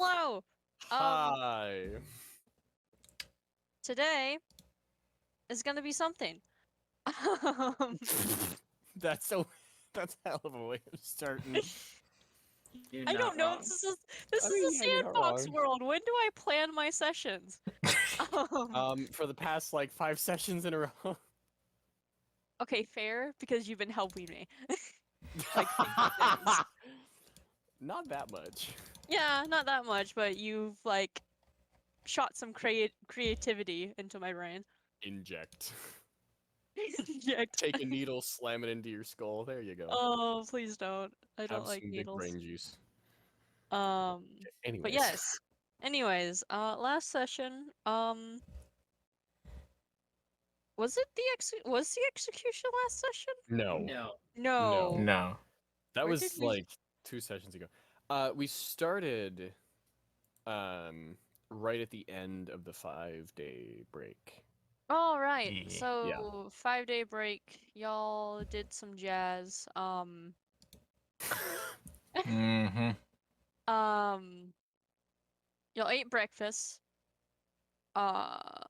Hello. Hi. Today is gonna be something. Um, That's that's hell of a way of starting. You're I not don't know. wrong. This I is mean, a yeah, you're not sandbox wrong. world. When do I plan my sessions? For the past like 5 sessions in a row. Okay, fair, because you've been helping me. Like, think of things. Not that much. Yeah, not that much, but you've like shot some creativity into my brain. Inject. Inject. Take a needle, slam it into your skull. There you go. Oh, please don't. I don't Have like some big needles. brain juice. But Anyways. yes. Anyways, last session, was the execution last session? No. No. No. No. That Where was did we- like 2 sessions ago. We started right at the end of the 5-day break. Oh, right. Yeah. So, 5-day break. Y'all did some jazz. Mm-hmm. Y'all ate breakfast. I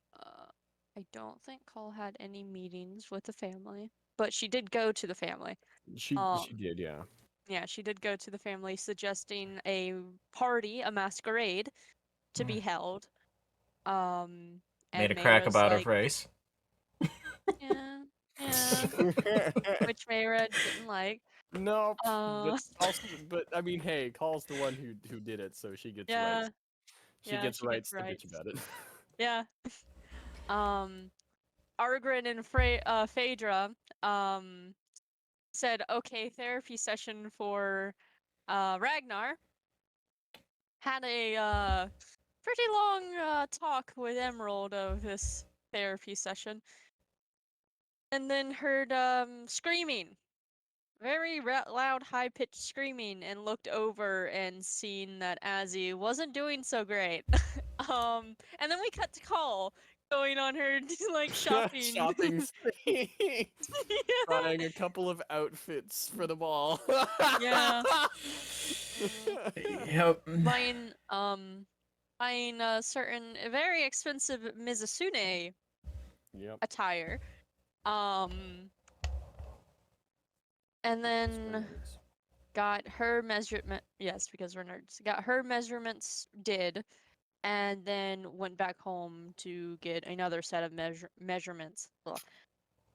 don't think Cole had any meetings with the family, but she did go to the family. She Um, did, yeah. Yeah, she did go to the family, suggesting a party, a masquerade, to be held. And Made a crack Mayra's about like, her race. yeah, which Mayra didn't like. Nope. Uh, But I mean, hey, Call's the one who did it, so she gets yeah, rights. She yeah, gets she rights gets to bitch rights. about it. Yeah. Argrin and Phaedra, said, okay, therapy session for, Ragnar. Had a, pretty long, talk with Emerald of this therapy session. And then heard, screaming. Very loud, high-pitched screaming, and looked over and seen that Azzy wasn't doing so great. And then we cut to Call going on her like shopping. Shopping spree. Yeah. Buying a couple of outfits for the ball. Yeah. Yep. Buying a certain very expensive Mizusune Yep. attire. And then got her measurement. Yes, because we're nerds. Got her measurements did, and then went back home to get another set of measurements.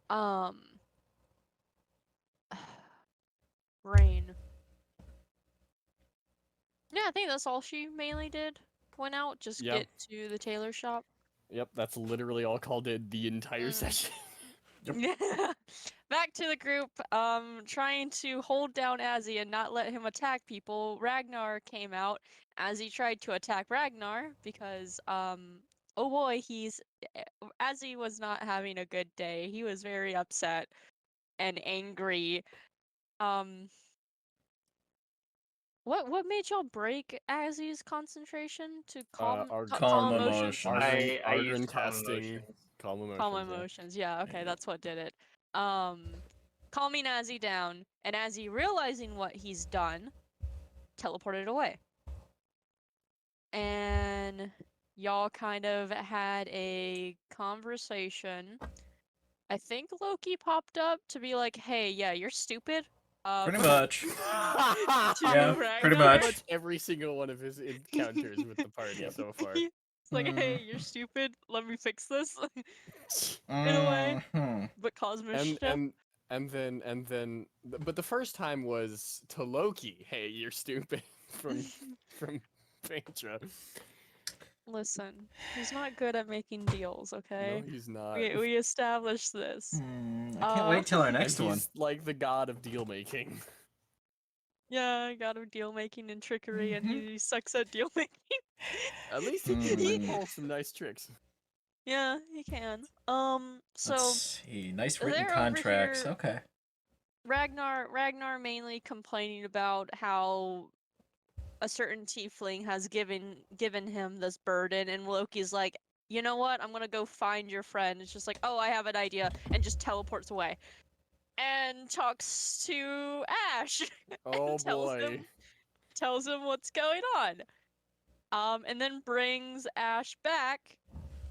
Ugh. Rain. Yeah, I think that's all she mainly did. Went out, just Yeah. get to the tailor shop. Yep, that's literally all Call did the entire session. Yeah. Back to the group, trying to hold down Azzy and not let him attack people. Ragnar came out as he tried to attack Ragnar because, oh boy, Azzy was not having a good day. He was very upset and angry. What made y'all break Azzy's concentration to calm Calm emotions? emotions. I used Argrin calm casting emotions. calm emotions. Calm yeah. emotions. Yeah, okay, that's what did it. Calming Azzy down, and Azzy realizing what he's done, teleported away. And y'all kind of had a conversation. I think Loki popped up to be like, "Hey, yeah, you're stupid." Pretty much. to Yeah, Ragnar. pretty much. Pretty much every single one of his encounters with the party so far. It's like, "Hey, you're stupid. Let me fix this." In a way, Mhm. but cause And mischief. but the first time was to Loki. Hey, you're stupid from Phaedra. Listen, he's not good at making deals, okay? No, he's not. We established this. I can't wait till our And next one. he's like the god of deal making. Yeah, God of deal making and trickery, and he sucks at deal making. At least he can like pull some nice tricks. Yeah, he can. So Let's see. Nice written they're over contracts. here- Okay. Ragnar mainly complaining about how a certain tiefling has given him this burden, and Loki's like, you know what? I'm gonna go find your friend. It's just like, oh, I have an idea, and just teleports away. And talks to Ash. Oh and tells boy. him what's going And then brings Ash back,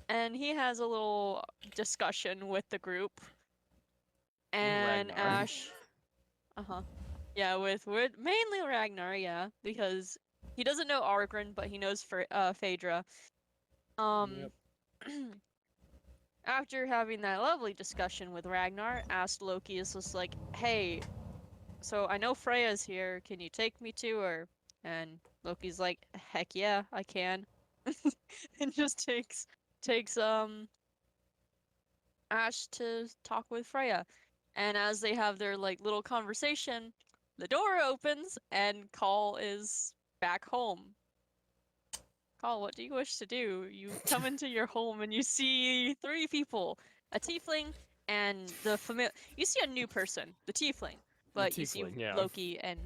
and he has a little discussion with the group. And Ragnar. Ash, yeah, with mainly Ragnar, yeah, because he doesn't know Argren, but he knows Phaedra. Yep. After having that lovely discussion with Ragnar, asked Loki is just like, hey, so I know Freya's here, can you take me to her? And Loki's like, heck yeah, I can. And just takes Ash to talk with Freya. And as they have their like little conversation, the door opens and Call is back home. Call, what do you wish to do? You come into your home and you see 3 people, a tiefling and you see a new person, the tiefling, but you see tiefling, yeah. Loki and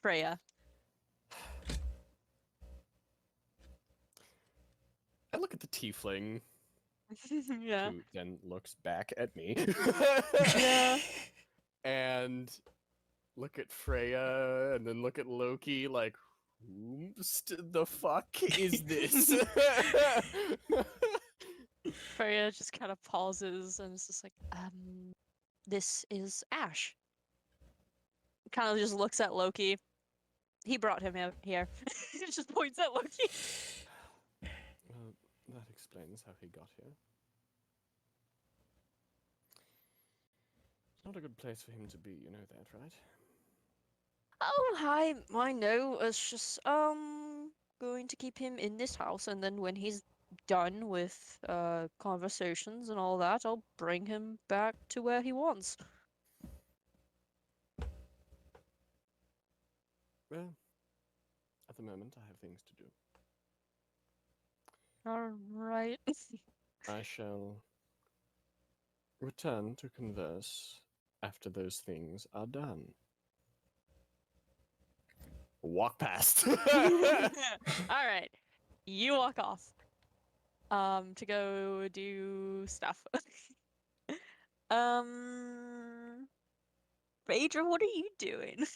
Freya. I look at the tiefling, Yeah. who then looks back at me. Yeah. And look at Freya, and then look at Loki, like, the fuck is this? Freya just kind of pauses and is just like, this is Ash. Kind of just looks at Loki. He brought him here. He just points at Loki. Well, that explains how he got here. It's not a good place for him to be, you know that, right? Oh, I know. It's just going to keep him in this house, and then when he's done with conversations and all that, I'll bring him back to where he wants. Well, at the moment, I have things to do. All right. I shall return to converse after those things are done. Walk past. All right. You walk off. To go do stuff. Phaedra, what are you doing?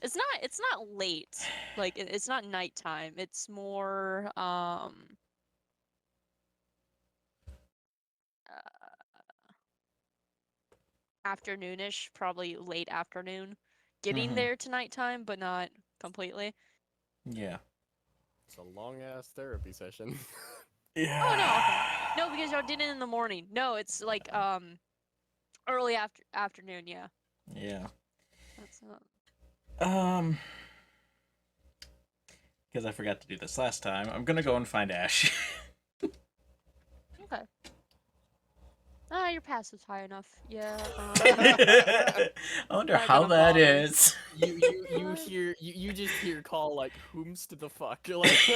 It's not late. Like it's not nighttime. It's more afternoonish, probably late afternoon. Getting there to nighttime, but not completely. Yeah. It's a long ass therapy session. Yeah. Oh no, no, because y'all did it in the morning. No, it's like early afternoon. Yeah. Yeah. That's Because I forgot to do this last time, I'm gonna go and find Ash. okay. Your passive's high enough. Yeah. I wonder Not how gonna that bother. is. You hear you just hear Call like whomst the fuck like.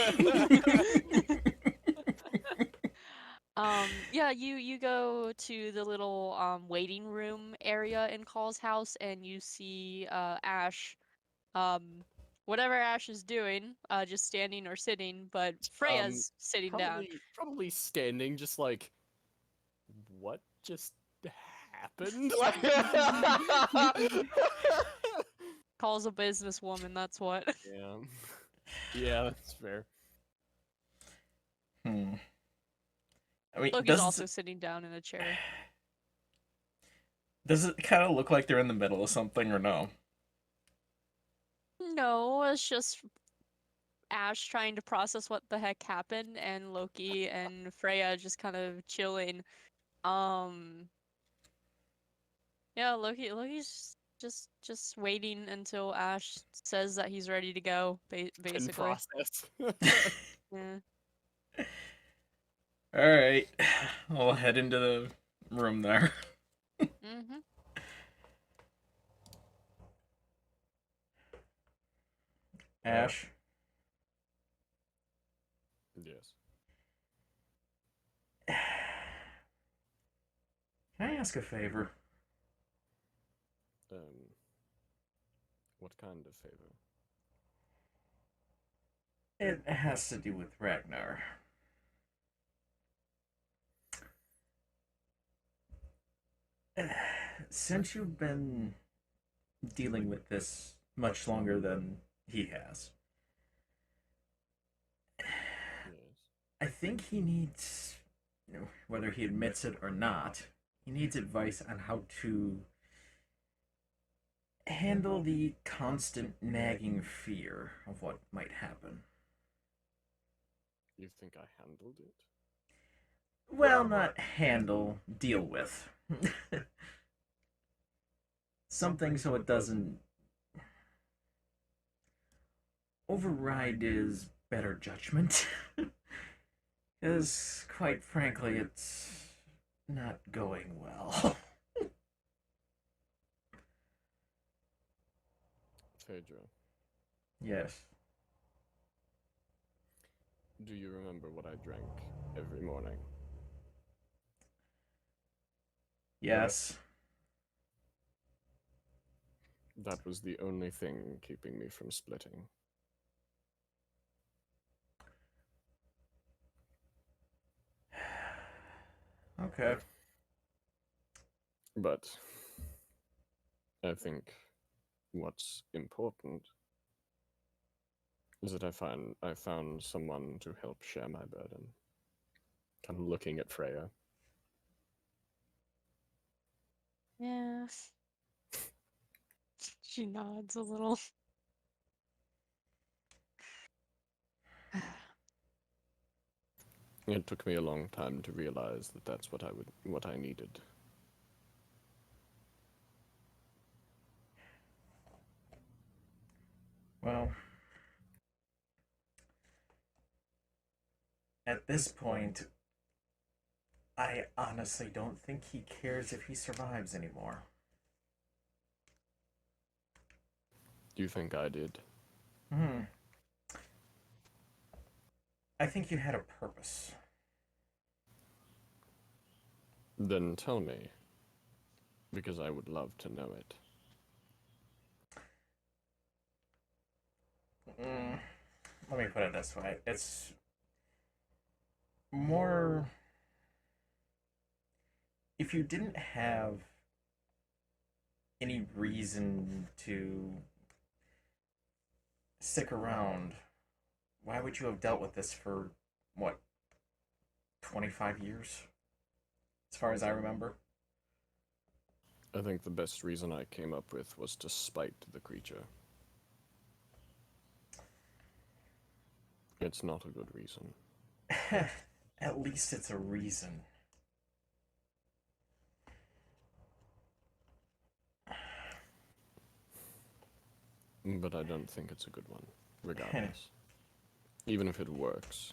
Yeah, you go to the little waiting room area in Call's house and you see Ash, whatever Ash is doing, just standing or sitting, but Freya's sitting down. Probably standing, just like, what just happened? Call's a businesswoman, that's what. Yeah, yeah, that's fair. I mean, Loki's also sitting down in a chair. Does it kind of look like they're in the middle of something or no? No, it's just Ash trying to process what the heck happened, and Loki and Freya just kind of chilling. Yeah, Loki's just waiting until Ash says that he's ready to go, In basically. process. Yeah. Alright. I'll head into the room there. Mm-hmm. Ash. Yes. Can I ask a favor? What kind of favor? It has to do with Ragnar. Since you've been dealing with this much longer than he has, I think he needs, whether he admits it or not, he needs advice on how to handle the constant nagging fear of what might happen. You think I handled it? Well, not handle, deal with. Something so it doesn't override his better judgment. Because, quite frankly, it's not going well. Phaedra, Yes. do you remember what I drank every morning? Yes. That was the only thing keeping me from splitting. Okay. But I think what's important is that I found someone to help share my burden. I'm looking at Freya. Yeah. She nods a little. It took me a long time to realize that that's what I needed. Well, at this point, I honestly don't think he cares if he survives anymore. Do you think I did? Hmm. I think you had a purpose. Then tell me, because I would love to know it. Let me put it this way. It's more. If you didn't have any reason to stick around, why would you have dealt with this for, what, 25 years? As far as I remember. I think the best reason I came up with was to spite the creature. It's not a good reason. At least it's a reason. But I don't think it's a good one, regardless. Even if it works.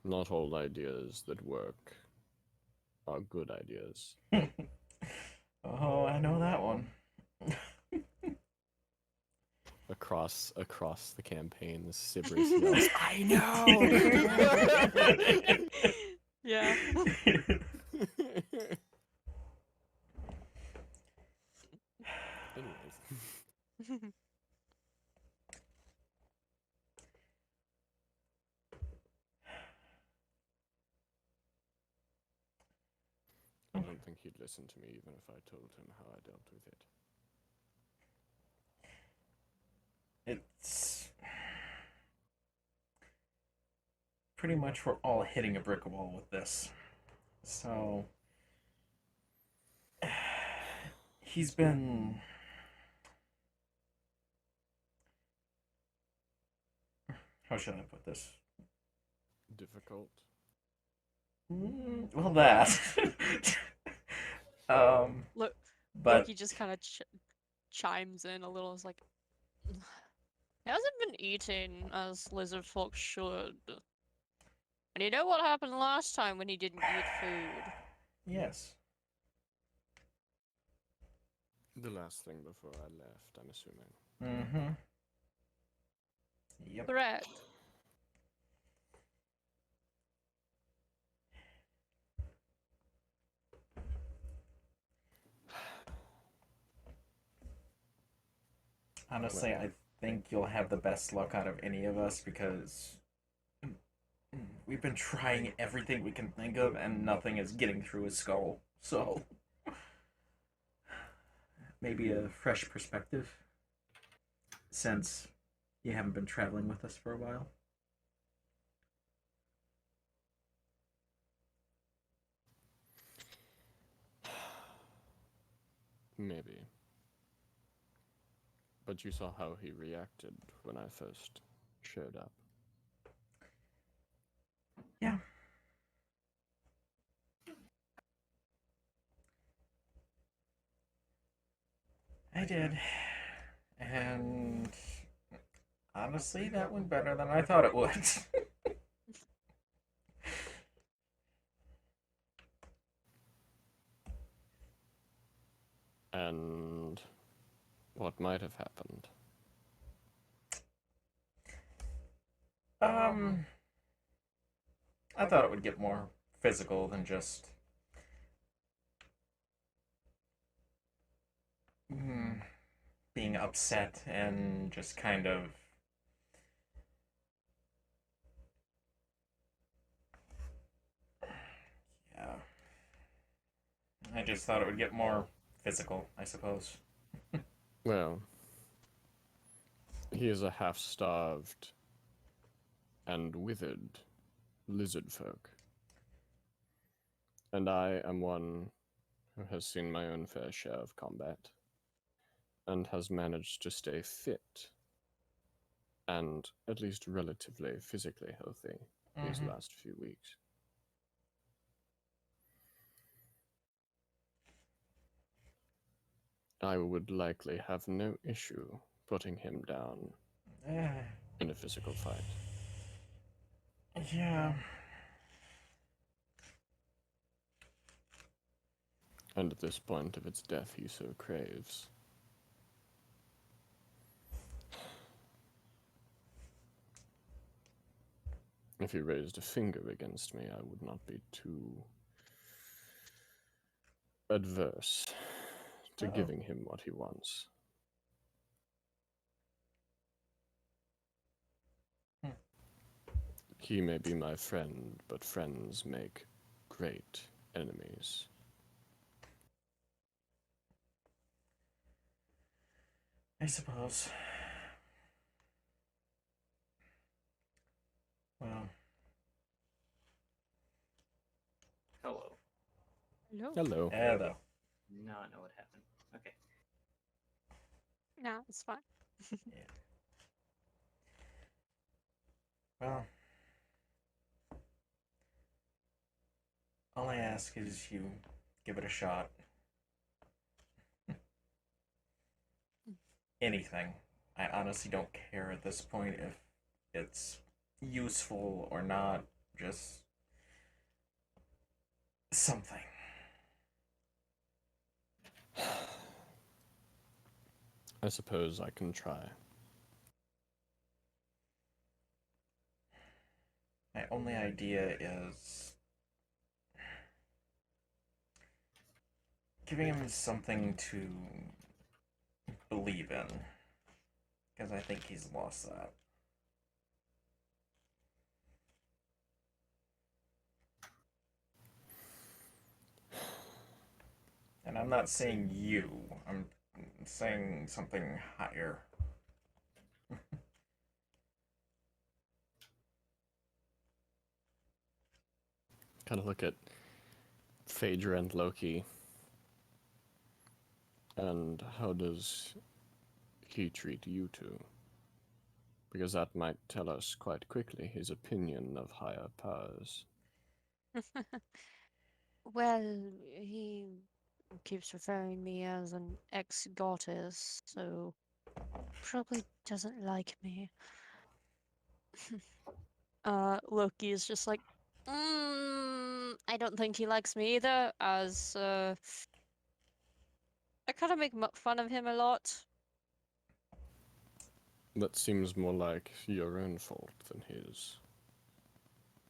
Not all ideas that work are good ideas. Oh, I know that one. Across the campaign, the Sybaris yells, I know! Yeah. Anyways. I don't think he'd listen to me even if I told him how I dealt with it. It's pretty much we're all hitting a brick wall with this. So he's been how should I put this? Difficult? Well, that. Look, but Loki just kind of chimes in a little. It's like, he hasn't been eating as lizard folk should. And you know what happened last time when he didn't eat food? yes. The last thing before I left, I'm assuming. Mm-hmm. Yep. Correct. Honestly, I think you'll have the best luck out of any of us because we've been trying everything we can think of and nothing is getting through his skull. So maybe a fresh perspective since you haven't been traveling with us for a while. Maybe. But you saw how he reacted when I first showed up. Yeah. I did. And honestly, that went better than I thought it would. And what might have happened? I thought it would get more physical than just being upset and just kind of yeah. I just thought it would get more physical, I suppose. Well, he is a half-starved and withered lizard folk. And I am one who has seen my own fair share of combat and has managed to stay fit and at least relatively physically healthy these last few weeks. I would likely have no issue putting him down in a physical fight. Yeah. And at this point of its death he so craves. If he raised a finger against me, I would not be too adverse to giving him what he wants. He may be my friend, but friends make great enemies. I suppose. Well. Hello. No. Hello. Hello. Not know what happened. Okay. No, it's fine. Yeah. Well. All I ask is you give it a shot. Anything. I honestly don't care at this point if it's useful or not. Just something. I suppose I can try. My only idea is giving him something to believe in. Because I think he's lost that. And I'm not saying you, I'm saying something higher. Kind of look at Phaedra and Loki. And how does he treat you two? Because that might tell us quite quickly his opinion of higher powers. Well, he keeps referring to me as an ex-goddess, so probably doesn't like me. Loki is just like, I don't think he likes me either, as, I kind of make fun of him a lot. That seems more like your own fault than his.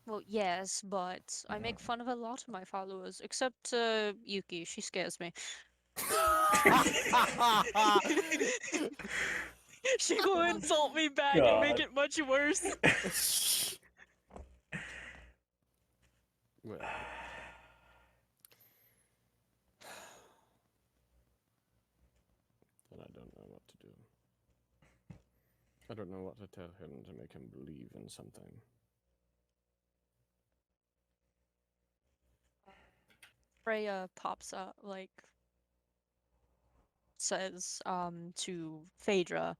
Well, yes, but I make fun of a lot of my followers, except, Yuki, she scares me. She will insult me back and make God. it much worse. Well, then I don't know what to do. I don't know what to tell him to make him believe in something. Freya pops up, like, says to Phaedra,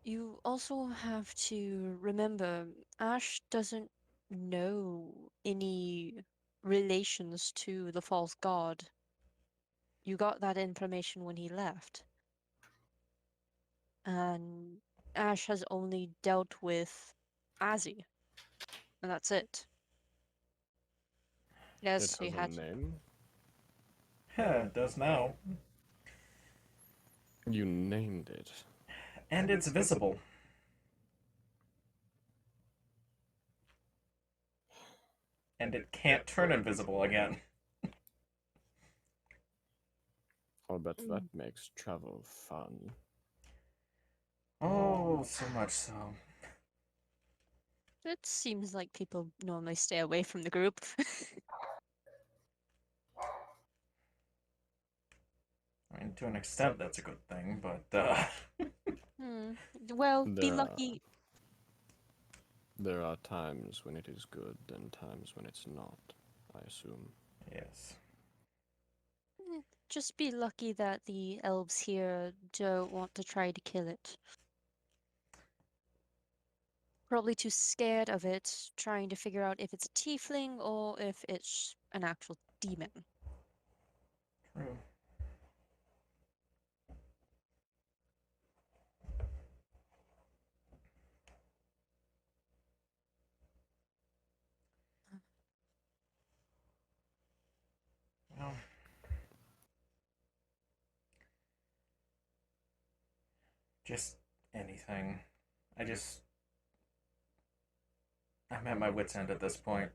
you also have to remember Ash doesn't know any relations to the false god. You got that information when he left. And Ash has only dealt with Azzy, and that's it. Yes, It he has a had. name? Yeah, it does now. You named it. And it's visible. And it can't turn invisible again. I'll bet that makes travel fun. Oh, so much so. It seems like people normally stay away from the group. I mean, to an extent, that's a good thing, but, Well, be There are, lucky. there are times when it is good and times when it's not, I assume. yes. Just be lucky that the elves here don't want to try to kill it. Probably too scared of it, trying to figure out if it's a tiefling or if it's an actual demon. True. Well, just anything. I'm at my wit's end at this point.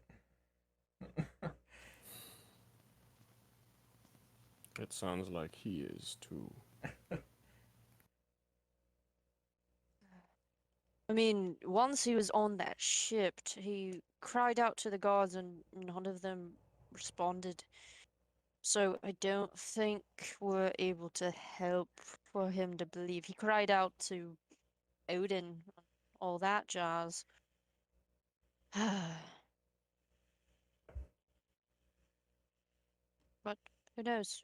It sounds like he is too. I mean, once he was on that ship, he cried out to the gods and none of them responded. So I don't think we're able to help for him to believe. He cried out to Odin, all that jazz. But who knows?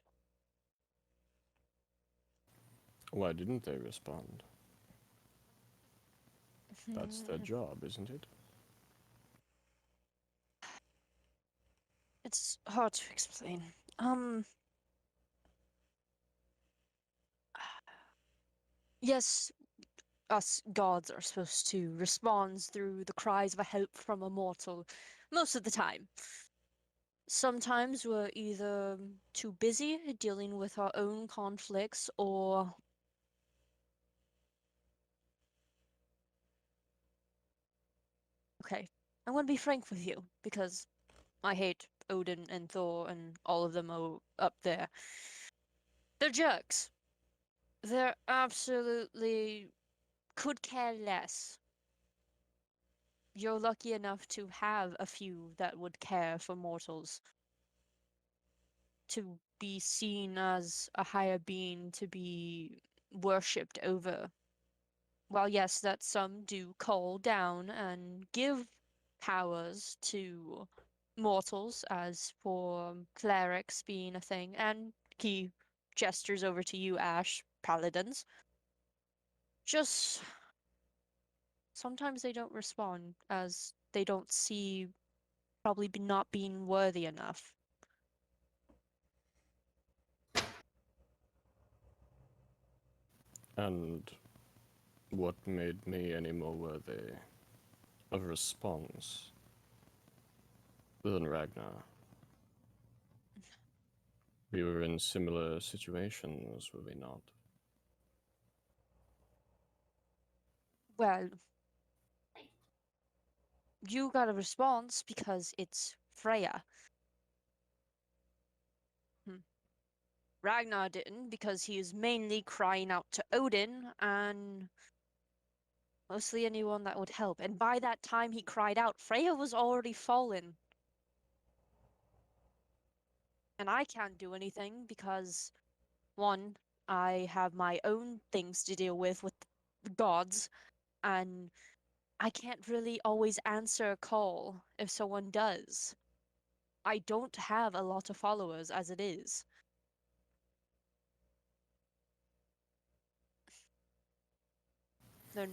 Why didn't they respond? That's their job, isn't it? It's hard to explain. Yes, us gods are supposed to respond through the cries of a help from a mortal most of the time. Sometimes we're either too busy dealing with our own conflicts or okay, I'm gonna be frank with you because I hate Odin and Thor and all of them are up there. They're jerks. They're absolutely could care less. You're lucky enough to have a few that would care for mortals. To be seen as a higher being, to be worshipped over. While yes, that some do call down and give powers to mortals, as for clerics being a thing, and he gestures over to you, Ash, paladins. Just sometimes they don't respond as they don't see probably not being worthy enough. And what made me any more worthy of response than Ragnar? We were in similar situations, were we not? Well, you got a response because it's Freya. Ragnar didn't because he is mainly crying out to Odin and mostly anyone that would help. And by that time he cried out, Freya was already fallen. And I can't do anything because, one, I have my own things to deal with the gods, and I can't really always answer a call if someone does. I don't have a lot of followers as it is. They're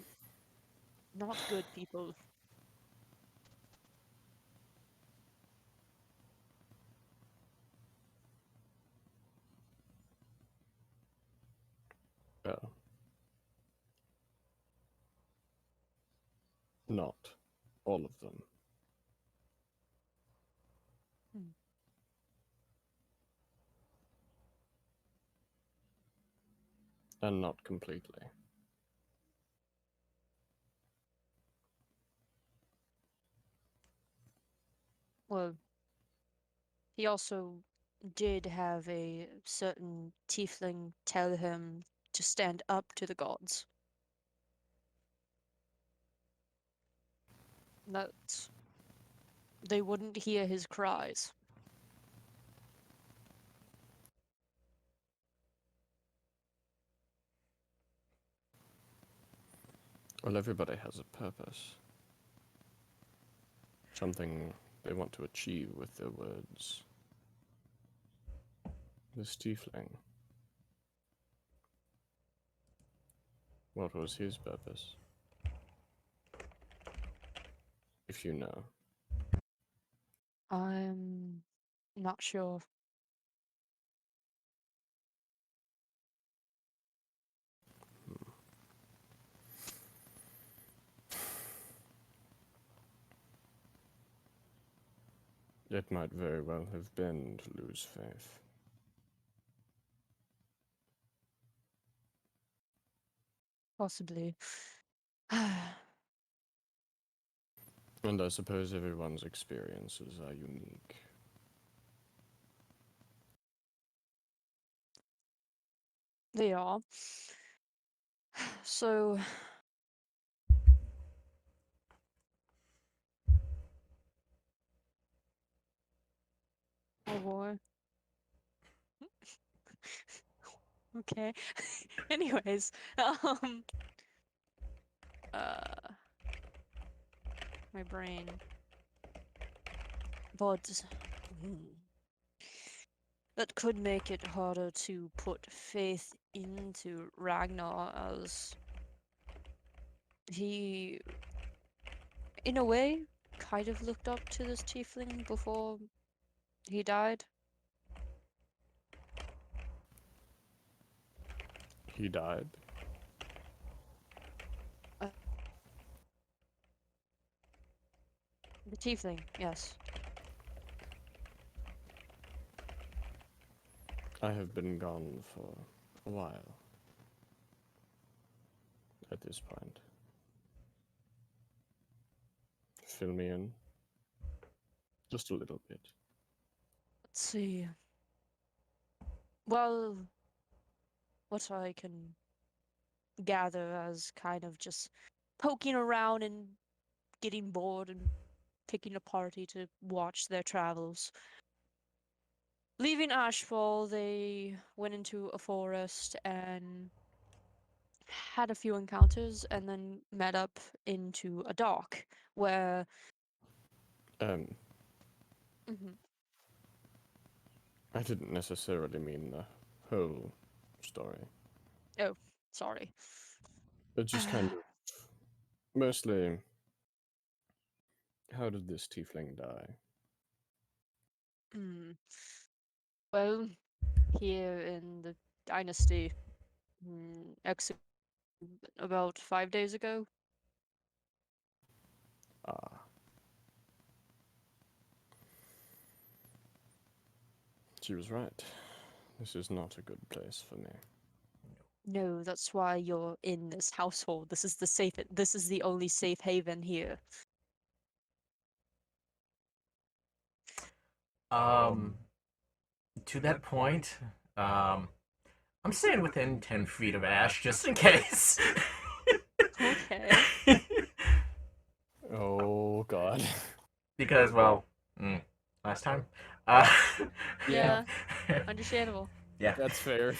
not good people. Well, not all of them. Hmm. And not completely. Well, he also did have a certain tiefling tell him to stand up to the gods. That they wouldn't hear his cries. Well, everybody has a purpose. Something they want to achieve with their words. This tiefling. What was his purpose? If you know. I'm not sure. It might very well have been to lose faith. Possibly. And I suppose everyone's experiences are unique. They are. So, oh boy. Okay. Anyways, uh, my brain. But that could make it harder to put faith into Ragnar, as he, in a way, kind of looked up to this tiefling before he died. He died? The tiefling, yes. I have been gone for a while. At this point. Fill me in. Just a little bit. Let's see. Well, what I can gather as kind of just poking around and getting bored and picking a party to watch their travels. Leaving Ashfall, they went into a forest and had a few encounters and then met up into a dock where Mhm. I didn't necessarily mean the whole story. Oh, sorry. It just kind of mostly, how did this tiefling die? Well, here in the dynasty, about 5 days ago. Ah. She was right. This is not a good place for me. No, that's why you're in this household. This is the only safe haven here. To that point, I'm staying within 10 feet of Ash just in case. Okay. Oh, God. Because, well, last time. Uh, Yeah. Understandable. Yeah. That's fair.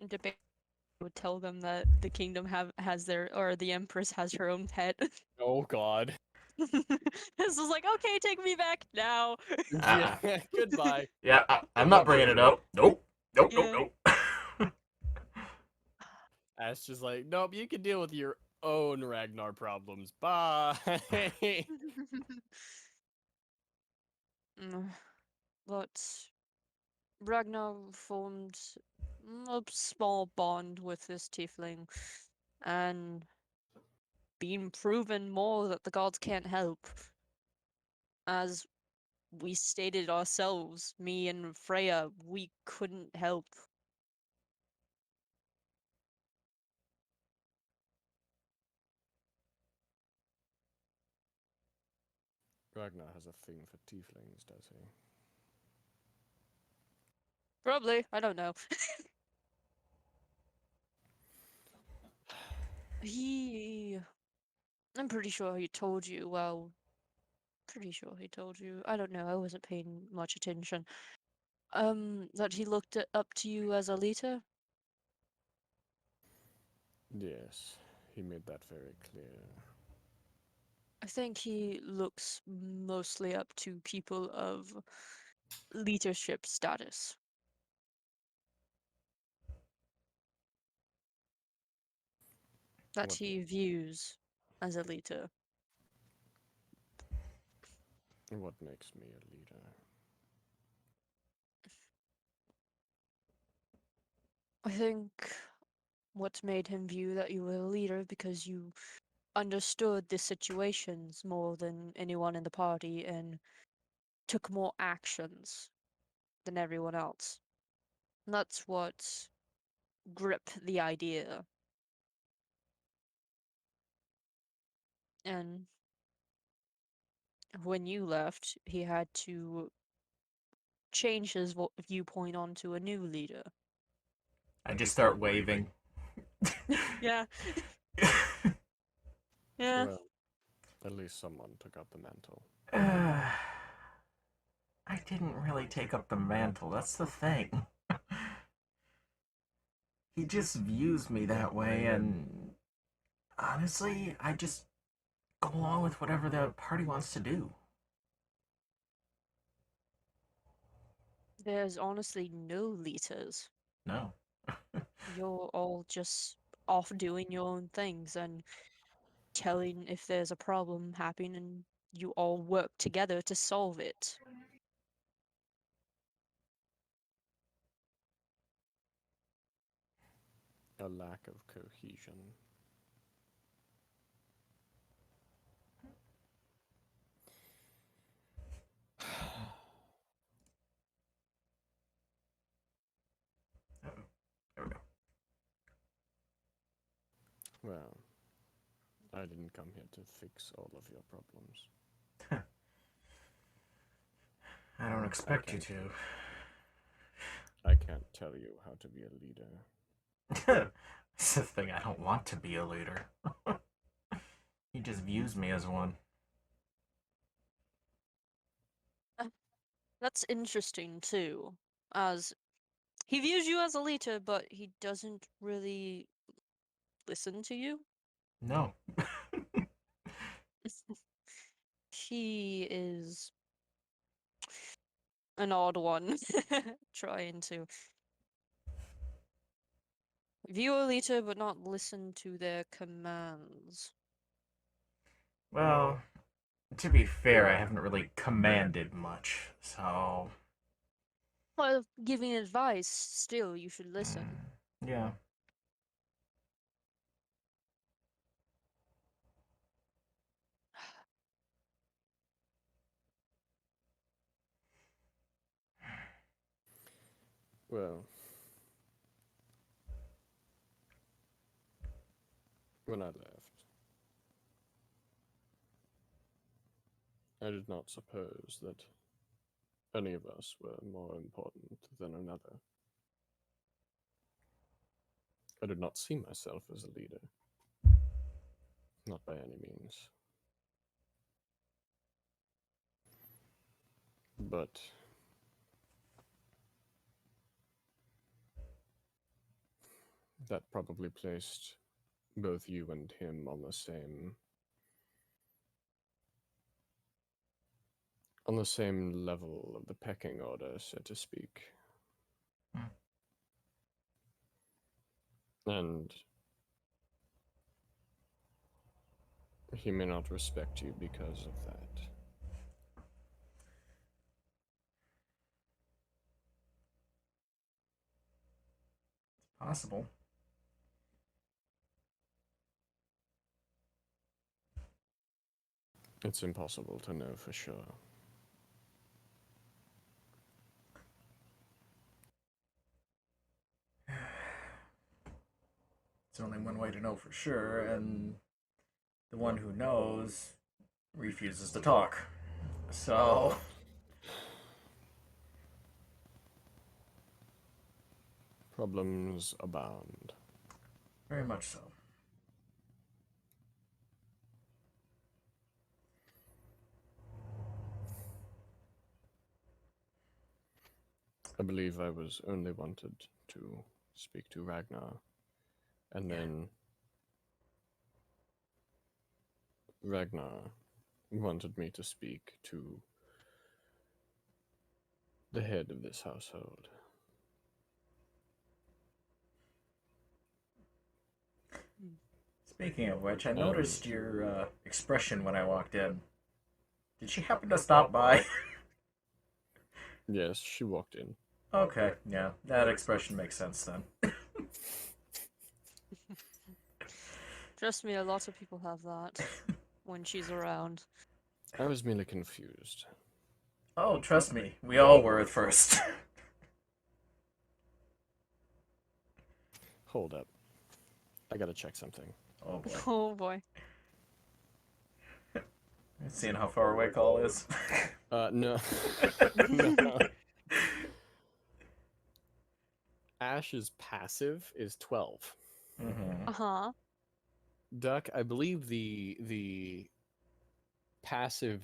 Debate would tell them that the kingdom the empress has her own pet. Oh, God. This is like, okay, take me back now. Yeah, goodbye. Yeah, I'm not bringing it up. Nope. Nope, Yeah. nope, nope. Ash just like, nope, you can deal with your own Ragnar problems. Bye. Mm, But Ragnar formed a small bond with this tiefling, and been proven more that the gods can't help. As we stated ourselves, me and Freya, we couldn't help. Ragnar has a thing for tieflings, does he? Probably, I don't know. He. I'm pretty sure he told you, well, pretty sure he told you. I don't know, I wasn't paying much attention. That he looked up to you as a leader? Yes, he made that very clear. I think he looks mostly up to people of leadership status. That What- he views as a leader. What makes me a leader? I think what made him view that you were a leader because you understood the situations more than anyone in the party and took more actions than everyone else. And that's what gripped the idea. And when you left, he had to change his viewpoint onto a new leader. I just start waving. Yeah, yeah. Well, at least someone took up the mantle. I didn't really take up the mantle. That's the thing. He just views me that way, and honestly, I just go along with whatever the party wants to do. There's honestly no leaders. No. You're all just off doing your own things and telling if there's a problem happening, and you all work together to solve it. A lack of cohesion. There we go. Well, I didn't come here to fix all of your problems. I don't expect you Okay. I can't tell you how to be a leader. to. It's the thing, I don't want to be a leader. He just views me as one. That's interesting too, as he views you as a leader, but he doesn't really listen to you. No. He is an odd one, trying to view a leader but not listen to their commands. Well, to be fair, I haven't really commanded much, so. Well, giving advice, still, you should listen. Yeah. Well, when I left, I did not suppose that any of us were more important than another. I did not see myself as a leader. Not by any means. But that probably placed both you and him on the same level of the pecking order, so to speak. Hmm. And He may not respect you because of that. Possible. It's impossible to know for sure. It's only one way to know for sure, and the one who knows refuses to talk. So, Problems abound. very much so. I believe I was only wanted to speak to Ragnar, and then Ragnar wanted me to speak to the head of this household. Speaking of which, I noticed your expression when I walked in. Did she happen to stop by? Yes, she walked in. Okay, yeah, that expression makes sense then. Trust me, a lot of people have that when she's around. I was merely confused. Oh, trust me, we all were at first. Hold up. I gotta check something. Oh boy. Oh boy. Seeing how far away Call is. No. No. Ash's passive is 12. Mm-hmm. Uh-huh. Duck, I believe the passive,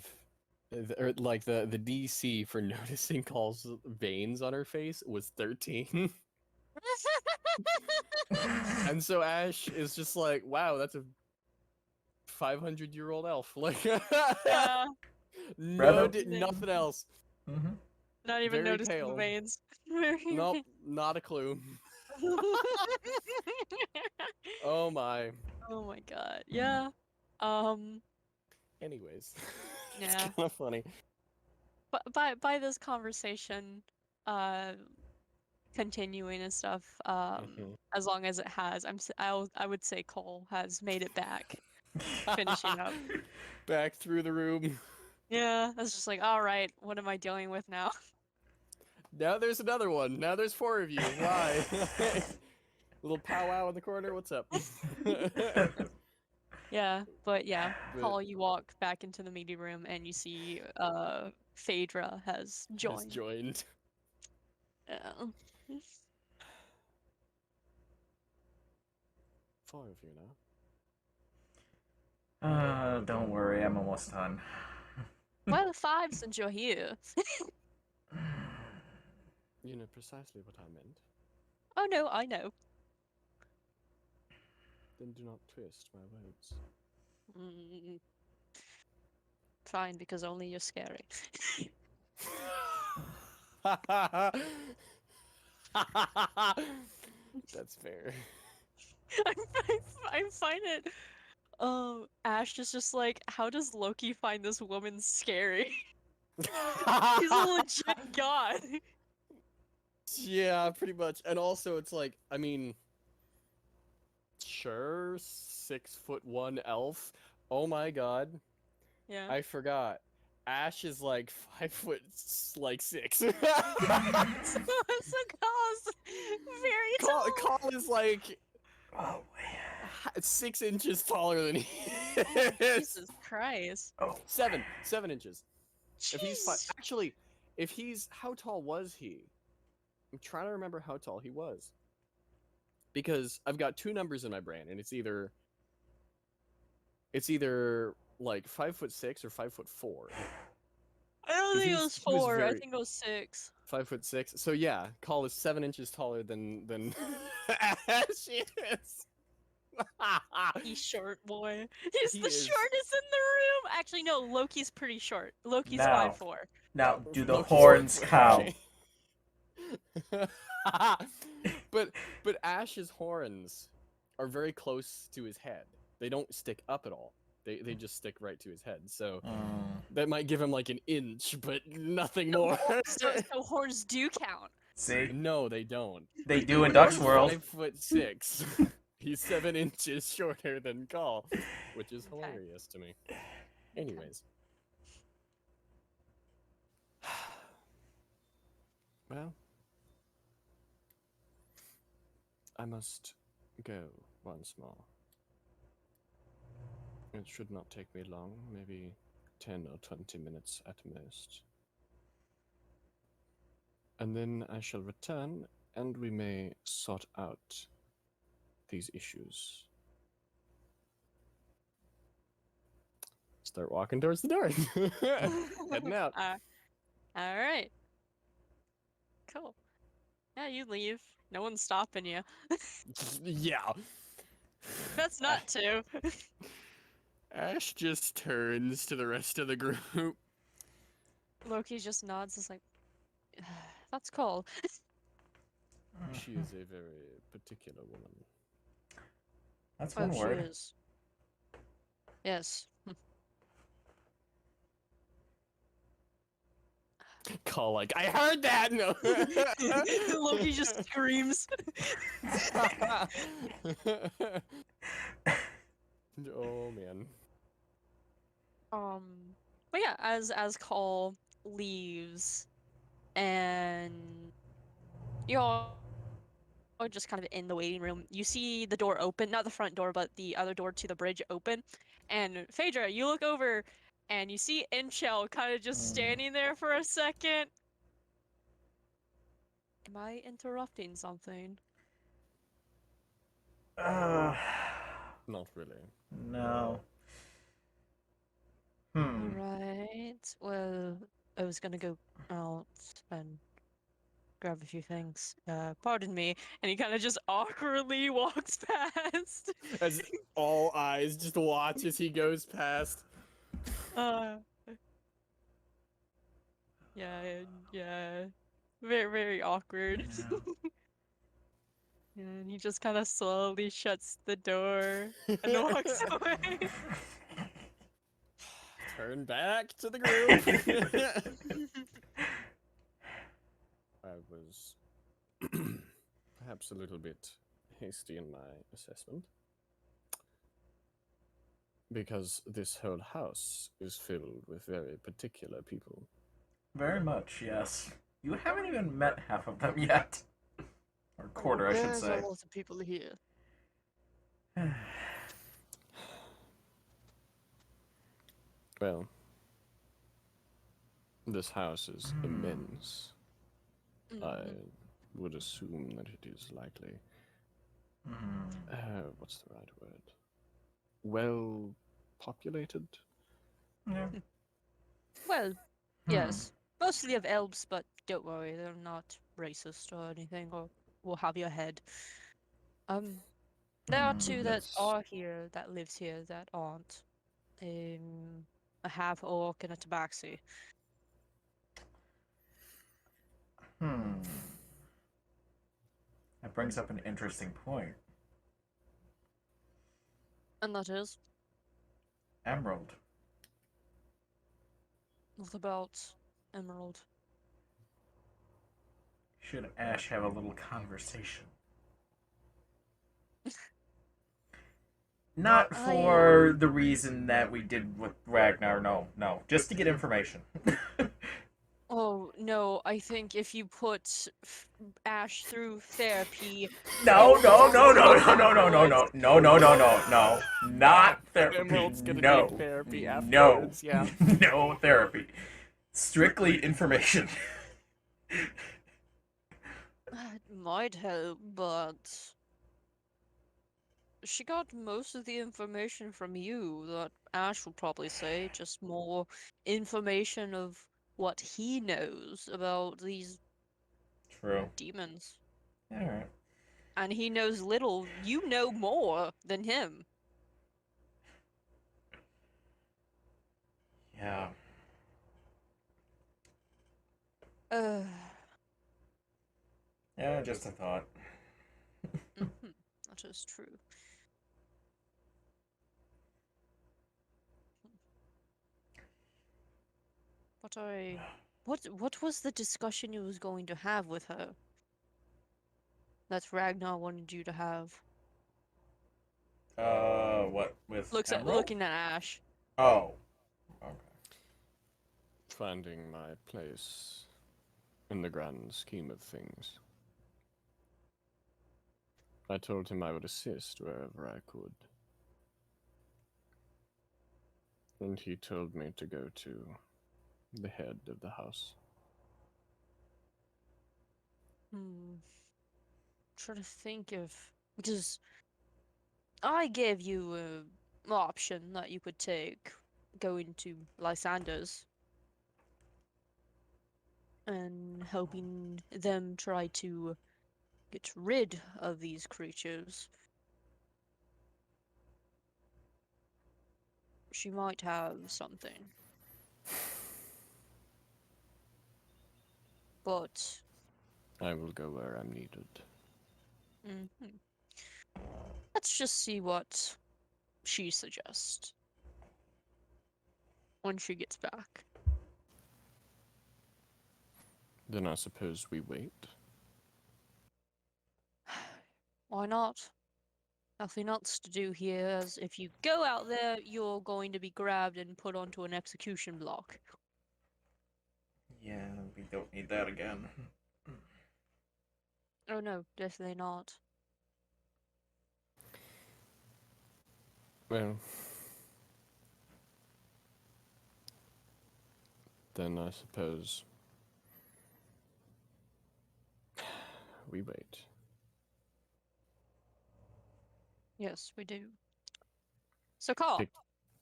or like the DC for noticing Call's veins on her face was 13. And so Ash is just like, wow, that's a 500-year-old elf. Like, Yeah. nothing else. Mm-hmm. Not even Very noticing the pale. veins. Nope, not a clue. Oh my. Oh my god. Yeah. Um. Anyways, it's Yeah. kind of funny. But by this conversation, uh, continuing and stuff, Mhm. as long as it has, I would say Cole has made it back, finishing up. Back through the room. Yeah, I was just like, all right, what am I dealing with now? Now there's another one. Now there's 4 of you. Why? Little powwow in the corner. What's up? Yeah, but yeah, But Paul, you walk back into the meeting room and you see Phaedra has has joined. joined. Yeah. 4 of you now. Don't worry, I'm almost done. Well, 5 since you're here. You know precisely what I meant. Oh no, I know. Then do not twist my words. Mm, fine, because only you're scary. That's fair. I find it. Ash is just like, how does Loki find this woman scary? He's a legit god. Yeah, pretty much. And also, it's like, I mean, sure, 6'1" elf. Oh my god, Yeah. I forgot. Ash is like 5'6". So Call's very tall. Call is like Oh boy. 6 inches taller than he Oh, is. Jesus Christ. Oh. 7 inches. If he's Jeez. actually, if he's, how tall was he? I'm trying to remember how tall he was. Because I've got 2 numbers in my brain, and it's either like 5'6" or 5'4". I don't think it was He was 4. I very- think it was 6. 5'6". So yeah, Call is 7 inches taller than Ash is. He's short, boy. He's He the is. shortest in the room. Actually, no. Loki's pretty short. Loki's Now. 5'4". Now, do the Loki's horns 5'4". count? but Ash's horns are very close to his head. They don't stick up at all. They just stick right to his head. So Mm. that might give him like an inch, but nothing more. So horns do count. See, No, they don't. they do in Duck's He's world. 5'6". He's 7 inches shorter than Call, which is Okay. hilarious to me. Anyways. Well, I must go once more. It should not take me long, maybe 10 or 20 minutes at most. And then I shall return, and we may sort out these issues. Start walking towards the door. Heading out. All right. Cool. Yeah, you leave. No one's stopping you. Yeah. That's not to. Ash just turns to the rest of the group. Loki just nods. Is like, that's cool. She is a very particular woman. That's Oh, one she word. is. Yes. Call like, I heard that! No. Loki just screams. Oh, man. But yeah, as Cole leaves, and you all are just kind of in the waiting room. You see the door open, not the front door, but the other door to the bridge open. And Phaedra, you look over, and you see Inchel kind of just standing there for a second. Am I interrupting something? Not really. No. Right. Well, I was gonna go out and grab a few things. Pardon me. And he kind of just awkwardly walks past. As all eyes just watch as he goes past. Yeah. Very, very awkward. And he just kind of slowly shuts the door and walks away. Turn back to the group. I was perhaps a little bit hasty in my assessment. Because this whole house is filled with very particular people. Very much, yes. You haven't even met half of them yet. Or quarter, I should say. There's a lot of people here. Well, this house is immense. I would assume that it is likely. What's the right word? Well populated? Yeah. Well, yes. Mostly of elves, but don't worry, they're not racist or anything, or will have your head. There are two that Yes. are here, that lives here, that aren't. A half orc and a tabaxi. That brings up an interesting point. And that is, Emerald. what about Emerald? Should Ash have a little conversation? Not for the reason that we did with Ragnar, no. Just to get information. Oh, no, I think if you put Ash through therapy... No. Not therapy. Emerald's gonna No. need therapy No. afterwards, yeah. No therapy. Strictly information. It might help, but... She got most of the information from you that Ash would probably say, just more information of what he knows about these True. demons. Alright. And he knows little. You know more than him. Yeah. Yeah, just a thought. That is true. What was the discussion you was going to have with her? That Ragnar wanted you to have. What with Emerald? Looking at Ash. Oh. Okay. Finding my place in the grand scheme of things. I told him I would assist wherever I could. And he told me to go to the head of the house. Trying to think of, because I gave you an option that you could take, going to Lysander's and helping them try to get rid of these creatures. She might have something. But I will go where I'm needed. let's just see what she suggests when she gets back. Then I suppose we wait. Why not? Nothing else to do here, as if you go out there, you're going to be grabbed and put onto an execution block. Yeah, we don't need that again. Oh no, definitely not. Well, then I suppose we wait. Yes, we do. So Carl.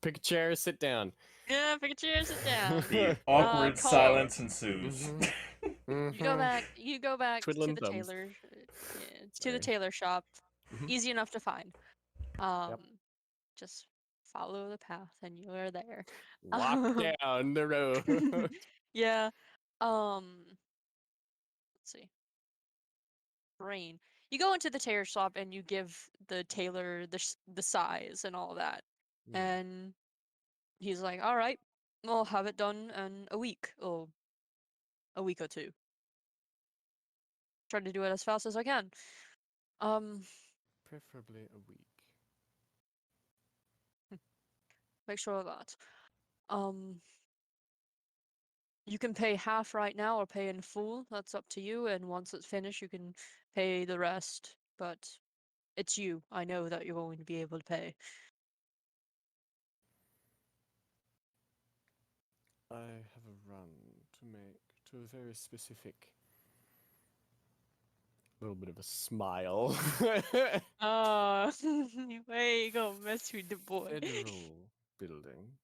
Pick a chair, sit down. Yeah, pick a chair, sit down. The awkward Call. silence ensues. You go back Twiddling to the thumbs. tailor, to the Sorry. tailor shop. Mhm. Easy enough to find. Just follow the path, and you're there. Walk down the road. Yeah. Let's see. Brain. You go into the tailor shop and you give the tailor the size and all that, and he's like, "All right, we'll have it done in a week or a week or two. Try to do it as fast as I can." Preferably a week. Make sure of that. You can pay half right now or pay in full. That's up to you. And once it's finished, you can pay the rest. But it's you. I know that you're going to be able to pay. I have a run to make to a very specific little bit of a smile. Oh, way you go mess with the boy. Federal building.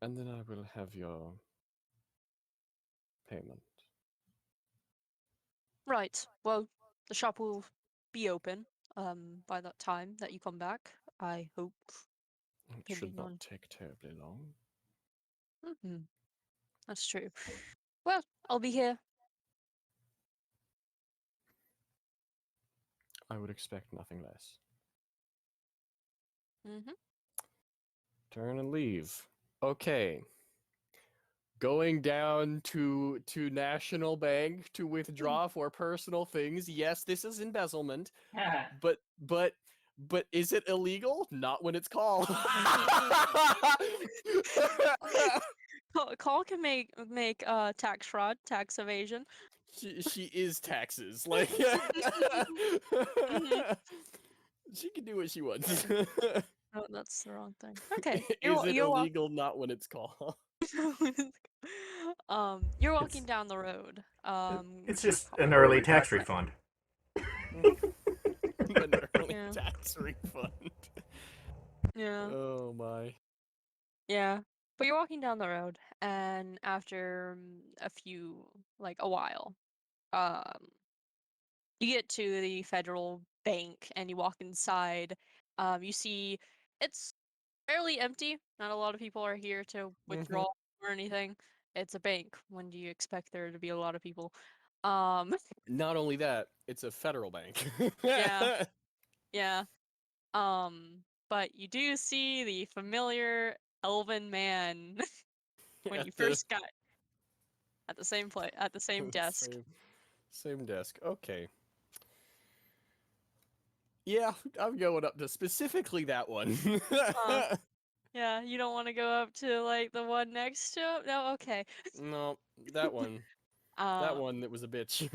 And then I will have your payment. Right. Well, the shop will be open by that time that you come back. I hope. It should Depending not on. take terribly long. That's true. Well, I'll be here. I would expect nothing less. Turn and leave. Okay. Going down to National Bank to withdraw for personal things. Yes, this is embezzlement. But is it illegal? Not when it's called. Call can make tax fraud, tax evasion. She is taxes. Like she can do what she wants. Oh, that's the wrong thing. Okay. Is it illegal? Not when it's called. You're walking down the road. It's just an early tax refund. An early Yeah. tax refund. Yeah. Oh my. Yeah. But you're walking down the road, and after a while, you get to the federal bank and you walk inside. You see it's fairly empty. Not a lot of people are here to withdraw or anything. It's a bank. When do you expect there to be a lot of people? Not only that, it's a federal bank. Yeah. Yeah. But you do see the familiar elven man when you At the first got at the same at the same desk. same desk. Okay. Yeah, I'm going up to specifically that one. Yeah, you don't want to go up to like the one next to him? No, okay. No, that one. That one that was a bitch.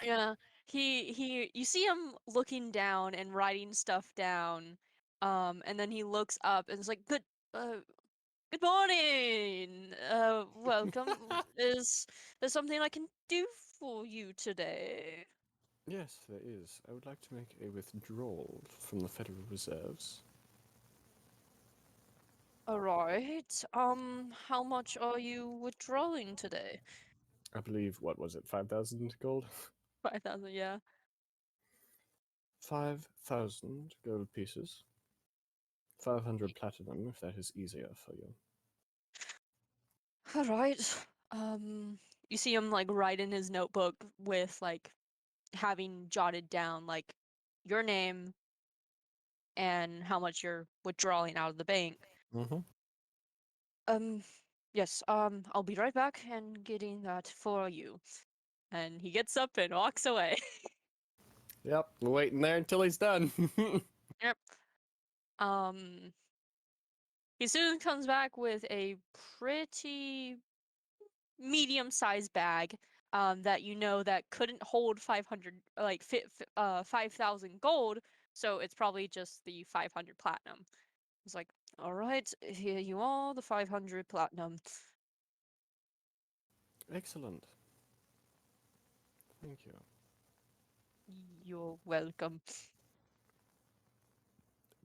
Yeah. You see him looking down and writing stuff down. And then he looks up and is like, good morning. Welcome. Is there something I can do for you today? Yes, there is. I would like to make a withdrawal from the Federal Reserves. Alright. How much are you withdrawing today? I believe, what was it, 5,000 gold? 5,000, yeah. 5,000 gold pieces. 500 platinum, if that is easier for you. Alright. You see him like write in his notebook with like having jotted down like your name and how much you're withdrawing out of the bank. Mm-hmm. Yes, I'll be right back and getting that for you. And he gets up and walks away. Yep, we're waiting there until he's done. Yep. He soon comes back with a pretty medium-sized bag, that you know that couldn't hold 500, like 5,000 gold, so it's probably just the 500 platinum. It's like, all right, here you are, the 500 platinum. Excellent. Thank you. You're welcome.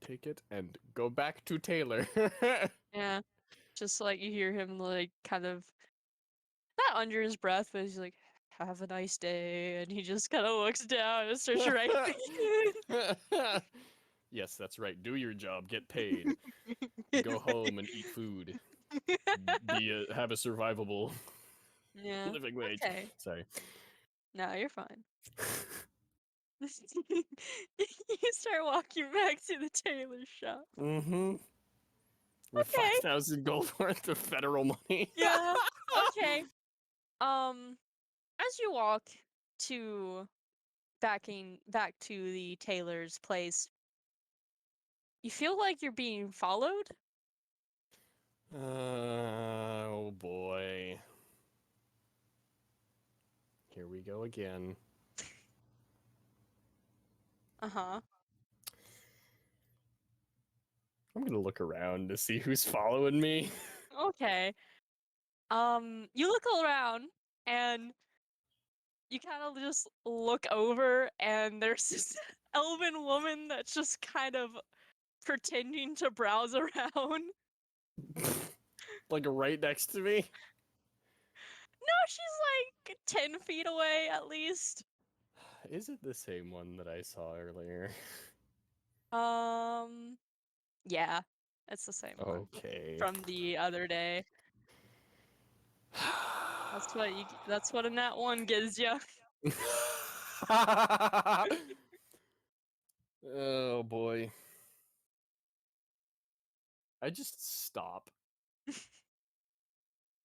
Take it and go back to Taylor. Yeah, just like you hear him like kind of not under his breath, but he's like, "Have a nice day," and he just kind of looks down and starts writing. Yes, that's right. Do your job. Get paid. Go home and eat food. Have a survivable Yeah. living wage. Okay. Sorry. No, you're fine. You start walking back to the tailor shop. Mm-hmm. With Okay. 5,000 gold worth of federal money. Yeah. Okay. As you walk to back to the tailor's place, you feel like you're being followed. Oh boy. Here we go again. Uh-huh. I'm gonna look around to see who's following me. Okay. You look around and you kind of just look over and there's this elven woman that's just kind of pretending to browse around. Like right next to me. No, she's like 10 feet away at least. Is it the same one that I saw earlier? Yeah, it's the same one Okay. from the other day. That's what a nat one gives you. Oh boy. I just stop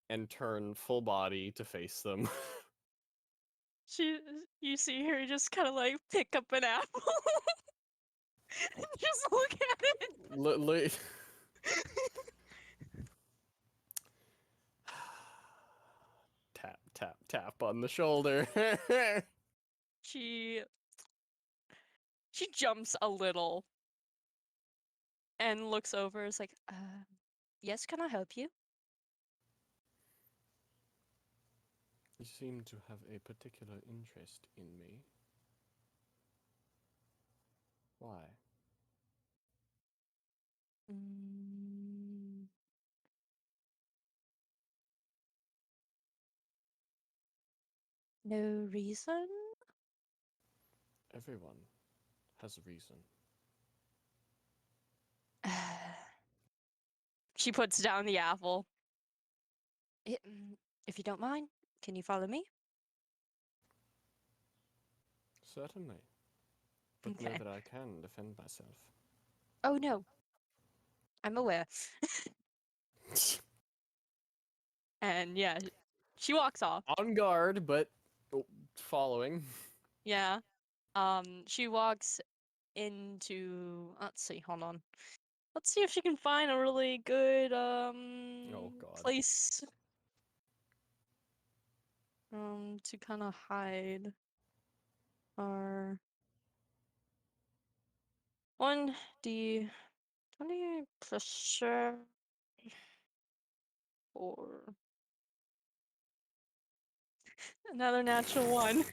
and turn full body to face them. You see her just kind of like pick up an apple and just look at it. Tap, tap, tap on the shoulder. She jumps a little and looks over. Is like, yes, can I help you? You seem to have a particular interest in me. Why? Mm, no reason. Everyone has a reason. She puts down the apple. If you don't mind, can you follow me? Certainly. But know Okay. that I can defend myself. Oh no. I'm aware. And yeah, she walks off. On guard, but following. Yeah. She walks into. Let's see. Hold on. Let's see if she can find a really good Oh God. place to kind of hide our 1d20 pressure or another natural one.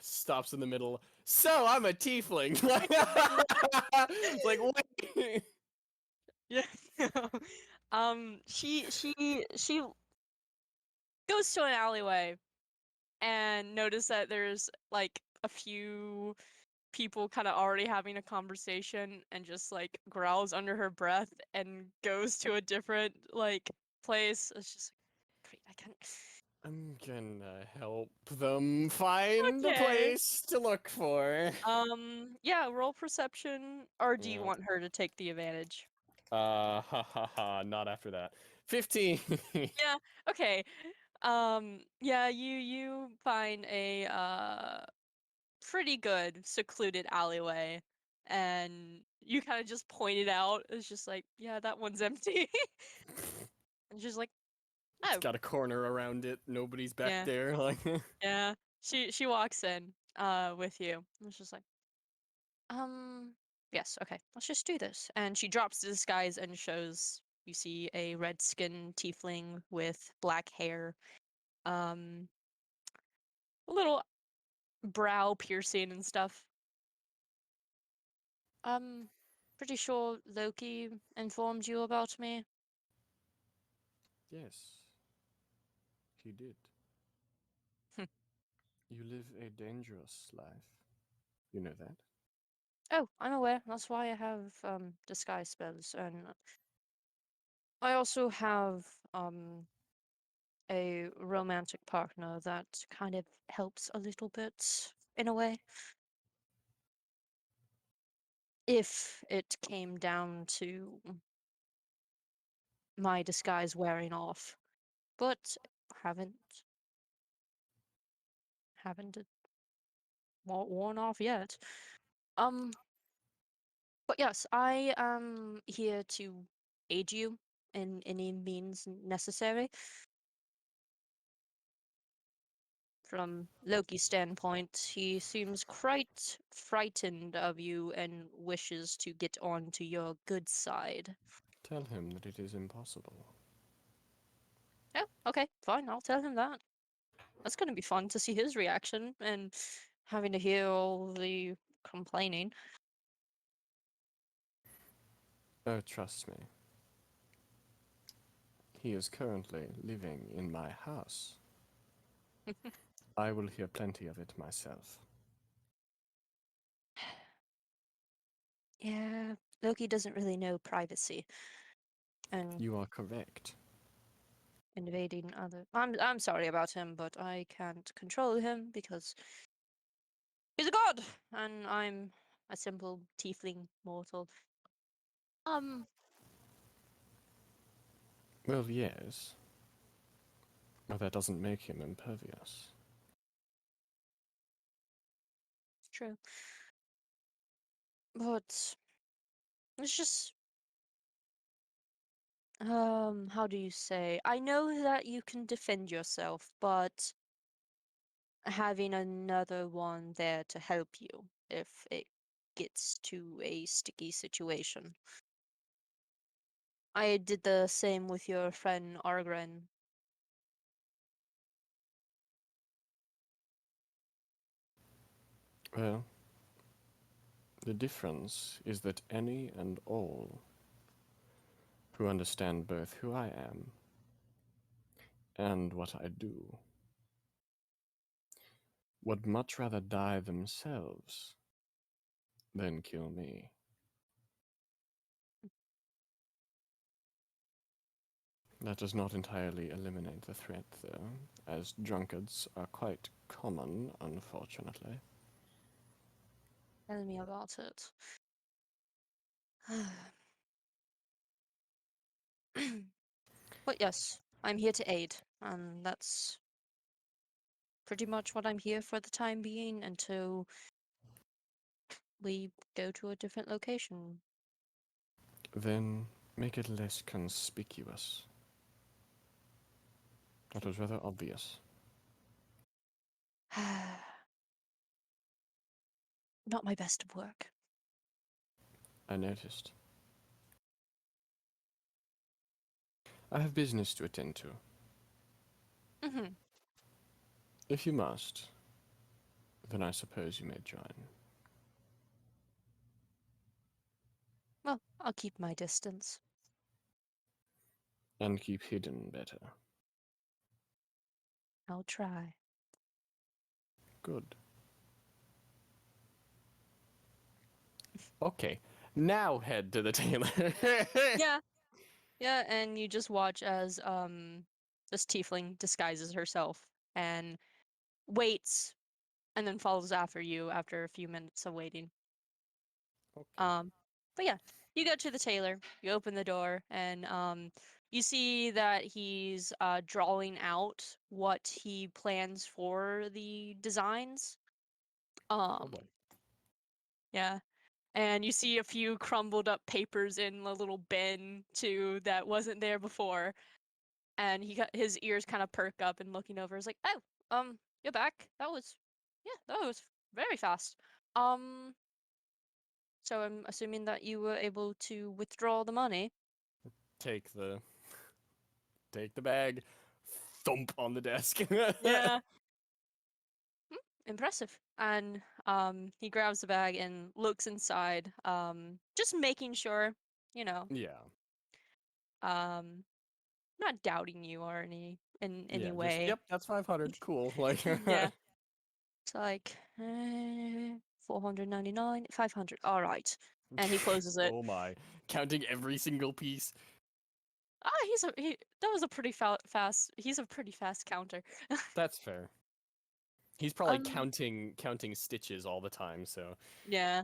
Stops in the middle. So I'm a tiefling. It's like wait. Yeah. She goes to an alleyway and notice that there's like a few people kind of already having a conversation and just like growls under her breath and goes to a different like place. It's just like, great, I can't. I'm gonna help them find a Okay. place to look for. Yeah, roll perception, or do you Yeah. want her to take the advantage? Ha ha ha, not after that. 15. Yeah, okay. Yeah, you find a pretty good secluded alleyway, and you kind of just point it out. It's just like, yeah, that one's empty. And she's like, It's oh, got a corner around it. Nobody's back yeah, there. Like, yeah. She walks in with you. And it's just like, yes, okay, let's just do this. And she drops the disguise and shows you see a red skin tiefling with black hair, a little brow piercing and stuff. Pretty sure Loki informed you about me. yes, he did. Hmm. You live a dangerous life. You know that? Oh, I'm aware. That's why I have disguise spells, and I also have a romantic partner that kind of helps a little bit in a way. If it came down to my disguise wearing off, but haven't it worn off yet. Um, but yes, I am here to aid you in any means necessary. From Loki's standpoint, he seems quite frightened of you and wishes to get on to your good side. Tell him that it is impossible. Oh, okay, fine, I'll tell him that. That's gonna be fun to see his reaction and having to hear all the complaining. Oh, trust me. He is currently living in my house. I will hear plenty of it myself. Yeah, Loki doesn't really know privacy and You are correct. invading other. I'm sorry about him, but I can't control him because he's a god and I'm a simple tiefling mortal. Um, Well, yes. But that doesn't make him impervious. it's true. But it's just how do you say? I know that you can defend yourself, but having another one there to help you if it gets to a sticky situation. I did the same with your friend Argren. Well, the difference is that any and all who understand both who I am and what I do would much rather die themselves than kill me. That does not entirely eliminate the threat, though, as drunkards are quite common, unfortunately. Tell me about it. But yes, I'm here to aid, and that's pretty much what I'm here for the time being until we go to a different location. Then make it less conspicuous. That was rather obvious. Not my best of work. I noticed. I have business to attend to. Mm-hmm. If you must, then I suppose you may join. Well, I'll keep my distance. And keep hidden better. I'll try. Good. Okay, now head to the tailor. Yeah. Yeah, and you just watch as this tiefling disguises herself and waits and then follows after you after a few minutes of waiting. Okay. But yeah, you go to the tailor, you open the door, and you see that he's drawing out what he plans for the designs. Oh boy. Yeah. And you see a few crumbled up papers in a little bin too that wasn't there before. And he got his ears kind of perk up and looking over is like, "Oh, you're back. That was very fast. Um, so I'm assuming that you were able to withdraw the money." Take the bag, thump on the desk. Yeah. Impressive. And he grabs the bag and looks inside, just making sure, you know, Yeah. um, not doubting you or in any Yeah, just way. yep, that's 500. Cool. Like Yeah. It's like 499, 500. All right. And he closes it. Oh my. Counting every single piece. Ah, that was a pretty fast. He's a pretty fast counter. That's fair. He's probably Um, counting stitches all the time, so yeah.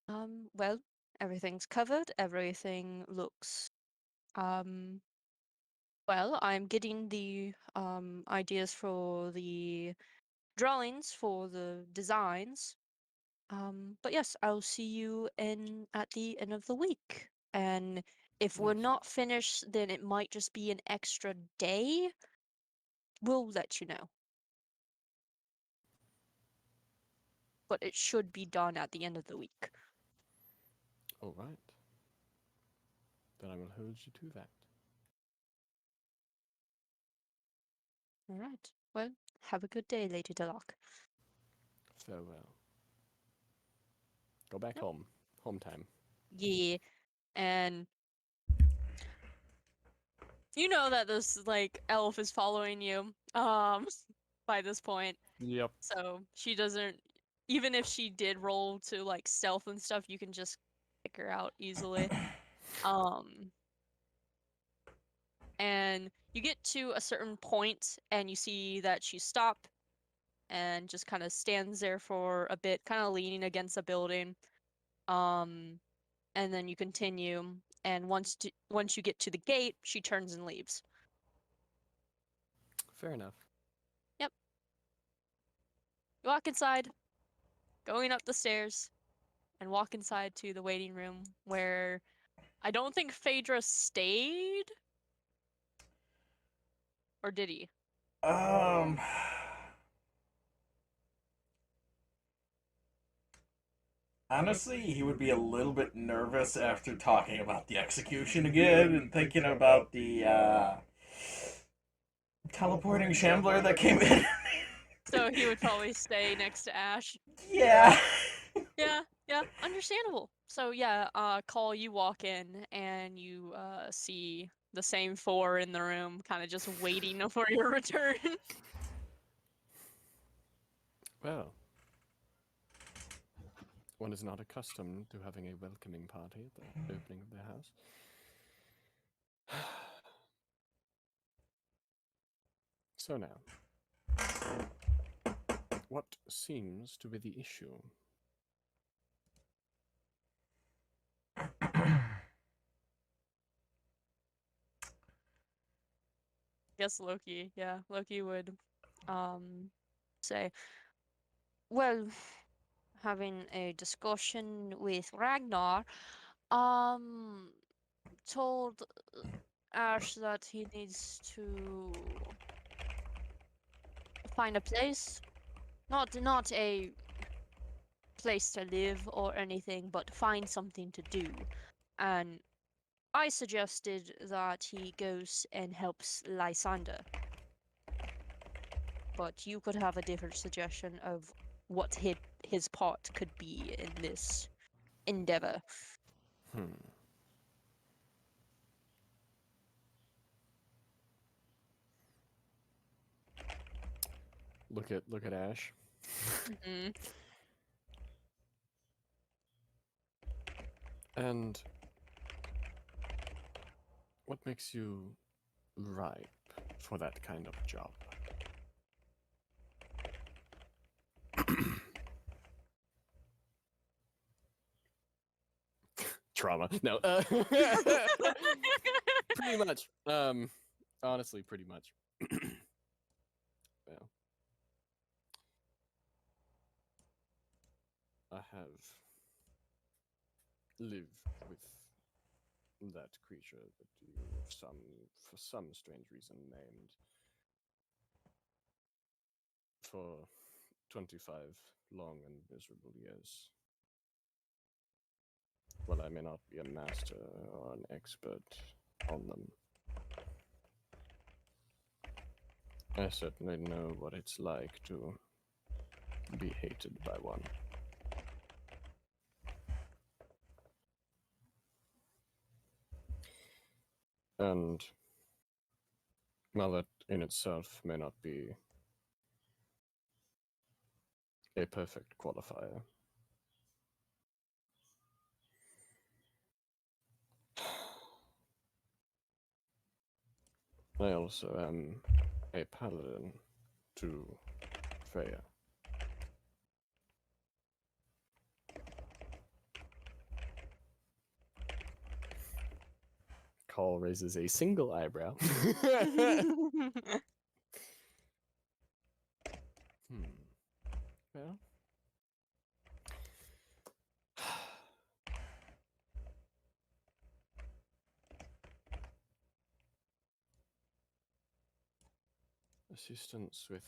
Well, everything's covered. Everything looks well, I'm getting the ideas for the drawings for the designs. But yes, I'll see you at the end of the week. And if we're nice. not finished, then it might just be an extra day. We'll let you know. But it should be done at the end of the week. All right. Then I will hold you to that. All right. Well, have a good day, Lady Deloc. Farewell. Go back Yep. home. Home time. Yeah. And you know that this like elf is following you by this point. Yep. So she doesn't, even if she did roll to like stealth and stuff, you can just pick her out easily. Um, and you get to a certain point and you see that she stopped and just kind of stands there for a bit, kind of leaning against a building. Um, and then you continue, and once you get to the gate, she turns and leaves. Fair enough. Yep. You walk inside, going up the stairs, and walk inside to the waiting room where I don't think Phaedra stayed. Or did he? Um, Honestly, he would be a little bit nervous after talking about the execution again and thinking about the teleporting shambler that came in. So he would probably stay next to Ash. Yeah. Yeah, understandable. So yeah, Call, you walk in and you see the same four in the room, kind of just waiting for your return. Well, one is not accustomed to having a welcoming party at the opening of their house. So now, what seems to be the issue? guess Loki, yeah, Loki would say, well, having a discussion with Ragnar, um told Ash that he needs to find a place, not a place to live or anything, but find something to do. And I suggested that he goes and helps Lysander. But you could have a different suggestion of what his part could be in this endeavor. Hmm. Look at Ash. Mhm. And what makes you ripe for that kind of job? Trauma. No. Pretty much. Honestly, pretty much. Well, I have lived with that creature that you, for some strange reason, named for 25 long and miserable years. While I may not be a master or an expert on them, I certainly know what it's like to be hated by one. And while that in itself may not be a perfect qualifier, I also am a paladin to Freya. Call raises a single eyebrow. Well, assistance with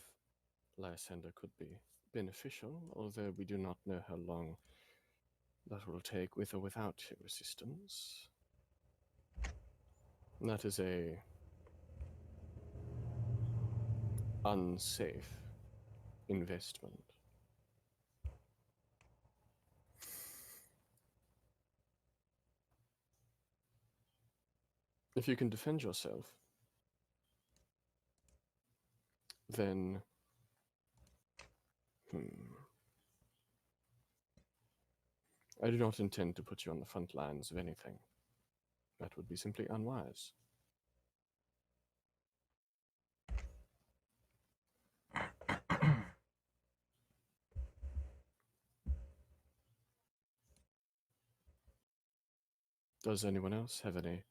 Lysander could be beneficial, although we do not know how long that will take with or without your assistance. That is a unsafe investment. If you can defend yourself, then I do not intend to put you on the front lines of anything. That would be simply unwise. Does anyone else have any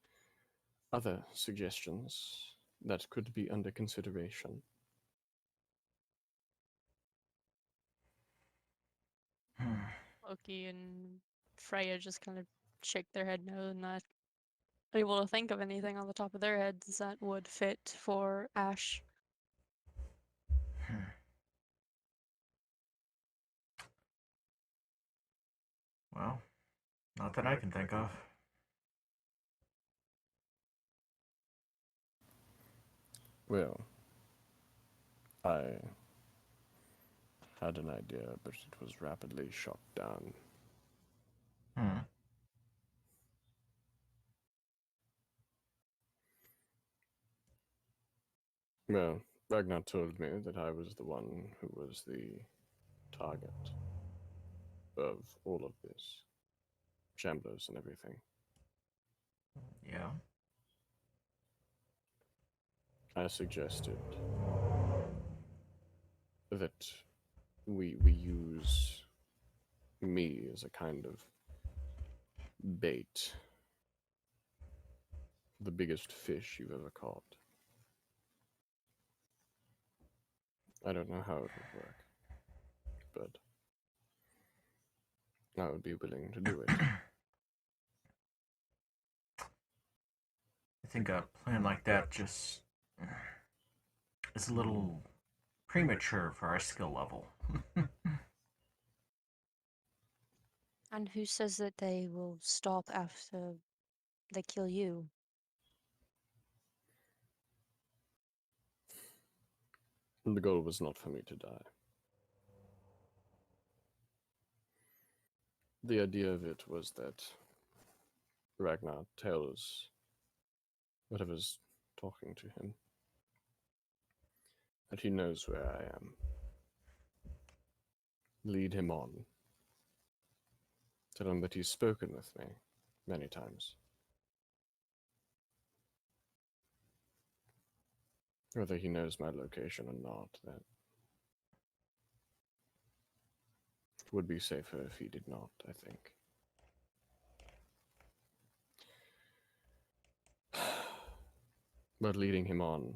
other suggestions that could be under consideration? Loki and Freya just kind of shake their head no and not able to think of anything on the top of their heads that would fit for Ash. Well, not that I can think of. Well, I had an idea, but it was rapidly shot down. Well, Ragnar told me that I was the one who was the target of all of this. Shamblers and everything. Yeah. I suggested that we use me as a kind of bait. The biggest fish you've ever caught. I don't know how it would work, but I would be willing to do it. I think a plan like that just is a little premature for our skill level. And who says that they will stop after they kill you? The goal was not for me to die. The idea of it was that Ragnar tells whatever's talking to him that he knows where I am. Lead him on. Tell him that he's spoken with me many times. Whether he knows my location or not, that it would be safer if he did not, I think. But leading him on,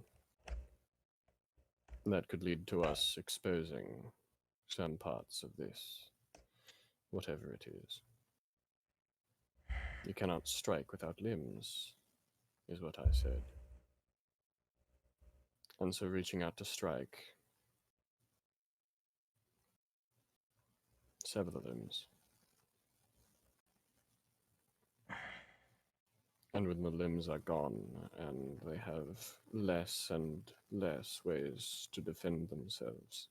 that could lead to us exposing some parts of this, whatever it is. You cannot strike without limbs, is what I said. And so reaching out to strike, sever the limbs. And when the limbs are gone, and they have less and less ways to defend themselves,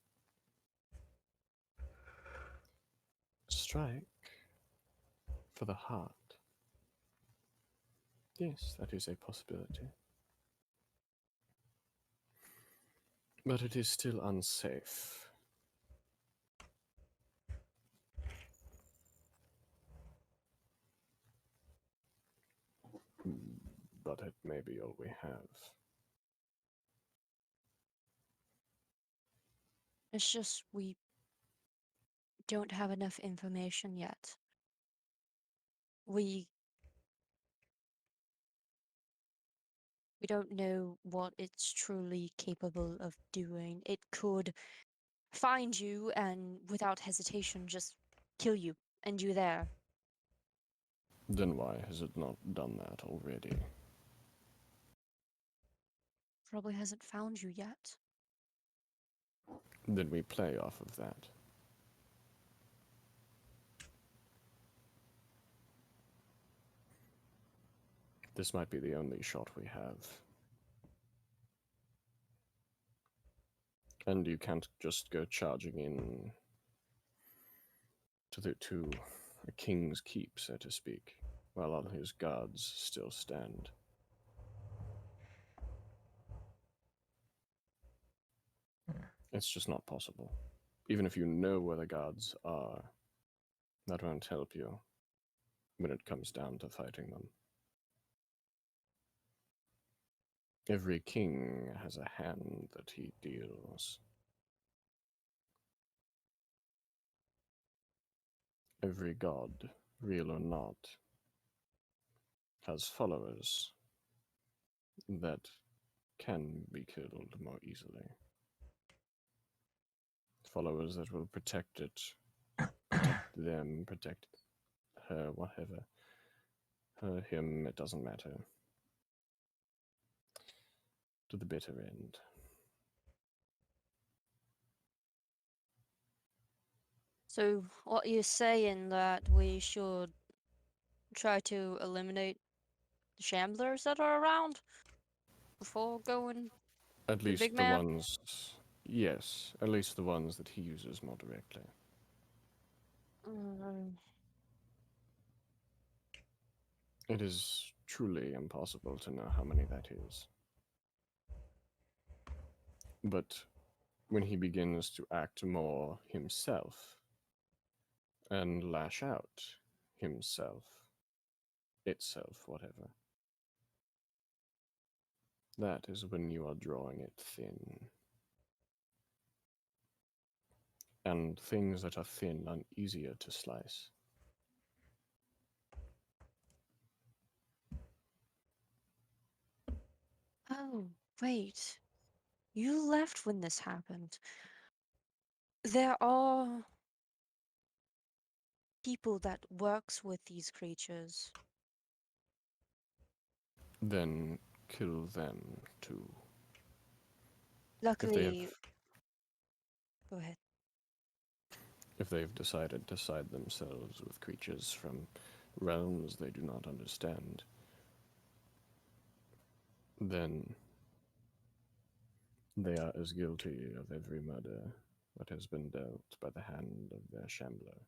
strike for the heart. Yes, that is a possibility. But it is still unsafe. But it may be all we have. It's just we don't have enough information yet. We don't know what it's truly capable of doing. It could find you and without hesitation just kill you and you there. Then why has it not done that already? Probably hasn't found you yet. Then we play off of that. This might be the only shot we have. And you can't just go charging in to a king's keep, so to speak, while all his guards still stand. It's just not possible. Even if you know where the guards are, that won't help you when it comes down to fighting them. Every king has a hand that he deals. Every god, real or not, has followers that can be killed more easily. Followers that will protect it, protect them, protect her, whatever. Her, him, it doesn't matter. To the bitter end. So what you're saying that we should try to eliminate the shamblers that are around before going At to the least big the man? ones, yes, at least the ones that he uses more directly. Mm, It is truly impossible to know how many that is. But when he begins to act more himself and lash out himself, itself, whatever, that is when you are drawing it thin. And things that are thin are easier to slice. Oh, wait. You left when this happened. There are people that works with these creatures. Then kill them too. If Luckily, go ahead. they've decided to side themselves with creatures from realms they do not understand, then they are as guilty of every murder that has been dealt by the hand of their shambler.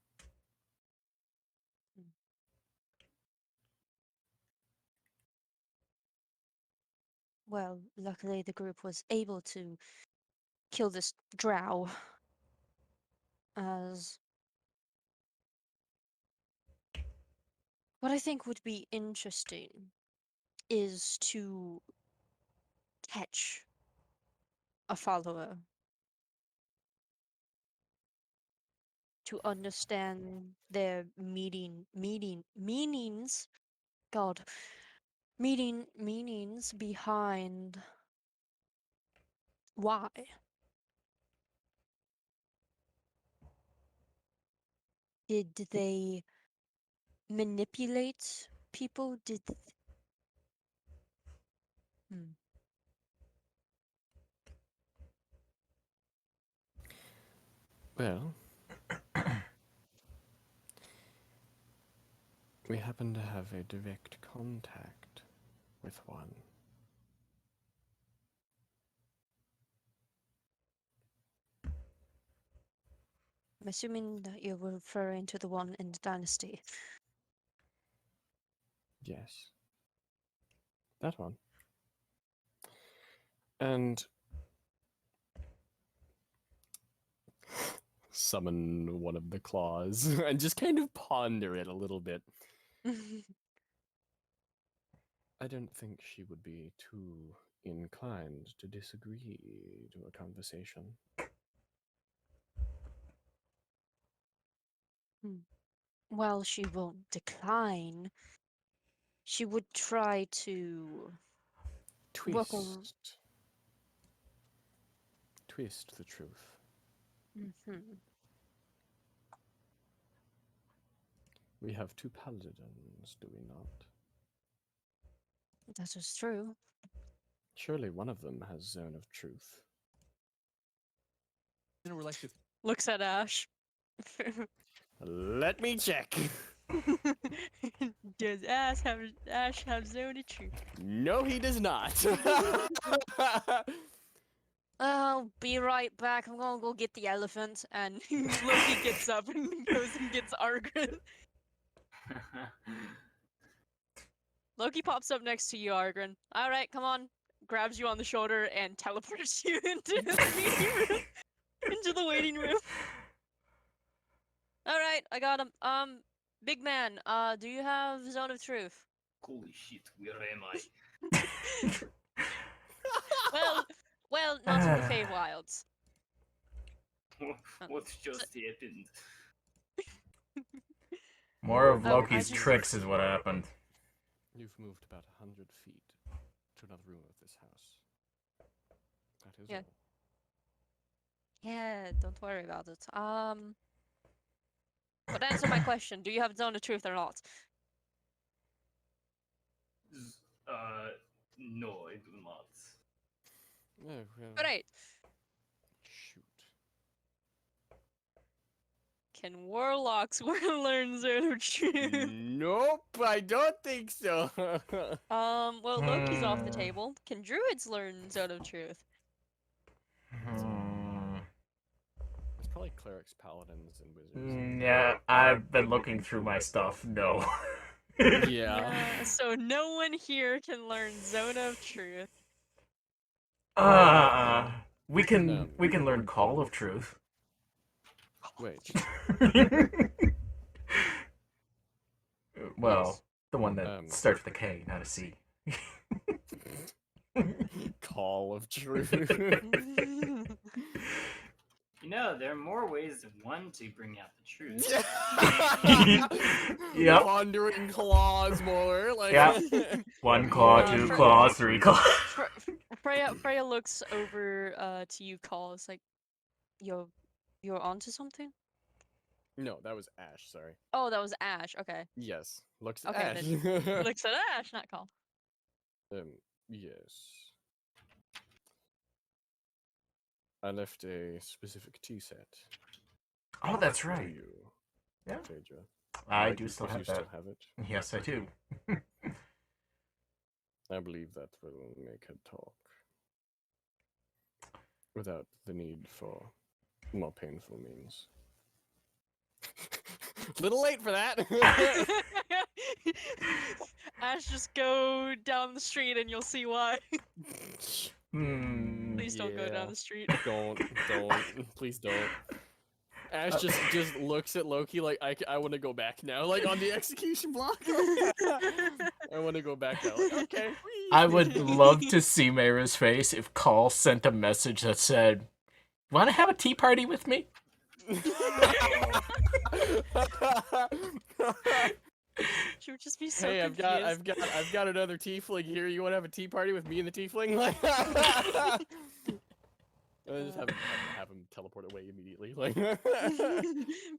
Well, luckily the group was able to kill this drow. As what I think would be interesting is to catch a follower, to understand their meanings. God, meanings behind why. Did they manipulate people? Well, we happen to have a direct contact with one. I'm assuming that you're referring to the one in the dynasty. Yes. That one. And summon one of the claws and just kind of ponder it a little bit. I don't think she would be too inclined to disagree to a conversation. Well, she won't decline. She would try to work on. Twist the truth. We have two paladins, do we not? That is true. Surely one of them has Zone of Truth. In a relationship. Looks at Ash. Let me check. Does Ash have zone of truth? No, he does not. I'll be right back. I'm gonna go get the elephant. And Loki gets up and goes and gets Argren. Loki pops up next to you, Argren. Alright, come on. Grabs you on the shoulder and teleports you into the meeting room. Into the waiting room. Alright, I got him. Big man, do you have Zone of Truth? Holy shit, where am I? Well, not in the Feywilds. What's just happened? More of Oh, Loki's tricks is what happened. You've moved about 100 feet to another room of this house. That is all. Yeah, don't worry about it. But answer my question. Do you have Zone of Truth or not? No, I do not. Oh, well, Alright. shoot. Can warlocks learn Zone of Truth? Nope, I don't think so. Well, Loki's off the table. Can druids learn Zone of Truth? It's probably clerics, paladins, and wizards. Yeah, I've been looking through my stuff. No. Yeah. So no one here can learn Zone of Truth. We can learn Call of Truth. Wait. Well, Yes. the one that starts with a K, not a C. Call of Truth. You know, there are more ways than one to bring out the truth. Yep. Pondering claws more. Like. Yep. 1 claw, 2 claws, 3 claws. Freya looks over to you, Call. It's like, you're onto something? No, that was Ash. Sorry. Oh, that was Ash. Okay. Yes, looks Okay, Ash. Looks at Ash, not Call. Yes. I left a specific tea set. Oh, that's to right. you, Yeah. Phaedra. I Like do you still said, have you that. still have it. Yes, I do. I believe that will make her talk without the need for more painful means. Little late for that. Ash, just go down the street and you'll see why. Hmm. Please don't go Yeah. down the street. Don't, please don't. Ash just looks at Loki like I want to go back now, like on the execution block. I want to go back now. Like, okay. I would love to see Mayra's face if Call sent a message that said, "Want to have a tea party with me?" She would just be so Hey, confused. I've got another tiefling here. You want to have a tea party with me and the tiefling? Like, just have him teleport away immediately. Like,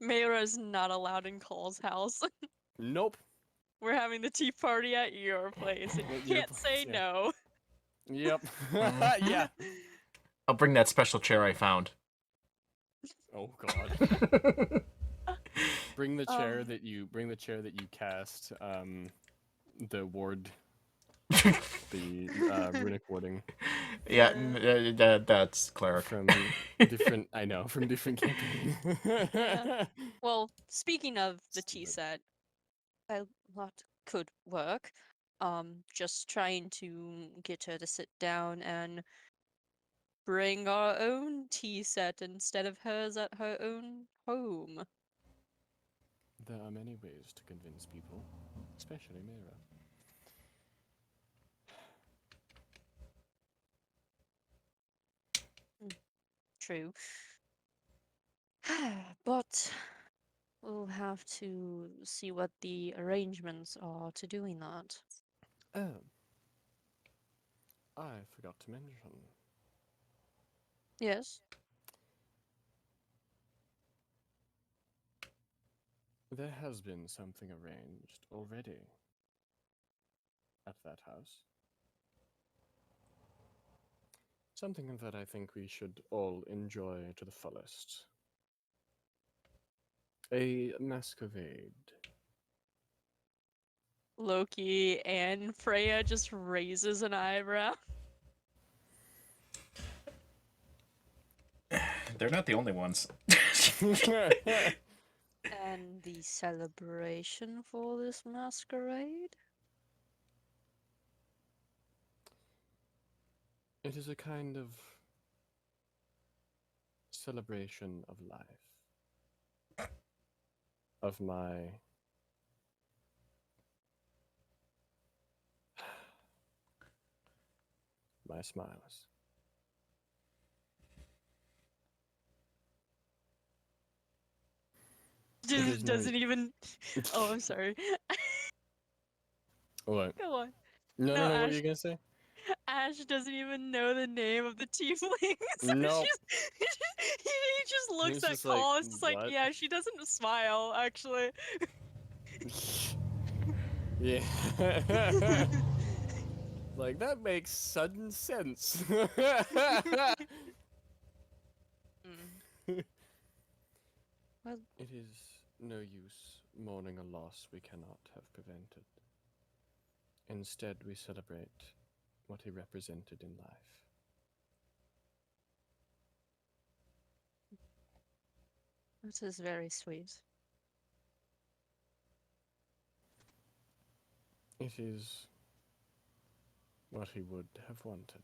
Mayra is not allowed in Call's house. nope. We're having the tea party at your place, and you At your can't say place, yeah. no. Yep. Mhm. Yeah. I'll bring that special chair I found. Oh God. Bring the chair Um, that you cast. The ward. The runic warding Yeah, Uh, that's cleric. from different. I know, from different campaign. Yeah. Well, speaking of the tea Stupid. set, a lot could work. Just trying to get her to sit down and bring our own tea set instead of hers at her own home. There are many ways to convince people, especially Mira. True. But we'll have to see what the arrangements are to doing that. Oh, I forgot to mention. Yes? There has been something arranged already at that house. Something that I think we should all enjoy to the fullest. A masquerade. Loki and Freya just raises an eyebrow. They're not the only ones. And the celebration for this masquerade? It is a kind of celebration of life. Of my smiles. is my- Doesn't even. Oh, I'm sorry. What? Go on. No, No, what were Ash. you gonna say? Ash doesn't even know the name of the tiefling. So Nope. he just looks He's at just like, Call. It's just like, "What?" yeah, she doesn't smile, actually. Yeah. Like, that makes sudden sense. Mm. Well, It is no use mourning a loss we cannot have prevented. Instead, we celebrate what he represented in life. this is very sweet. It is what he would have wanted.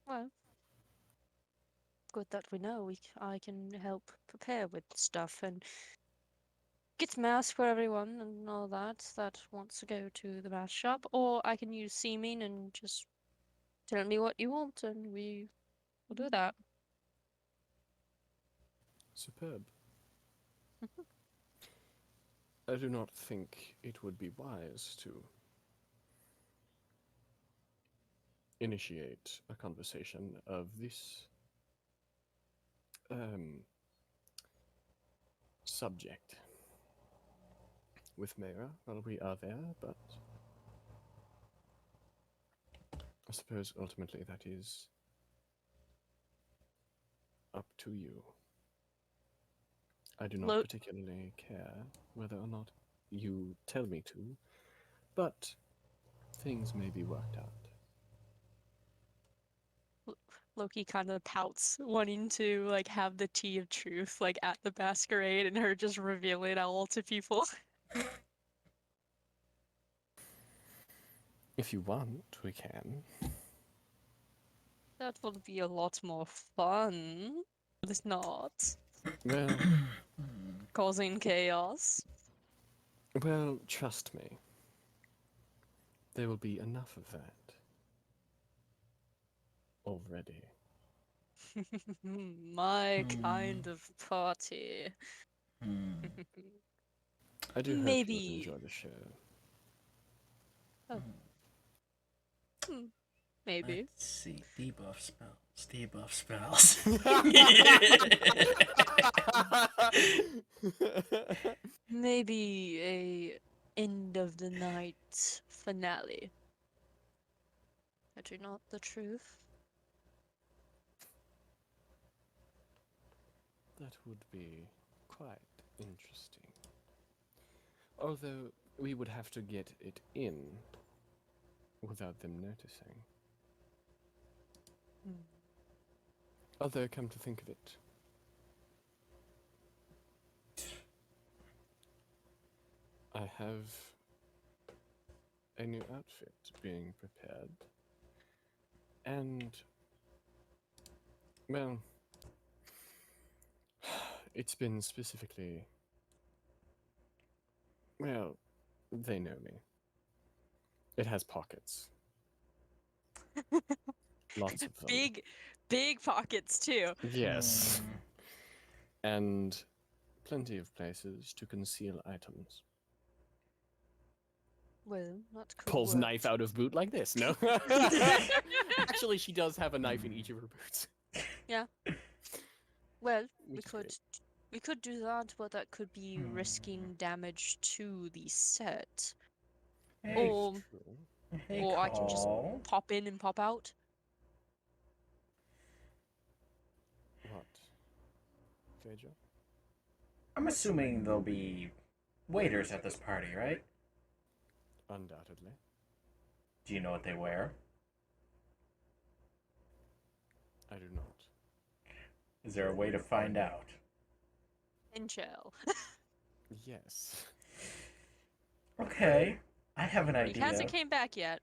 Well, good that we know. I can help prepare with stuff and get masks for everyone and all that wants to go to the mask shop, or I can use seeming and just tell me what you want and we will do that. Superb. I do not think it would be wise to initiate a conversation of this subject with Mayra while we are there, but I suppose ultimately that is up to you. I do not particularly care whether or not you tell me to, but things may be worked out. Loki kind of pouts, wanting to like have the tea of truth like at the masquerade, and her just revealing it all to people. If you want, we can. That would be a lot more fun. But it's not Well, causing chaos. well, trust me. There will be enough of that already. My kind of party. I do hope you Maybe. will enjoy the show. Oh. Maybe. Let's see. Debuff spells. Debuff spells. Maybe a end of the night finale. Are you not the truth? That would be quite interesting. Although we would have to get it in without them noticing. Although, come to think of it, I have a new outfit being prepared. And, well, it's been specifically, well, they know me. It has pockets. Lots of them. Big pockets too. Yes. And plenty of places to conceal items. Well, that could Pulls work. knife out of boot like this, no? Actually, she does have a knife in each of her boots. Yeah. Well, Which is we could do that, but that could be risking damage to the set. Hey, Or hey, or I can just Call. pop in and pop out. What? Phaedra? I'm assuming there'll be waiters at this party, right? Undoubtedly. Do you know what they wear? I do not. Is there a way to find out? And chill. Yes. Okay, I have an He idea. hasn't came back yet.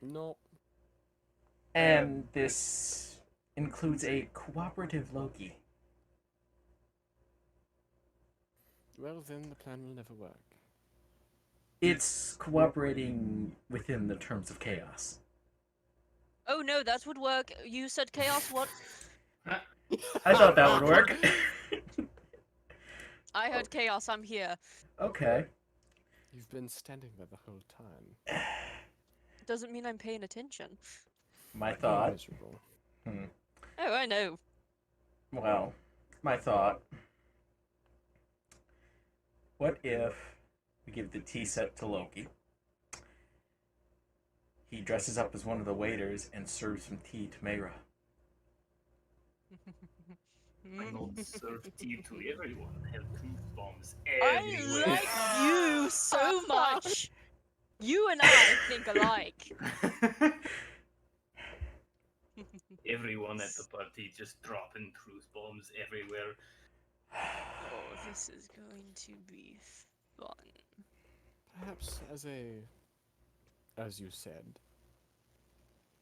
No. And this includes a cooperative Loki. Well, then the plan will never work. It's cooperating within the terms of chaos. Oh no, that would work. You said chaos. What? I thought that would work. I heard chaos. I'm here. Okay. You've been standing there the whole time. Doesn't mean I'm paying attention. My You're thought. miserable. Oh, I know. Well, my thought. What if we give the tea set to Loki? He dresses up as one of the waiters and serves some tea to Mayra. I will serve tea to everyone. Have truth bombs I everywhere. like you so much. You and I think alike. Everyone at the party just dropping truth bombs everywhere. Oh, this is going to be fun. Perhaps as you said,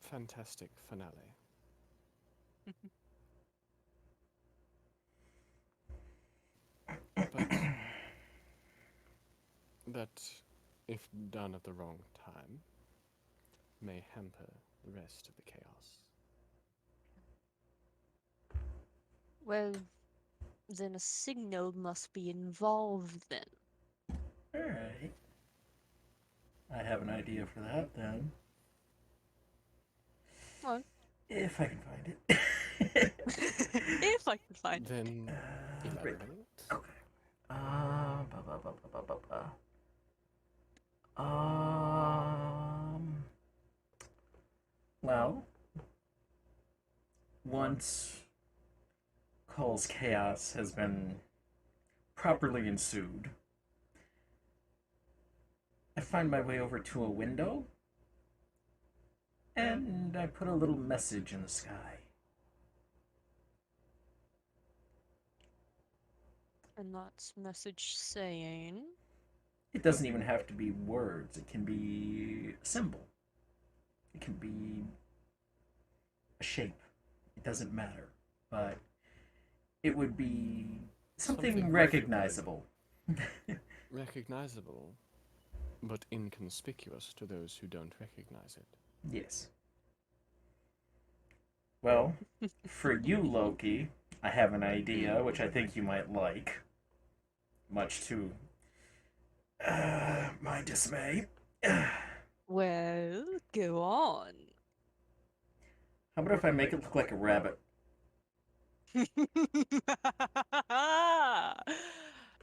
fantastic finale. But that, if done at the wrong time, may hamper the rest of the chaos. Well, then a signal must be involved then. Alright. I have an idea for that then. What? If I can find it. If I can find it. Then Right. elaborate. Okay. Ba, ba, ba, ba, ba, ba, ba. Well, once Cole's chaos has been properly ensued, I find my way over to a window and I put a little message in the sky. And that's message saying. It doesn't even have to be words, it can be a symbol, it can be a shape. It doesn't matter. But it would be something Something recognizable. Recognizable, but inconspicuous to those who don't recognize it. Yes. Well, for you, Loki, I have an idea which I think you might like. Much to my dismay. How Well, go on. about if I make it look like a rabbit?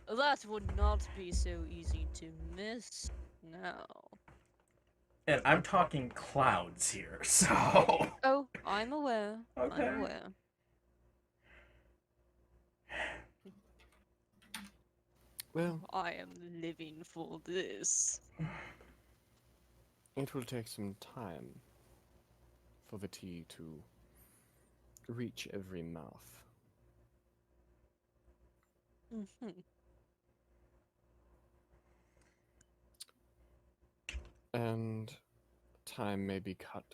That would not be so easy to miss. No. And I'm talking clouds here, so. Oh, I'm aware. Okay. I'm aware. Well, I am living for this. it will take some time for the tea to reach every mouth. Hmm. And time may be cut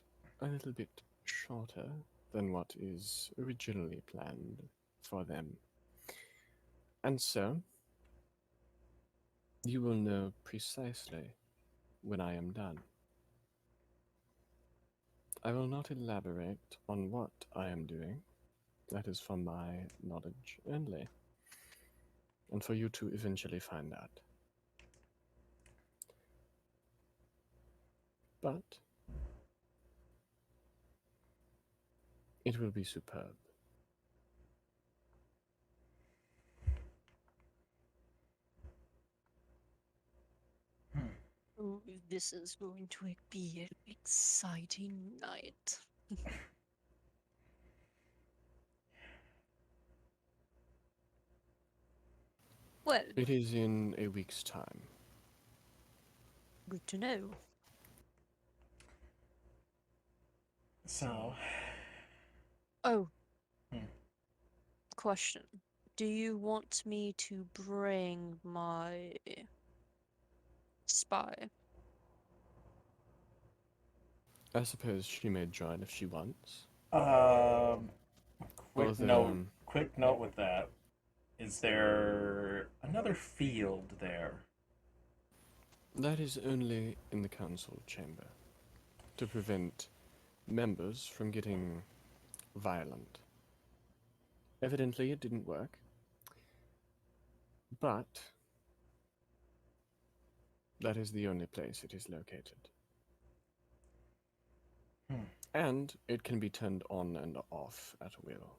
a little bit shorter than what is originally planned for them. And so, you will know precisely when I am done. I will not elaborate on what I am doing. That is for my knowledge only, and for you to eventually find out. But it will be superb. Oh, this is going to be an exciting night. Well, It is in a week's time. good to know. So. Oh. Hmm. Question. Do you want me to bring my spy? I suppose she may join if she wants. Quick Although, note with that. Is there another field there? that is only in the council chamber, to prevent members from getting violent. Evidently, it didn't work, but that is the only place it is located. And it can be turned on and off at will.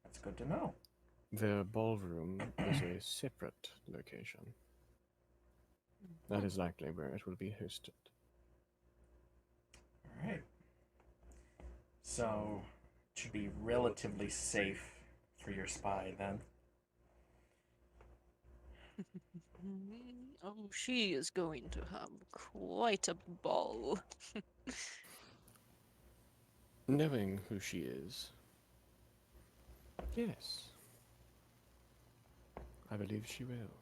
That's good to know. The ballroom is a separate location. That is likely where it will be hosted. Alright. So, it should be relatively safe for your spy then. Oh, she is going to have quite a ball. Knowing who she is, yes, I believe she will.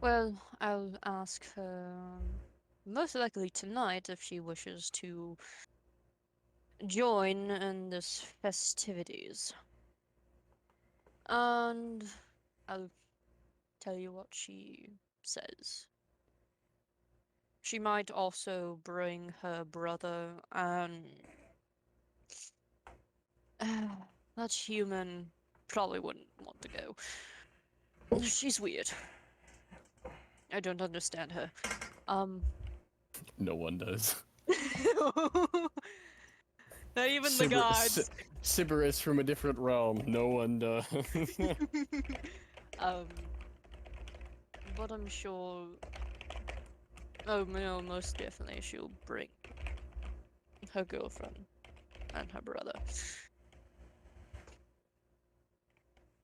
Well, I'll ask her most likely tonight if she wishes to join in this festivities. And I'll tell you what she says. She might also bring her brother and that human probably wouldn't want to go. She's weird. I don't understand her. No one does. Not even the gods. Sybaris from a different realm. No one does. But I'm sure. Oh no, most definitely she'll bring her girlfriend and her brother.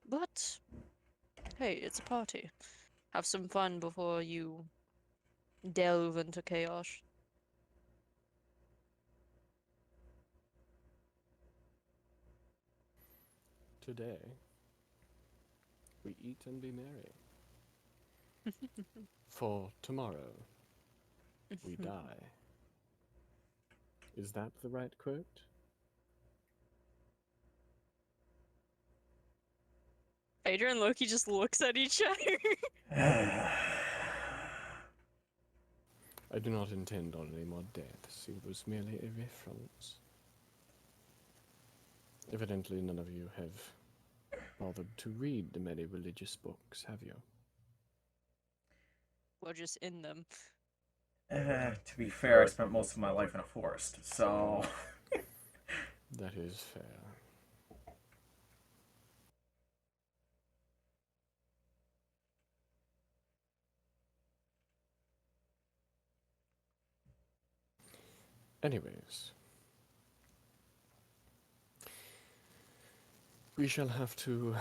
But hey, it's a party. Have some fun before you delve into chaos. Today, we eat and be merry. For tomorrow, we die. Is that the right quote? Phaedra and Loki just looks at each other. I do not intend on any more deaths. It was merely a reference. Evidently, none of you have bothered to read the many religious books, have you? We're just in them. To be fair, I spent most of my life in a forest, so... That is fair. Anyways, we shall have to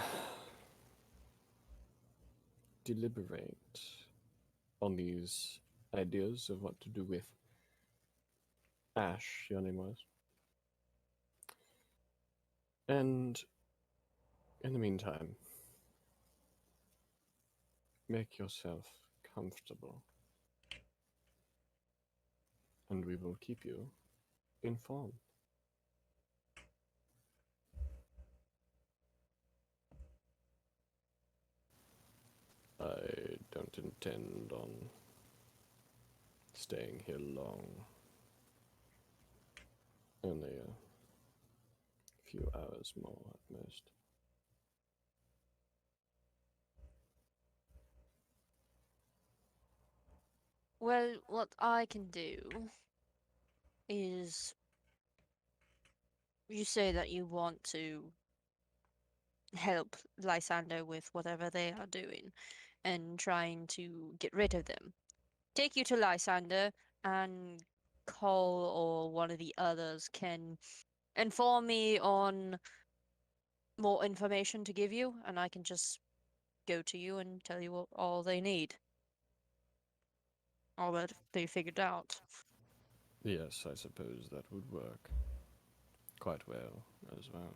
deliberate on these ideas of what to do with Ash, your name was. And in the meantime, make yourself comfortable. And we will keep you informed. I don't intend on staying here long. Only a few hours more at most. Well, what I can do is you say that you want to help Lysander with whatever they are doing and trying to get rid of them. Take you to Lysander, and Cole or one of the others can inform me on more information to give you, and I can just go to you and tell you all they need. All that they figured out. Yes, I suppose that would work quite well as well.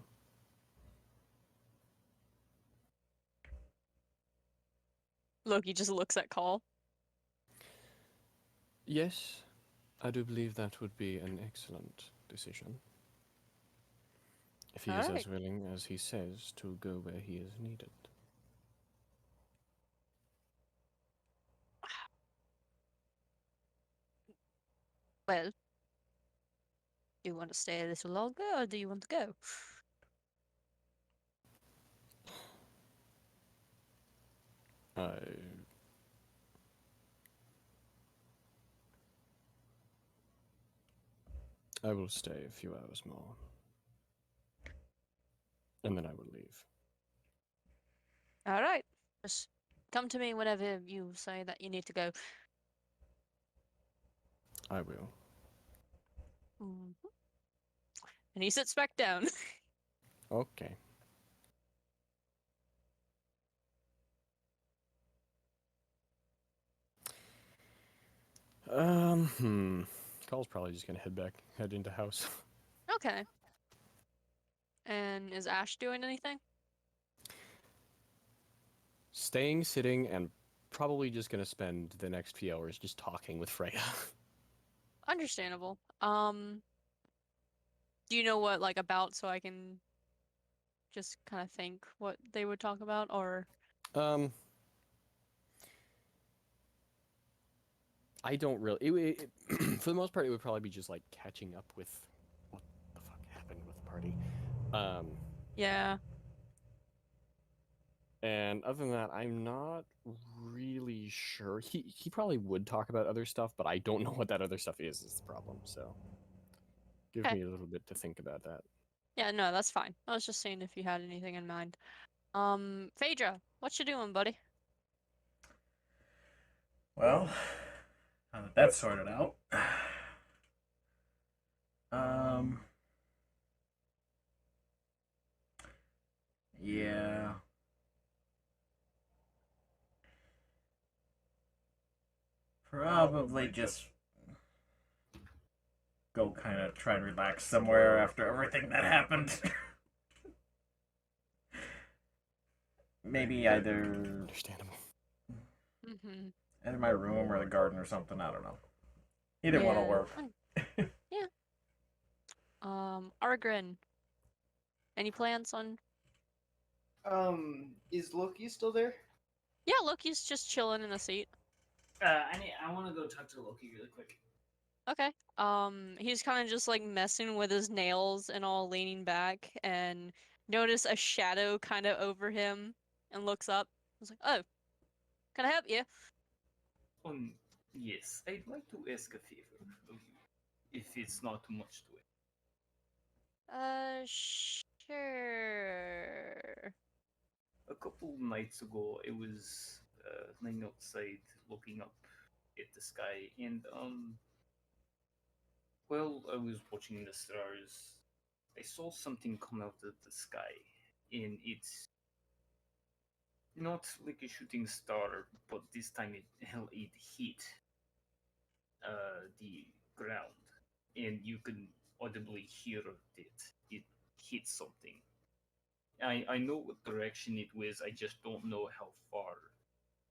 Loki just looks at Cole. Yes, I do believe that would be an excellent decision. If he is as willing as he says to go where he is needed. Well, do you want to stay a little longer, or do you want to go? I will stay a few hours more. And then I will leave. All right. Just come to me whenever you say that you need to go. I will. Mhm. And he sits back down. Okay. Cole's probably just gonna head into house. Okay. And is Ash doing anything? Staying, sitting, and probably just gonna spend the next few hours just talking with Freya. Understandable. Do you know what like about so I can just kind of think what they would talk about, or I don't really. For the most part, it would probably be just like catching up with what the fuck happened with the party. yeah. And other than that, I'm not really sure. He probably would talk about other stuff, but I don't know what that other stuff is the problem. So give Okay. me a little bit to think about that. Yeah, no, that's fine. I was just saying if you had anything in mind. Phaedra, what you doing, buddy? Well, now that that's sorted out, yeah. Probably just go kind of try and relax somewhere after everything that happened. Maybe either Understandable. Mm-hmm. either my room or the garden or something. I don't know. Either one will work. Yeah. Argrin, any plans on? Is Loki still there? Yeah, Loki's just chilling in a seat. I want to go talk to Loki really quick. Okay. He's kind of just like messing with his nails and all leaning back and notice a shadow kind of over him and looks up. I was like, "Oh, can I help you?" Yes, I'd like to ask a favor of you, if it's not too much to Sure. A couple nights ago, I was lying outside looking up at the sky, and while I was watching the stars, I saw something come out of the sky, and it's not like a shooting star, but this time it hit the ground, and you can audibly hear it hit something. I know what direction it was, I just don't know how far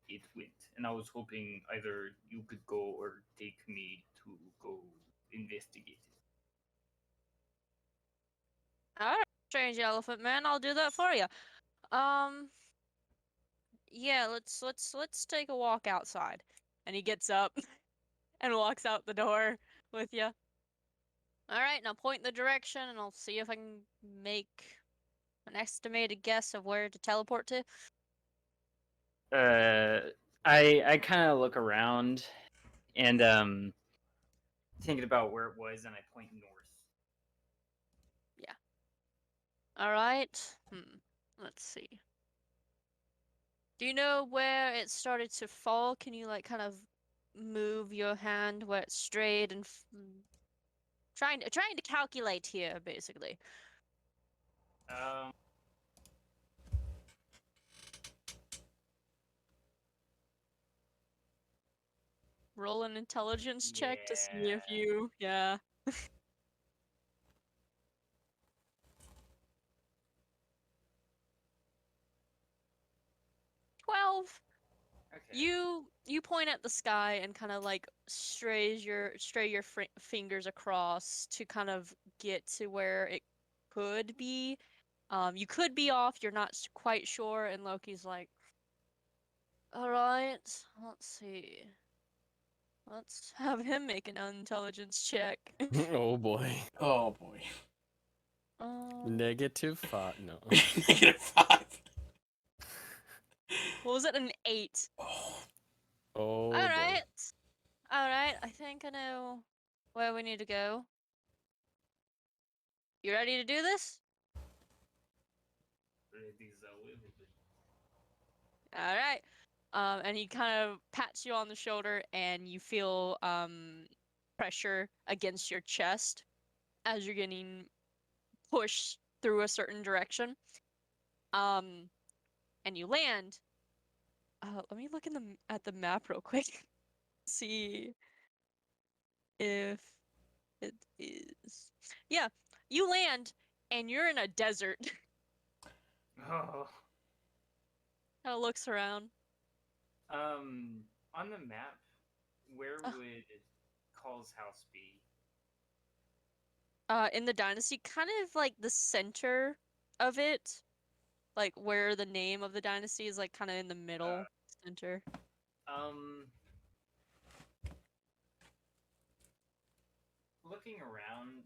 it went. And I was hoping either you could go or take me to go investigate it. All right, strange elephant man, I'll do that for you. Um, yeah, let's take a walk outside. And he gets up and walks out the door with you. All right, now point the direction, and I'll see if I can make an estimated guess of where to teleport to. I kind of look around and thinking about where it was, and I point north. All right. Let's see. Do you know where it started to fall? Can you like kind of move your hand where it strayed and trying to calculate here, basically. Um, Roll an intelligence check to see if Yeah. you, yeah. 12. Okay. You point at the sky and kind of like stray your fingers across to kind of get to where it could be. You could be off. You're not quite sure. And Loki's like, "All right, let's see. Let's have him make an intelligence check." Oh boy. Oh boy. -5. No. -5. What was it? An 8. Oh. Oh All boy. right. All right. I think I know where we need to go. You ready to do this? Ready as I will be. All right. And he kind of pats you on the shoulder, and you feel pressure against your chest as you're getting pushed through a certain direction. And you land. Let me look at the map real quick. See if it is. Yeah, you land, and you're in a desert. Oh. Kind of looks around. On the map, where Oh. would Call's house be? In the dynasty, kind of like the center of it, like where the name of the dynasty is, like kind of in the middle center. Looking around,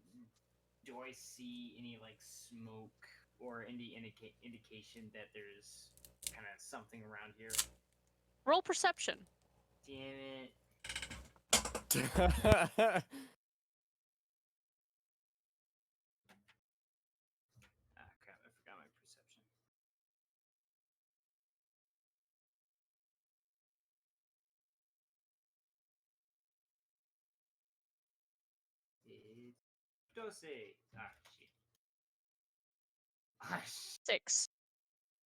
do I see any like smoke or any indication that there's kind of something around here. Roll perception. Damn it. Ah, crap, I forgot my perception. It's 12. Ah, shit. Ah, shit. 6.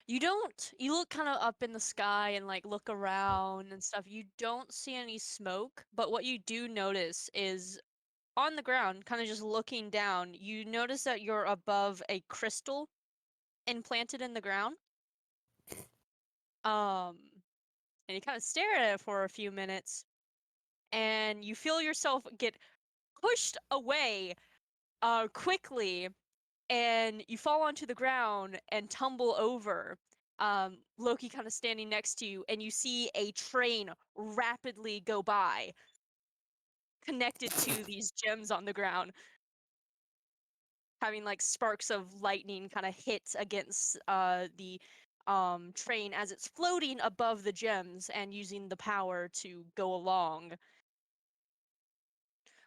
You don't. You look kind of up in the sky and like look around and stuff. You don't see any smoke, but what you do notice is on the ground, kind of just looking down, you notice that you're above a crystal implanted in the ground. And you kind of stare at it for a few minutes, and you feel yourself get pushed away quickly, and you fall onto the ground and tumble over. Loki kind of standing next to you, and you see a train rapidly go by, connected to these gems on the ground, having like sparks of lightning kind of hit against the train as it's floating above the gems and using the power to go along.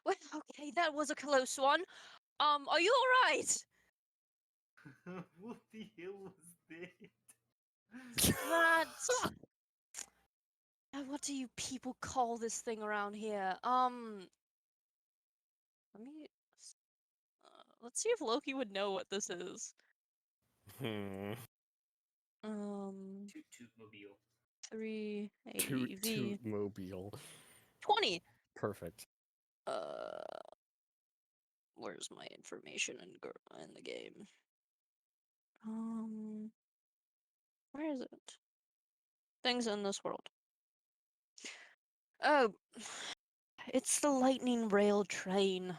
Well, okay, that was a close one. Are you all right? What the hell was that? That. What do you people call this thing around here? Let me. Let's see if Loki would know what this is. Hmm. Toot toot mobile. 3 Toot AEV toot mobile. 20. Perfect. Where's my information in the game? Where is it? Things in this world. Oh, it's the lightning rail train.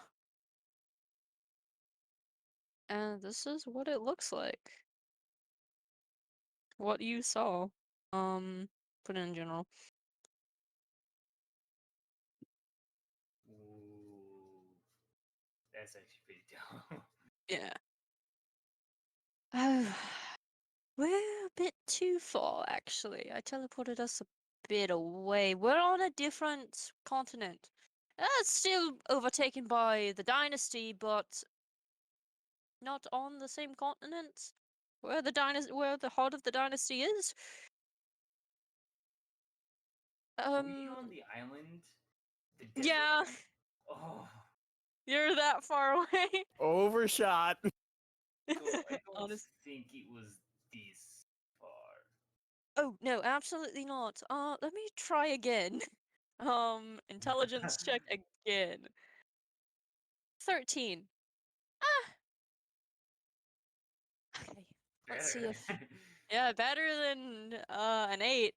And this is what it looks like. What you saw. Put it in general. Ooh. That's actually pretty dumb. Yeah. Oh, we're a bit too far, actually. I teleported us a bit away. We're on a different continent. It's still overtaken by the dynasty, but not on the same continent. Where the heart of the dynasty is. Are we on the island? The desert Yeah, one? Oh, you're that far away. Overshot. so I don't Honest. think it was this far. Oh no, absolutely not. Let me try again. Intelligence check again. 13. Ah. Okay. Let's see if yeah, better than an 8.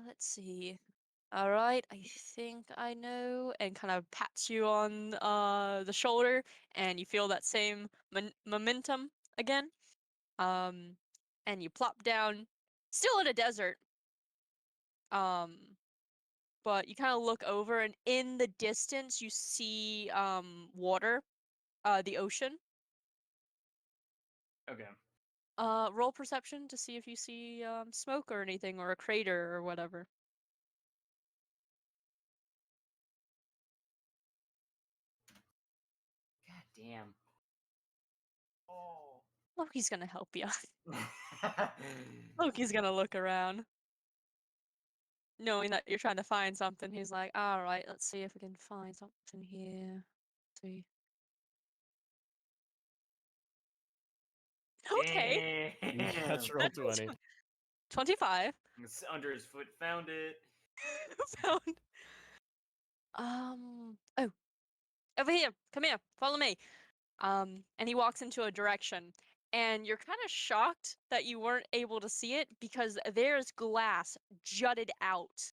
Let's see. All right, I think I know, and kind of pats you on the shoulder, and you feel that same momentum again. And you plop down, still in a desert. But you kind of look over, and in the distance you see water, the ocean. Okay. Roll perception to see if you see smoke or anything, or a crater or whatever. God damn. Oh. Loki's gonna help you. Loki's gonna look around. Knowing that you're trying to find something, he's like, all right, let's see if we can find something here. Let's see. Okay. Damn. Natural 20. 25. It's under his foot. Found it. Found. Oh, over here. Come here. Follow me. And he walks into a direction, and you're kind of shocked that you weren't able to see it because there's glass jutted out.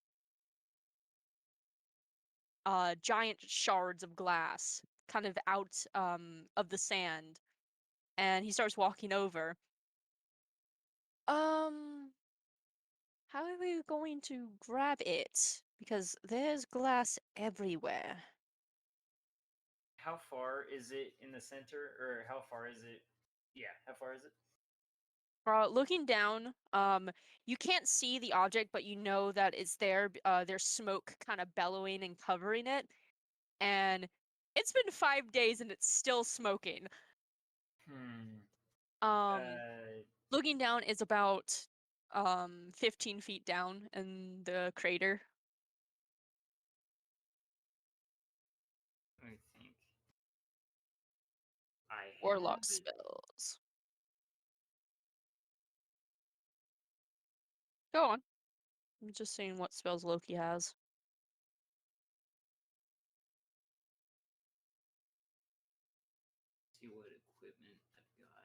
Giant shards of glass kind of out of the sand. And he starts walking over. How are we going to grab it? Because there's glass everywhere. How far is it in the center? Or how far is it? Yeah, how far is it? Looking down, you can't see the object, but you know that it's there. There's smoke kind of bellowing and covering it, and it's been 5 days and it's still smoking. Looking down is about 15 feet down in the crater. I think. I Warlock have it. spells. Go on. I'm just seeing what spells Loki has. See what equipment I've got.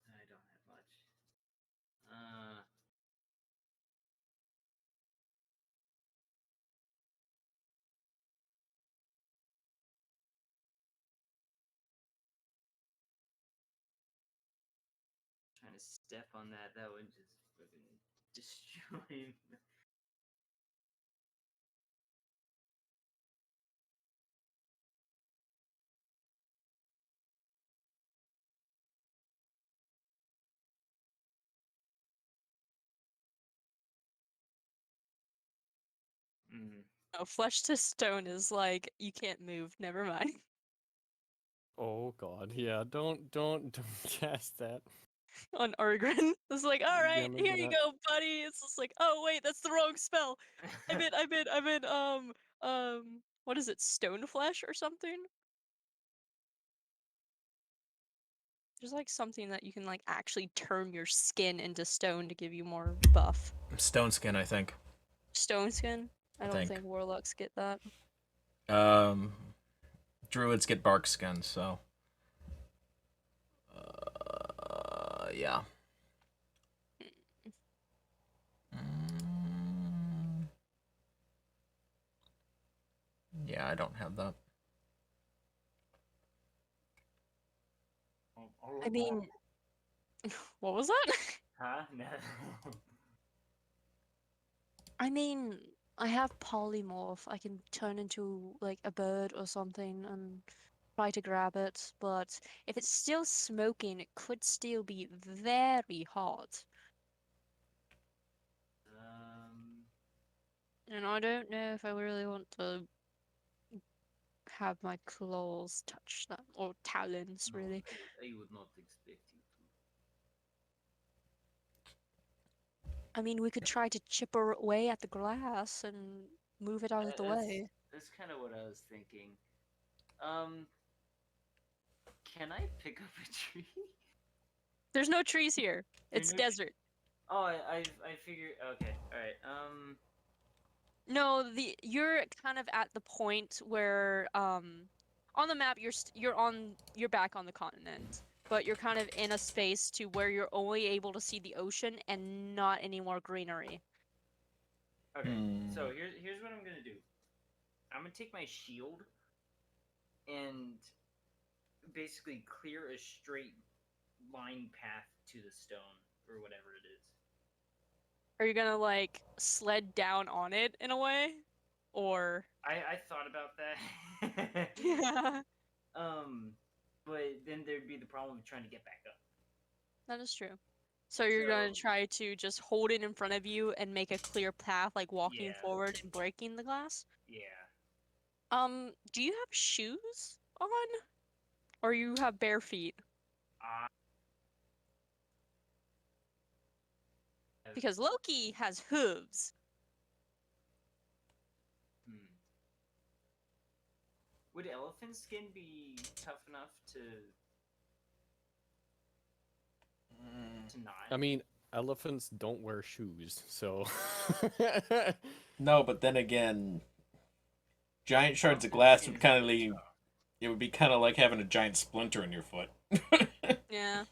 I don't have much. Trying to step on that would just fucking destroy him. Oh, flesh to stone is like you can't move. Never mind. Oh god, yeah, don't cast that. On Argren, it's like, all Yeah, right, maybe here you not. go, buddy. It's just like, oh wait, that's the wrong spell. I meant, what is it, stone flesh or something? There's like something that you can like actually turn your skin into stone to give you more buff. Stone skin, I think. Stone skin? I don't think. think warlocks get that. Druids get bark skin, so. Yeah. Yeah, I don't have that. I mean, what was that? Huh? No. I mean, I have polymorph. I can turn into like a bird or something and try to grab it, but if it's still smoking, it could still be very hot. And I don't know if I really want to have my claws touch that, or talons, No, really. I would not expect you to. I mean, we could try to chip away at the glass and move it out of the way. That's kind of what I was thinking. Can I pick up a tree? There's no trees here. It's no desert. Oh, I figured. Okay, all right. No, you're kind of at the point where on the map you're back on the continent, but you're kind of in a space to where you're only able to see the ocean and not any more greenery. Okay, so here's what I'm gonna do. I'm gonna take my shield and basically clear a straight line path to the stone or whatever it is. Are you gonna like sled down on it in a way, or? I thought about that. Yeah. But then there'd be the problem of trying to get back up. That is true. So you're gonna try to just hold it in front of you and make a clear path, like walking forward and breaking the glass? Yeah. Do you have shoes on? Or you have bare feet? Because Loki has hooves. Would elephant skin be tough enough to not? I mean, elephants don't wear shoes, so. No, but then again, giant shards of glass would kind of leave. It would be kind of like having a giant splinter in your foot. Yeah.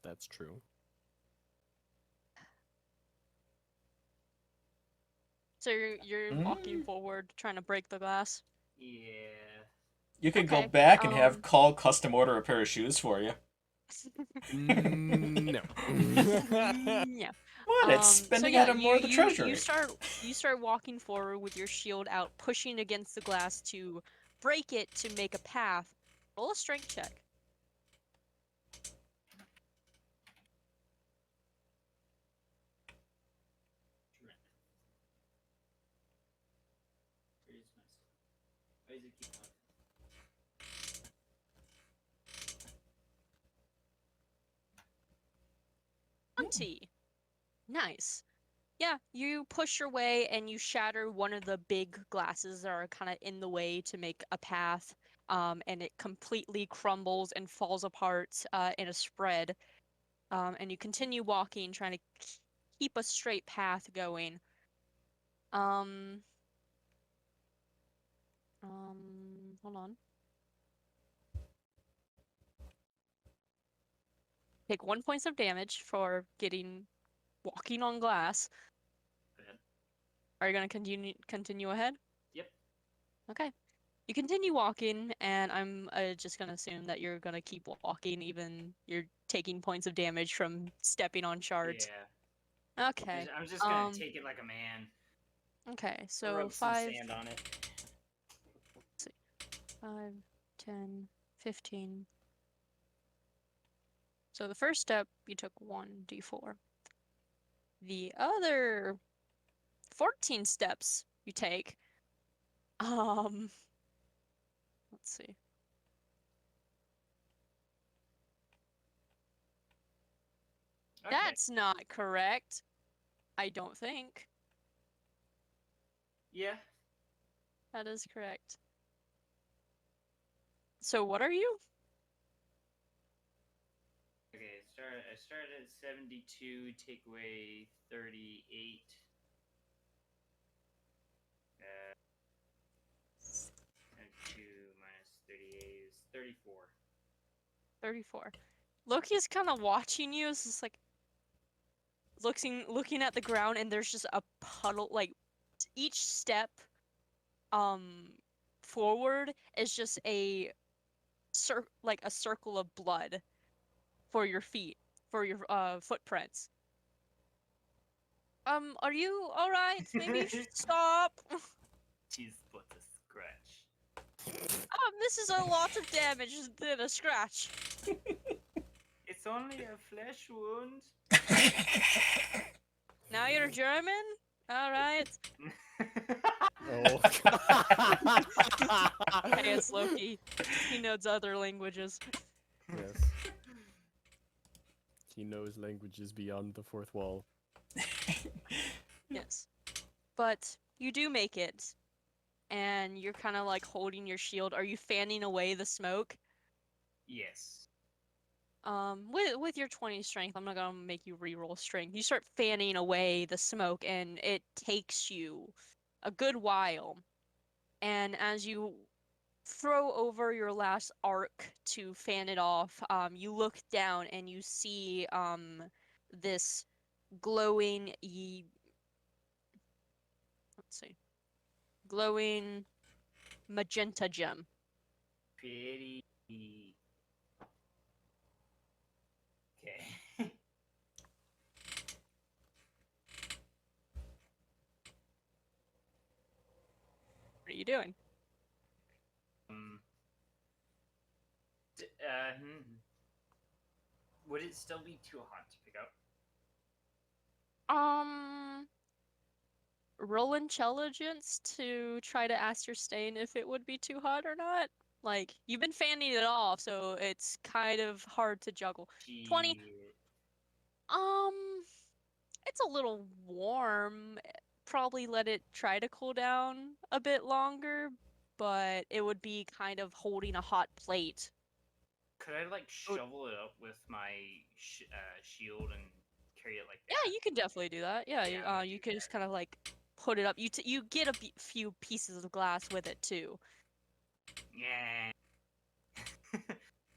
That's true. So you're walking forward, trying to break the glass? Yeah. You could go back and have Call custom order a pair of shoes for you. No. Yeah. on, it's spending yeah, out of more of the treasury. You start walking forward with your shield out, pushing against the glass to break it to make a path. Roll a strength check. Why does it keep talking? 20. Nice. Yeah, you push your way and you shatter one of the big glasses that are kind of in the way to make a path, and it completely crumbles and falls apart in a spread. And you continue walking, trying to keep a straight path going. Hold on. Take 1 point of damage for walking on glass. Go ahead. Are you gonna continue ahead? Yep. Okay. You continue walking, and I'm just gonna assume that you're gonna keep walking, even you're taking points of damage from stepping on shards. Yeah. Okay. I'm just gonna take it like a man. Okay, so Rub some 5, sand on it. 5, 10, 15. So the first step, you took 1d4. The other 14 steps you take, let's see. Okay. That's not correct. I don't think. Yeah. That is correct. So what are you? Okay, I started at 72, take away 38. 72 minus 38 is 34. 34. Loki's kind of watching you. It's just like looking at the ground, and there's just a puddle. Like each step, forward is just a circle of blood for your feet, for your footprints. Are you all right? Maybe you should stop. She's but a scratch. This is a lot of damage than a scratch. It's only a flesh wound. Now you're German? All right. Oh. Hey, it's Loki. He knows other languages. Yes. He knows languages beyond the fourth wall. Yes. But you do make it. And you're kind of like holding your shield. Are you fanning away the smoke? Yes. With your 20 strength, I'm not gonna make you reroll strength. You start fanning away the smoke, and it takes you a good while. And as you throw over your last arc to fan it off, you look down and you see this glowing glowing magenta gem. Pretty. Okay. What are you doing? Would it still be too hot to pick up? Roll intelligence to try to ascertain if it would be too hot or not. Like, you've been fanning it off, so it's kind of hard to juggle. 20. It's a little warm. Probably let it try to cool down a bit longer, but it would be kind of holding a hot plate. Could I like shovel it up with my shield and carry it like that? Yeah, you can definitely do that. Yeah, Yeah, you could just kind of like put it up. You get a few pieces of glass with it too. Yeah.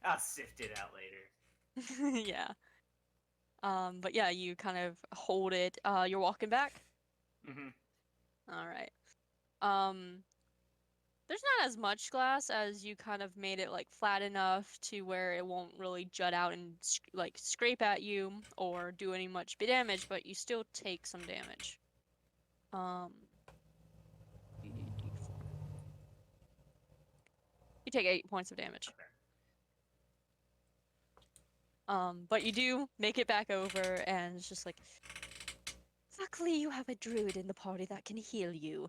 I'll sift it out later. Yeah. But yeah, you kind of hold it. You're walking back? Mm-hmm. All right. there's not as much glass as you kind of made it like flat enough to where it won't really jut out and like scrape at you or do any much damage, but you still take some damage. You take 8 points of damage. But you do make it back over, and it's just like, luckily you have a druid in the party that can heal you.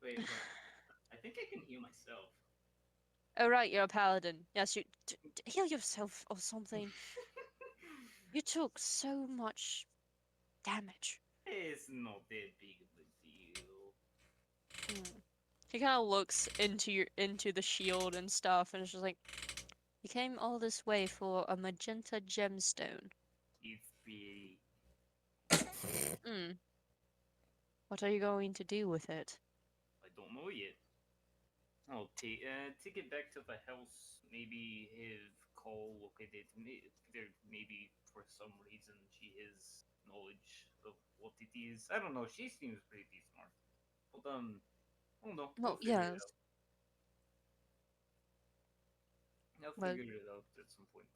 Wait, what? I think I can heal myself. Oh right, you're a paladin. Yes, you heal yourself or something. You took so much damage. It's not that big of a deal. He kind of looks into the shield and stuff, and it's just like, you came all this way for a magenta gemstone. It's big. What are you going to do with it? I don't know yet. I'll take it back to the house. Maybe have Cole look at it. Maybe for some reason she has knowledge of what it is. I don't know. She seems pretty smart. But I don't know. Well, We'll figure yes. it out. I'll Well- figure it out at some point.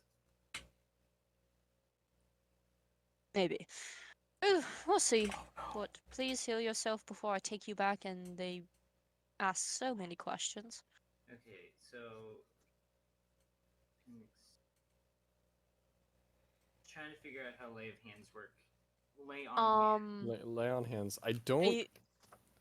Maybe. Oh, we'll see. But please heal yourself before I take you back and they ask so many questions. Okay, so trying to figure out how lay of hands work. Lay on hands. Lay on hands. I don't.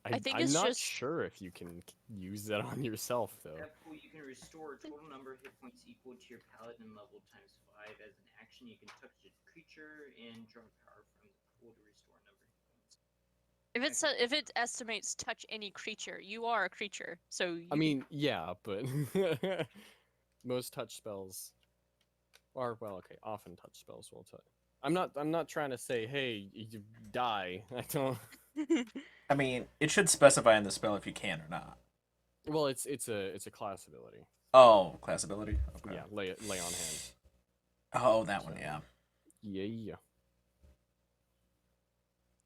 I think I'm it's not just- sure if you can use that on yourself though. At pool, you can restore a total number of hit points equal to your paladin level times 5. As an action, you can touch a creature and draw power from the pool to restore a number of hit points. If it estimates touch any creature, you are a creature, so you I mean, yeah, but most touch spells are often touch spells will touch. I'm not trying to say, hey, you die. I don't. I mean, it should specify in the spell if you can or not. Well, it's a class ability. Oh, class ability. Okay. Yeah, lay on hands. Oh, that one. Yeah. Yeah.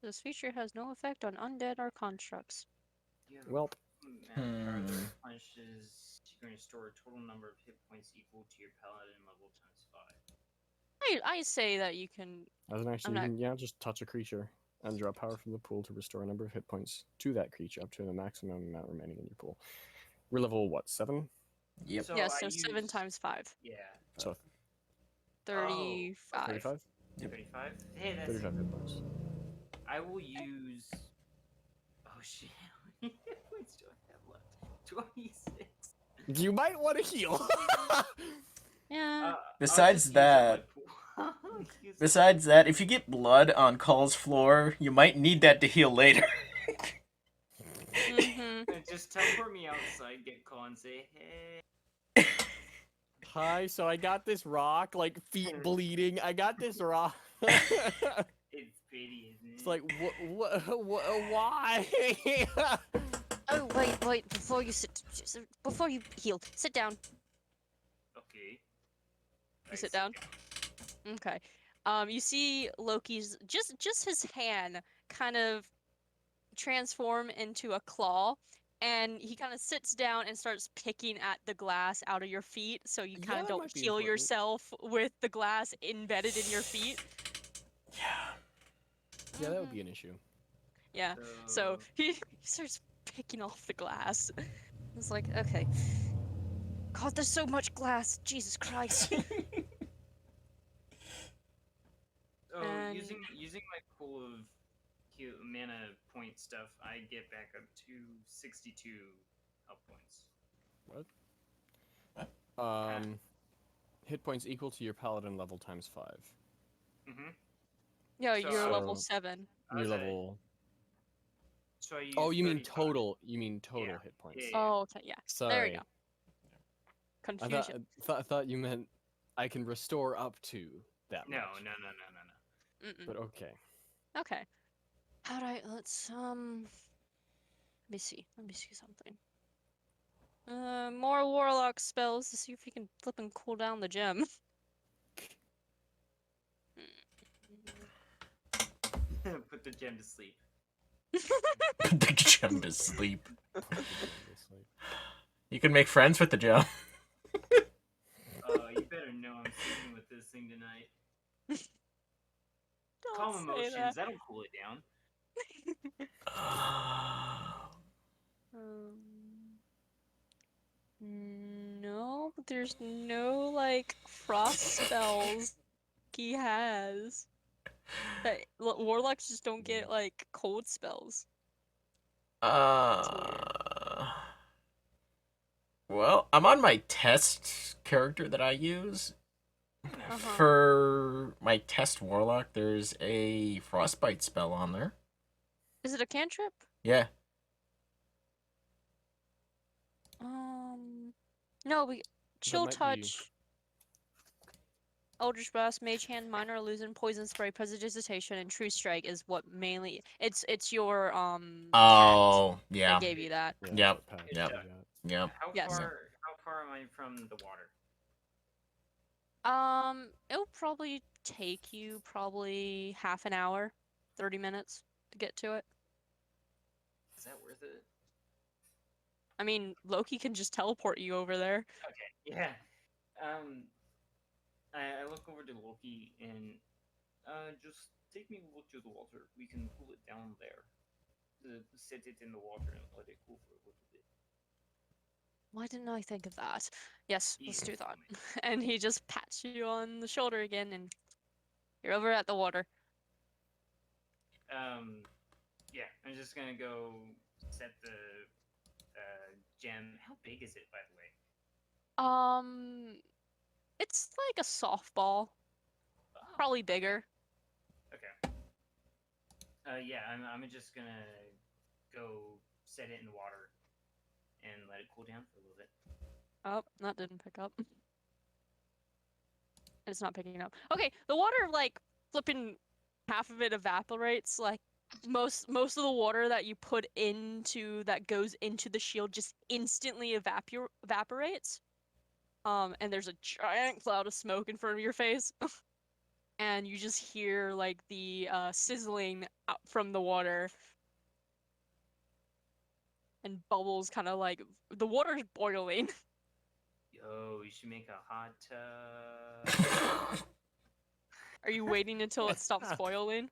This feature has no effect on undead or constructs. You have Well, a power that replenishes. You can restore a total number of hit points equal to your paladin level times 5. I say that you can. as an action, not- you can just touch a creature and draw power from the pool to restore a number of hit points to that creature up to the maximum amount remaining in your pool. We're level what, 7? Yep. Yeah, I so 7 use- times 5. Yeah. So 35. 35? Yep. 35? Hey, that's. 35 hit points. I will use. Oh shit. How many hit points do I have left? 26. You might want to heal. Yeah. I'll Besides just use up that- my pool. Use- Besides that, if you get blood on Call's floor, you might need that to heal later. Just teleport me outside, get call and say, hey. Hi, so I got this rock, like feet bleeding. I got this rock. It's pretty, isn't it? It's like, why? Oh wait! Before you heal, sit down. Okay. You sit down. Okay. You see Loki's just his hand kind of transform into a claw, and he kind of sits down and starts picking at the glass out of your feet, so you kind Yeah, of that don't might be kill important. yourself with the glass embedded in your feet. Yeah. Yeah, that would be an issue. Yeah. So he starts picking off the glass. It's like, okay. God, there's so much glass. Jesus Christ. So And- using my pool of mana point stuff, I get back up to 62 health points. What? Hit points equal to your paladin level times 5. Mm-hmm. Yeah, you're level So- 7. Your level. So I use Oh, you mean 35. total? You mean total Yeah. hit points? Yeah. Oh, okay, yeah. Sorry. There we go. I Confusion. thought you meant I can restore up to that No, much. no. Mm-mm. But okay. Okay. Alright, let's let me see. Let me see something. More warlock spells to see if you can flip and cool down the gem. Put the gem to sleep. Put the gem to sleep. Put the gem to sleep. You can make friends with the gem. Oh, you better know I'm sleeping with this thing tonight. Don't Calm say emotions, that. that'll cool it down. No, there's no like frost spells he has. That warlocks just don't get like cold spells. Well, I'm on my test character that I use. For my test warlock, there's a frostbite spell on there. Is it a cantrip? Yeah. No, we chill might be- touch. Eldritch Blast, Mage Hand, Minor Illusion, Poison Spray, Prestidigitation, and True Strike is what mainly it's your Oh, pact yeah. that gave you that. Yep. Pat, Yep. Yep. Yes. How far am I from the water? It'll probably take you half an hour, 30 minutes to get to it. Is that worth it? I mean, Loki can just teleport you over there. Okay, yeah. I look over to Loki and just take me over to the water. We can cool it down there. Set it in the water and let it cool for a little bit. Why didn't I think of that? Yes, let's Yeah, do that. And he just pats you on the shoulder again, and you're over at the water. Yeah, I'm just gonna go set the gem. How big is it, by the way? It's like a softball, probably bigger. Okay. Yeah, I'm just gonna go set it in the water and let it cool down for a little bit. Oh, that didn't pick up. It's not picking up. Okay, the water like flipping half of it evaporates. Like most of the water that you put into that goes into the shield just instantly evaporates. And there's a giant cloud of smoke in front of your face. And you just hear like the sizzling out from the water. And bubbles kind of like the water's boiling. Yo, we should make a hot tub. Are you waiting until it stops boiling?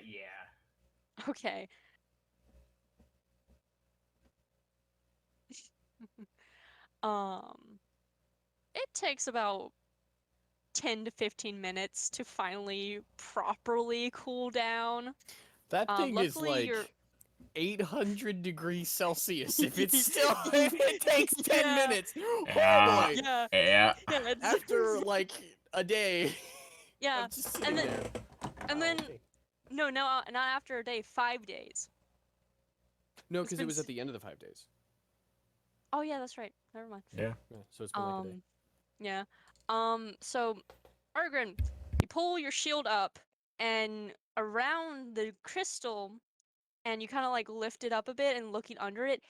Yeah. Okay. It takes about 10 to 15 minutes to finally properly cool down. That thing is luckily like you're 800 degrees Celsius. If it's still, if it takes 10 Yeah. minutes, Yeah. oh boy! Yeah. Yeah. Yeah, it's, After like a day, yeah, I'm just sitting there. and then okay. no, not after a day, 5 days. No, it's because been it was s- at the end of the 5 days. Oh yeah, that's right. Never mind. Yeah. Yeah, so it's been like a day. Yeah. So Argren, you pull your shield up and around the crystal and you kind of like lift it up a bit and looking under it,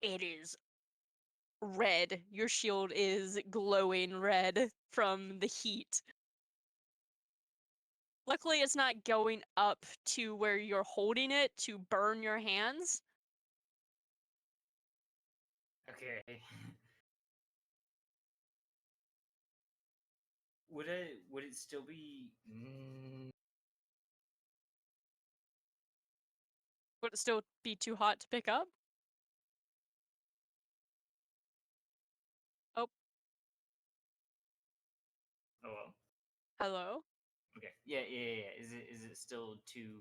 it is red. Your shield is glowing red from the heat. Luckily, it's not going up to where you're holding it to burn your hands. Okay. Would it still be? Would it still be too hot to pick up? Oh, Oh well. hello? Okay. Yeah. Is it still too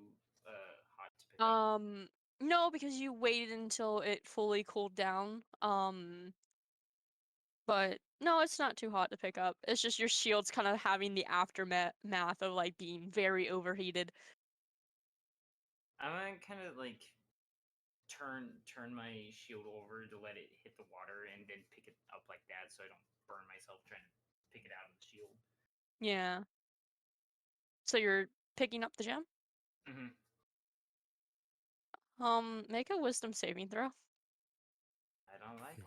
hot to pick up? No, because you waited until it fully cooled down. But no, it's not too hot to pick up. It's just your shield's kind of having the aftermath of like being very overheated. I'm gonna kind of like turn my shield over to let it hit the water and then pick it up like that so I don't burn myself trying to pick it out of the shield. Yeah. So you're picking up the gem? Mm-hmm. Make a wisdom saving throw. I don't like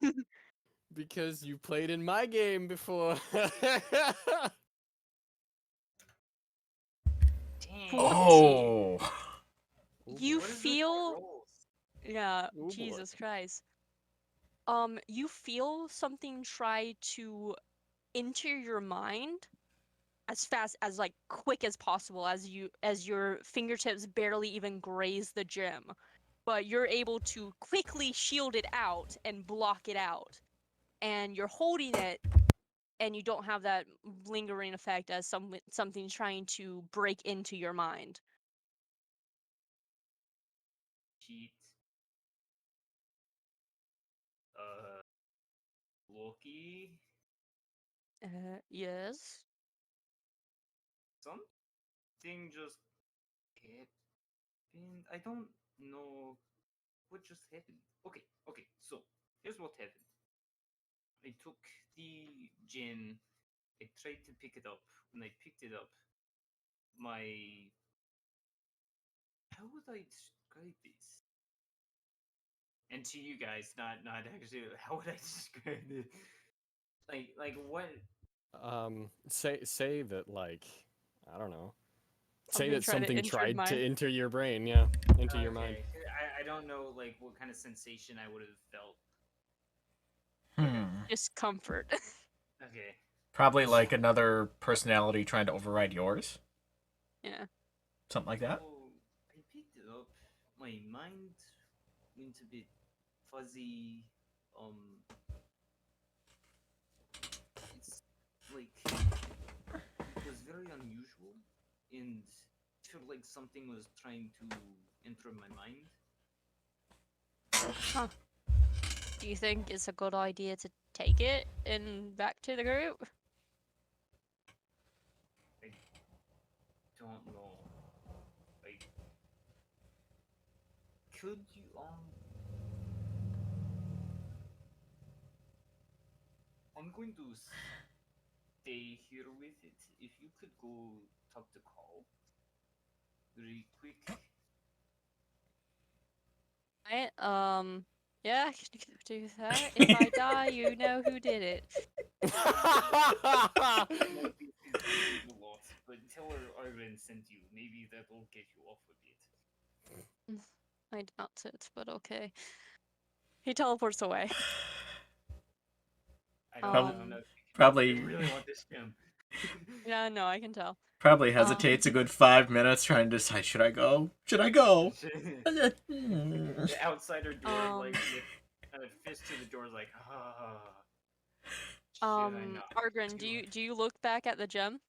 that. Because you played in my game before. Dang. Oh. You what is with my feel, rolls? yeah, Ooh, boy. Jesus Christ. You feel something try to enter your mind as fast as like quick as possible as your fingertips barely even graze the gem, but you're able to quickly shield it out and block it out, and you're holding it, and you don't have that lingering effect as something trying to break into your mind. Cheat. Loki. Yes. Something just happened. I don't know what just happened. Okay. So here's what happened. I took the gin. I tried to pick it up. When I picked it up, my how would I describe this? And to you guys, not actually. How would I describe it? Like what? Say that, like, I don't know. Say Something that tried to something enter tried mind. to enter your brain, yeah, into your mind. Okay, I don't know like what kind of sensation I would have felt. Discomfort. Okay. Probably like another personality trying to override yours. Yeah. Something like that. So I picked it up. My mind went a bit fuzzy. It's like it was very unusual, and it felt like something was trying to enter my mind. Huh. Do you think it's a good idea to take it and back to the group? I don't know. Like, could you I'm going to stay here with it. If you could go talk to Call really quick. Yeah, I can do that. If I die, you know who did it. Might be sensitive a lot, but tell her Arwen sent you. Maybe that'll get you off a bit. I doubt it, but okay. He teleports away. I don't know. Probably- I really want this gem. Yeah, no, I can tell. Probably hesitates a good 5 minutes trying to decide, should I go? Should I go? The outsider door, like, with a fist to the door, is like, should I not Argren, do you look back at the gem?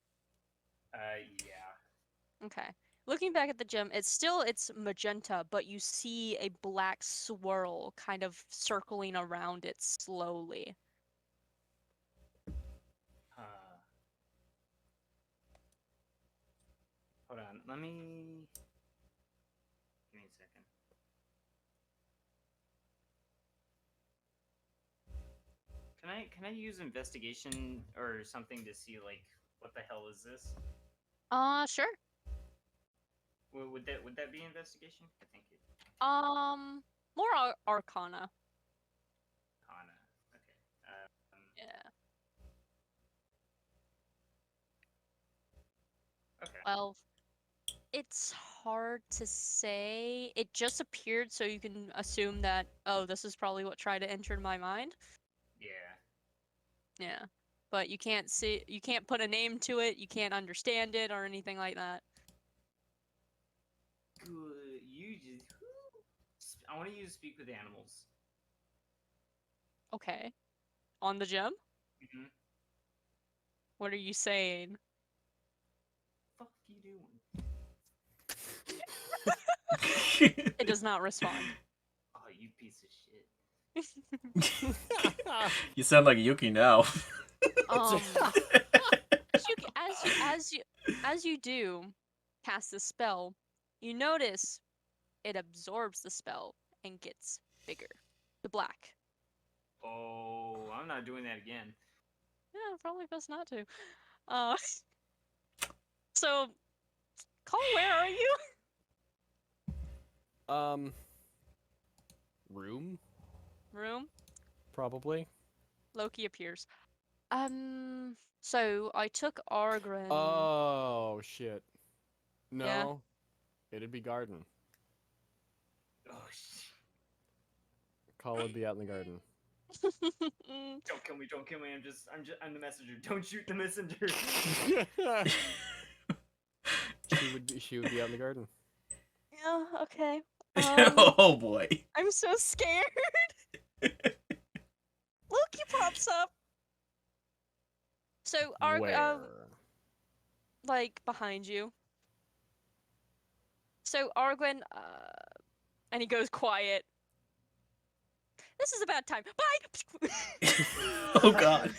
Yeah. Okay. Looking back at the gem, it's magenta, but you see a black swirl kind of circling around it slowly. Hold on, let me. Give me a second. Can I use investigation or something to see like what the hell is this? Sure. Would that be investigation? I think it. More Arcana. Kana. Okay. Yeah. Okay. Well, it's hard to say. It just appeared, so you can assume that, oh, this is probably what tried to enter my mind. Yeah. Yeah. But you can't put a name to it, you can't understand it or anything like that. Good. You just. I want to use speak with animals. Okay. On the gem? Mm-hmm. What are you saying? Fuck you doing? It does not respond. Oh, you piece of shit. You sound like Yuki now. As you do cast the spell, you notice it absorbs the spell and gets bigger. The black. Oh, I'm not doing that again. Yeah, probably best not to. So, Cole, where are you? Room, Room. probably. Loki appears. So I took Argren. Oh shit. No, Yeah. it'd be garden. Oh, shit. Call would be out in the garden. Don't kill me, don't kill me. I'm the messenger. Don't shoot the messenger. she would be out in the garden. Yeah, okay. Oh boy. I'm so scared. Loki pops up. So, Where? like behind you. So Argwin, and he goes quiet. This is a bad time. Bye. Oh god.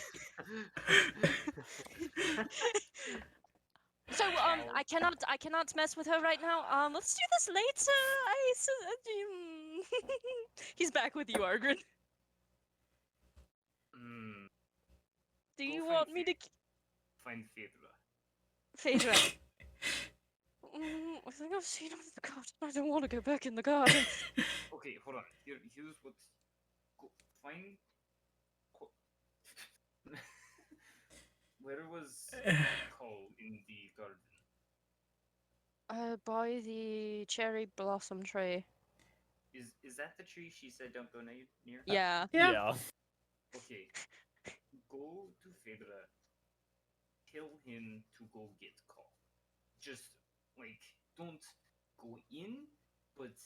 So I cannot mess with her right now. Let's do this later. He's back with you, Argrin. Do Go you find want me to Find Phaedra. Phaedra? I think I've seen her in the garden. I don't want to go back in the garden. Okay, hold on. Here's what. Go find. Where was Cole in the garden? By the cherry blossom tree. Is that the tree she said don't go near? Yeah. Yeah. Okay. Go to Phaedra. Tell him to go get Cole. Just like don't go in, but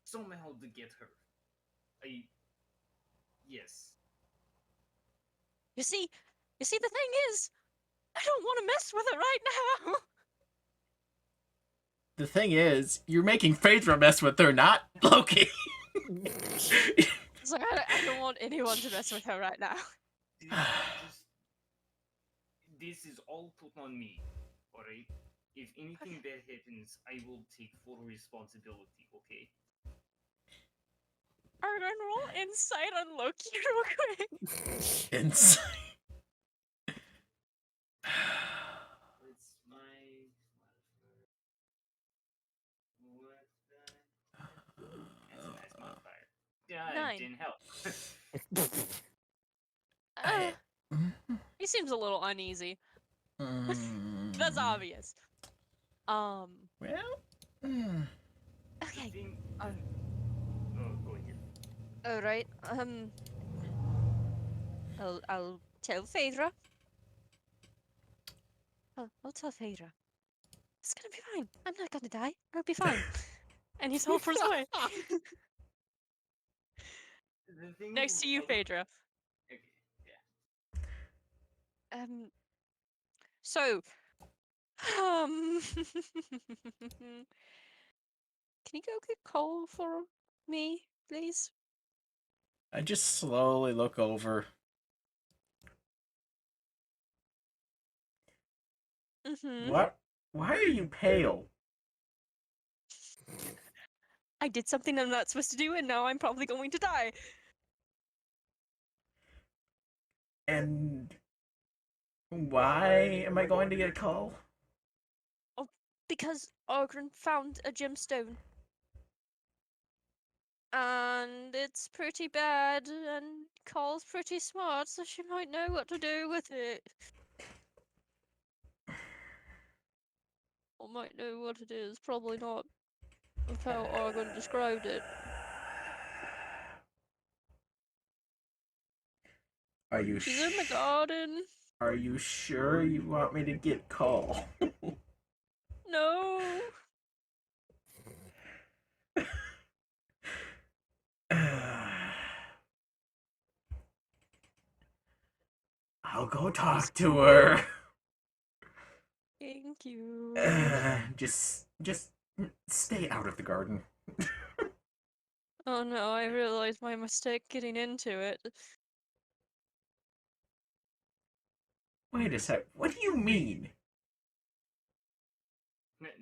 somehow to get her. Yes. You see, the thing is, I don't want to mess with it right now. The thing is, you're making Phaedra mess with her, not Loki. It's like I don't want anyone to mess with her right now. This is all put on me, alright? If anything bad happens, I will take full responsibility, okay? Argon, roll insight on Loki real quick. Insane. It's my That's a nice modifier. Yeah, 9. it didn't help. He seems a little uneasy. That's obvious. Well. Okay. Oh, go here. All right. I'll tell Phaedra. I'll tell Phaedra. It's gonna be fine. I'm not gonna die. I'll be fine. And he teleport away. The thing Next to you, Phaedra. Okay, yeah. So, can you go get Cole for me, please? I just slowly look over. What? Why are you pale? I did something I'm not supposed to do, and now I'm probably going to die. And why am I going to get Cole? Oh, because Ogren found a gemstone. And it's pretty bad, and Cole's pretty smart, so she might know what to do with it. Or might know what it is, probably not with how Argon described it. Are you She's in the garden. Are you sure you want me to get Cole? No. I'll go talk to her. Thank you. Just stay out of the garden. Oh no, I realized my mistake getting into it. Wait a sec. What do you mean? Nothing.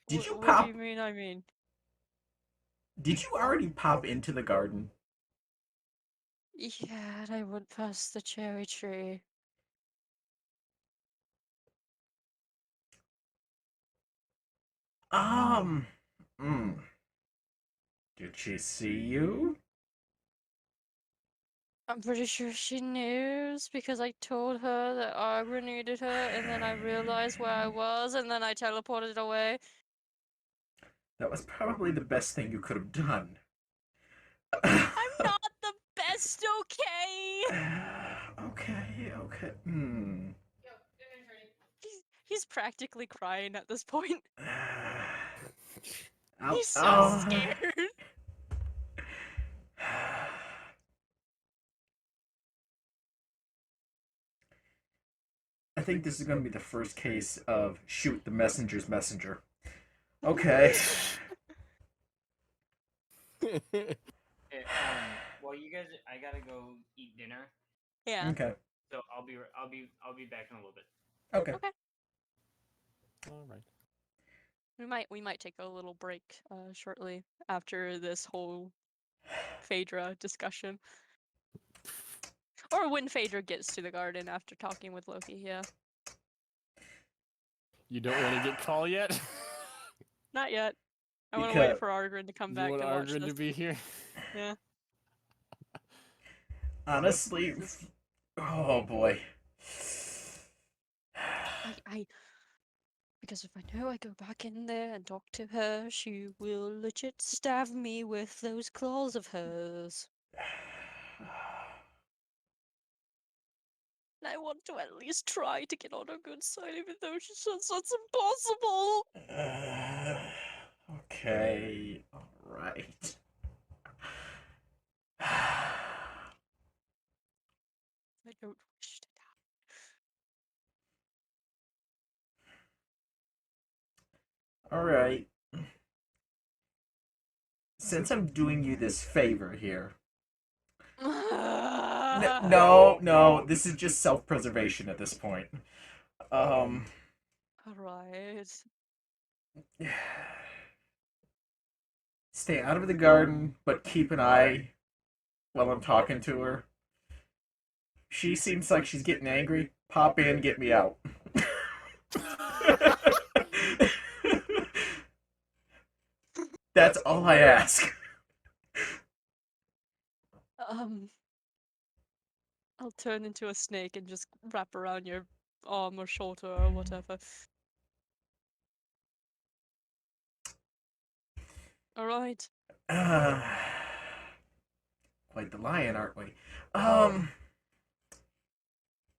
Did you What pop? do you mean, I mean? Did you already pop into the garden? Yeah, and I went past the cherry tree. Did she see you? I'm pretty sure she knows because I told her that Agra needed her, and then I realized where I was, and then I teleported away. That was probably the best thing you could have done. I'm not the best, okay? Okay. He's practically crying at this point. Ow, He's so ow. scared. I think this is going to be the first case of shoot the messenger's messenger. Okay. Well, you guys, I gotta go eat dinner, Yeah. Okay. so I'll be back in a little bit. Okay. All right. We might take a little break shortly after this whole Phaedra discussion. Or when Phaedra gets to the garden after talking with Loki, yeah. You don't want to get call yet? Not yet. I want to wait Because- for Argrin to come You back want to watch Argrin this. to be here? Yeah. Honestly, oh boy. Because if I know I go back in there and talk to her, she will legit stab me with those claws of hers. And I want to at least try to get on her good side, even though she says that's impossible. Okay. Alright. I don't wish to die. Alright. Since I'm doing you this favor here. No, this is just self-preservation at this point. Alright. Stay out of the garden, but keep an eye while I'm talking to her. She seems like she's getting angry. Pop in, get me out. That's all I ask. I'll turn into a snake and just wrap around your arm or shoulder or whatever. Alright. Quite the lion, aren't we?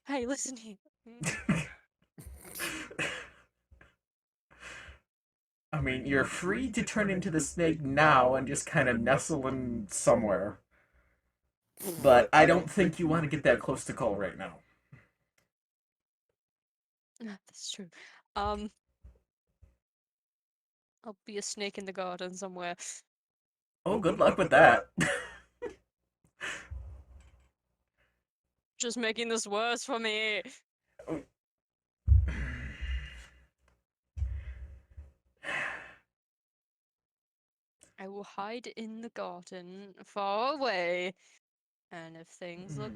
Hey, listen here. I mean, you're free to turn into the snake now and just kind of nestle in somewhere. But I don't think you want to get that close to Cole right now. That's true. I'll be a snake in the garden somewhere. Oh, good luck with that. Just making this worse for me. I will hide in the garden, far away. And if things look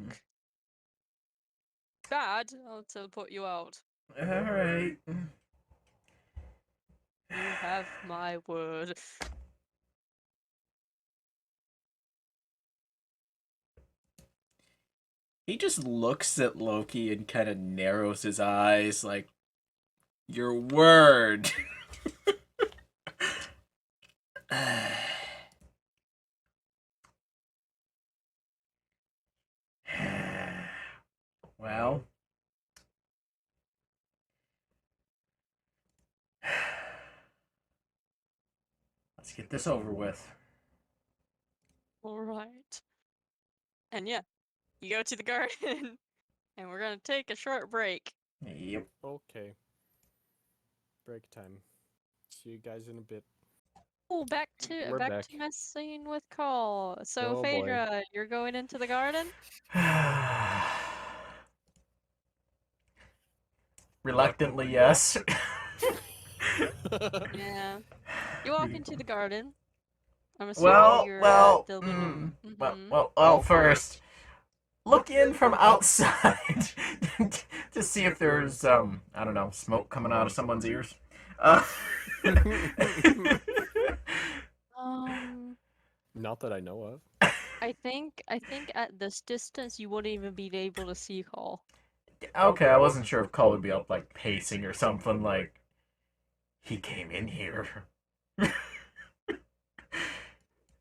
bad, I'll teleport you out. Alright. You have my word. He just looks at Loki and kind of narrows his eyes like, your word. Well, let's get this over with. Alright. And yeah, you go to the garden, and we're gonna take a short break. Yep. Okay. Break time. See you guys in a bit. Oh, back to We're back. to messing with Call. So Oh, boy. Phaedra, you're going into the garden? Reluctantly, yes. Yeah. You walk into the garden. I'm assuming you're the little... Well, first, look in from outside to see if there's, I don't know, smoke coming out of someone's ears. Not that I know of. I think at this distance you wouldn't even be able to see Call. Okay, I wasn't sure if Cole would be up, like, pacing or something, like, he came in here.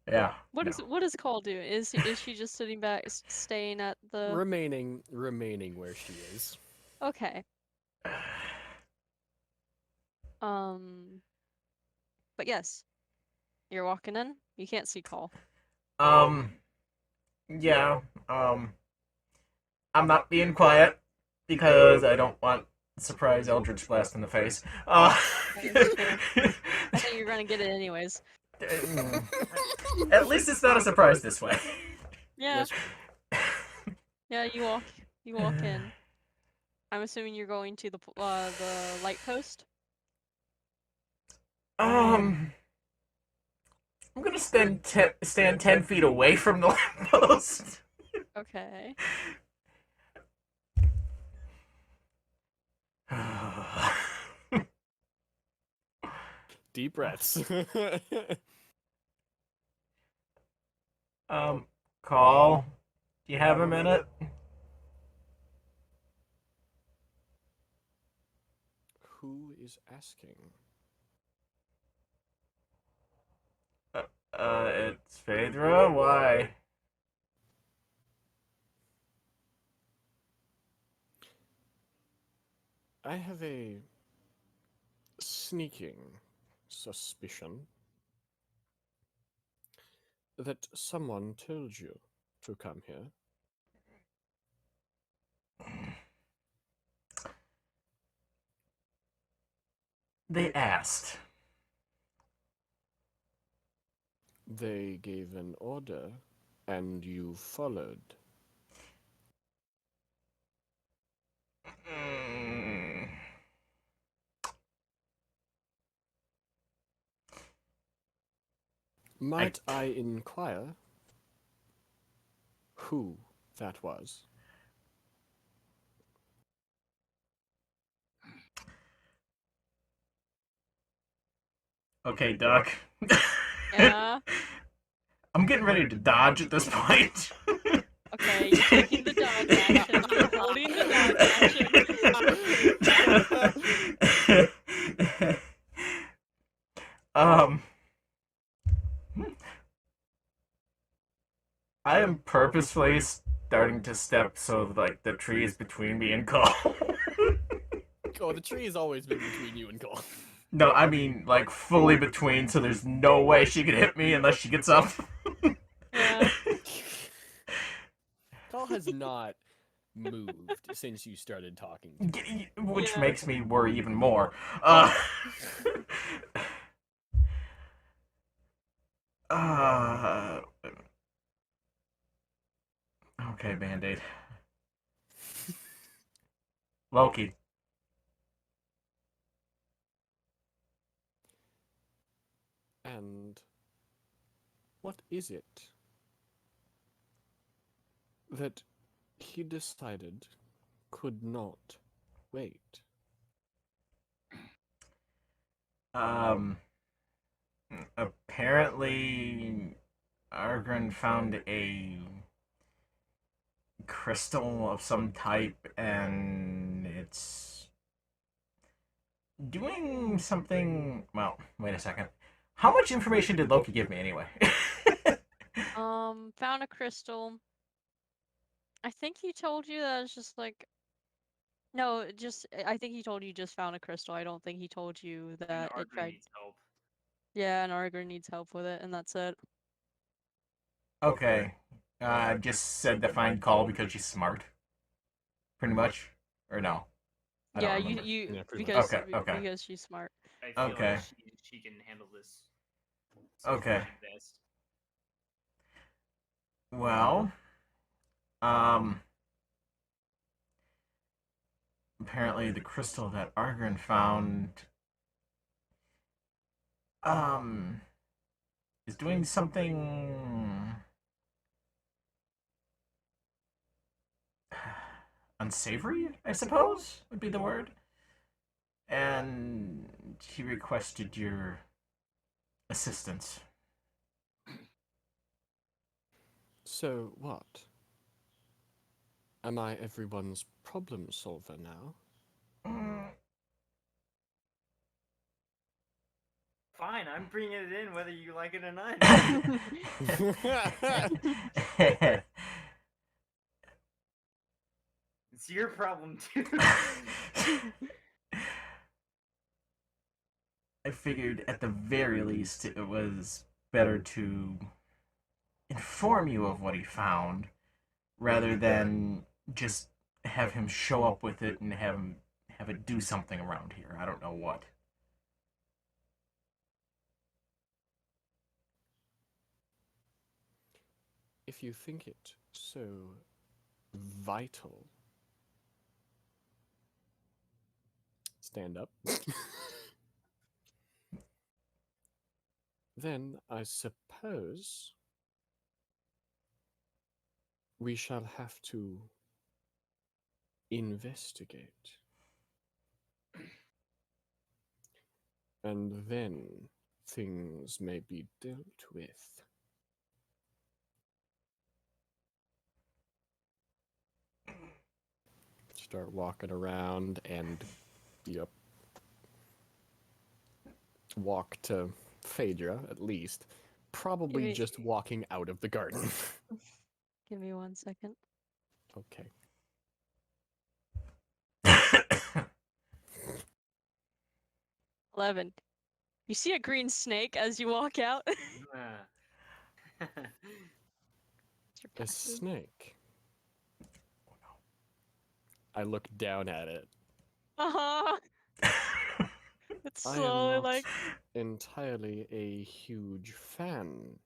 Yeah. What no. does Call do? Is she just sitting back, staying at the? Remaining where she is. Okay. But yes, you're walking in. You can't see Call. Yeah. I'm not being quiet because I don't want surprise Eldritch Blast in the face. I think you're gonna get it anyways. At least it's not a surprise this way. Yeah. That's true. Yeah, you walk in. I'm assuming you're going to the light post. I'm gonna stand 10 feet away from the lamppost. Okay. Deep breaths. Call. Do you have a minute? Who is asking? It's Phaedra. Why? I have a sneaking suspicion that someone told you to come here. They asked. They gave an order, and you followed. Might I inquire who that was? Okay, Duck. Yeah. I'm getting ready to dodge at this point. Okay, you're taking the dodge action. You're holding the dodge action. I am purposefully starting to step so like the tree is between me and Cole. Oh, the tree has always been between you and Cole. No, I mean like fully between, so there's no way she could hit me unless she gets up. Yeah. Cole has not moved since you started talking to him. Which Yeah. makes me worry even more. Okay, Band-Aid. Loki. And what is it that he decided could not wait? Apparently Argren found a crystal of some type and it's doing something. Well, wait a second. How much information did Loki give me anyway? Found a crystal. I think he told you that it's just like. No, I think he told you just found a crystal. I don't think he told you And that it Argrin tried. needs help. Yeah, and Argren needs help with it, and that's it. Okay. Just said to find Call because she's smart. Pretty much? Or no? I don't Yeah, remember. Yeah, pretty much. because she's smart. I feel Okay. like she can handle this Okay. situation best. Well, apparently the crystal that Argren found, is doing something unsavory, I suppose, would be the word. And he requested your assistance. So what? Am I everyone's problem solver now? Fine, I'm bringing it in whether you like it or not. It's your problem too. I figured at the very least it was better to inform you of what he found rather than just have him show up with it and have it do something around here. I don't know what. If you think it so vital, stand up. Then I suppose we shall have to investigate. And then things may be dealt with. Start walking around and, yep, walk to Phaedra, at least. Probably Okay. just walking out of the garden. Give me 1 second. Okay. 11. You see a green snake as you walk out? Uh, It's your A passive. snake. I look down at it. Uh-huh. It's I am slowly not like entirely a huge fan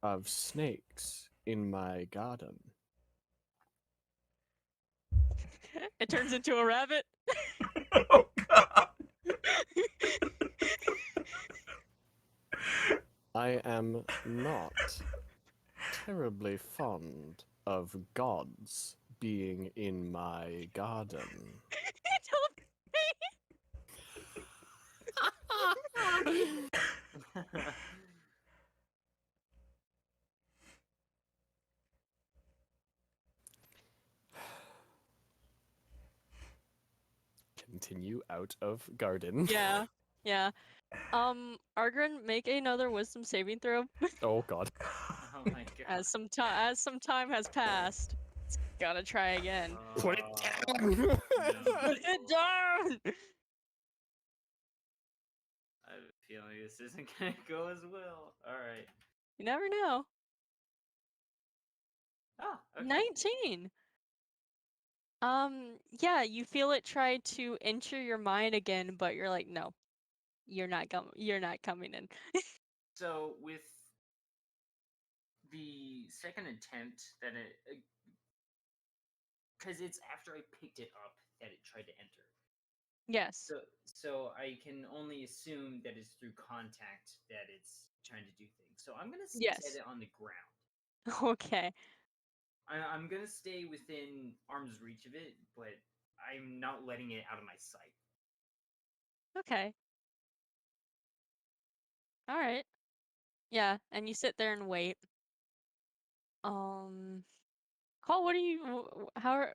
of snakes in my garden. it turns into a rabbit. Oh God! I am not terribly fond of gods being in my garden. Continue out of garden. Yeah, yeah. Argren, make another wisdom saving throw. Oh god. oh my god. As some time has passed, it's gotta try again. Put it Oh, down! no. Put it down. I have a feeling this isn't gonna go as well. Alright. You never know. Oh, okay. 19. Yeah, you feel it try to enter your mind again, but you're like, no, you're not coming in. So with the second attempt that it, because it's after I picked it up that it tried to enter. Yes. So I can only assume that it's through contact that it's trying to do things. So I'm gonna Yes. set it on the ground. Okay. I'm gonna stay within arm's reach of it, but I'm not letting it out of my sight. Okay. All right. Yeah, and you sit there and wait. Call, what are you? How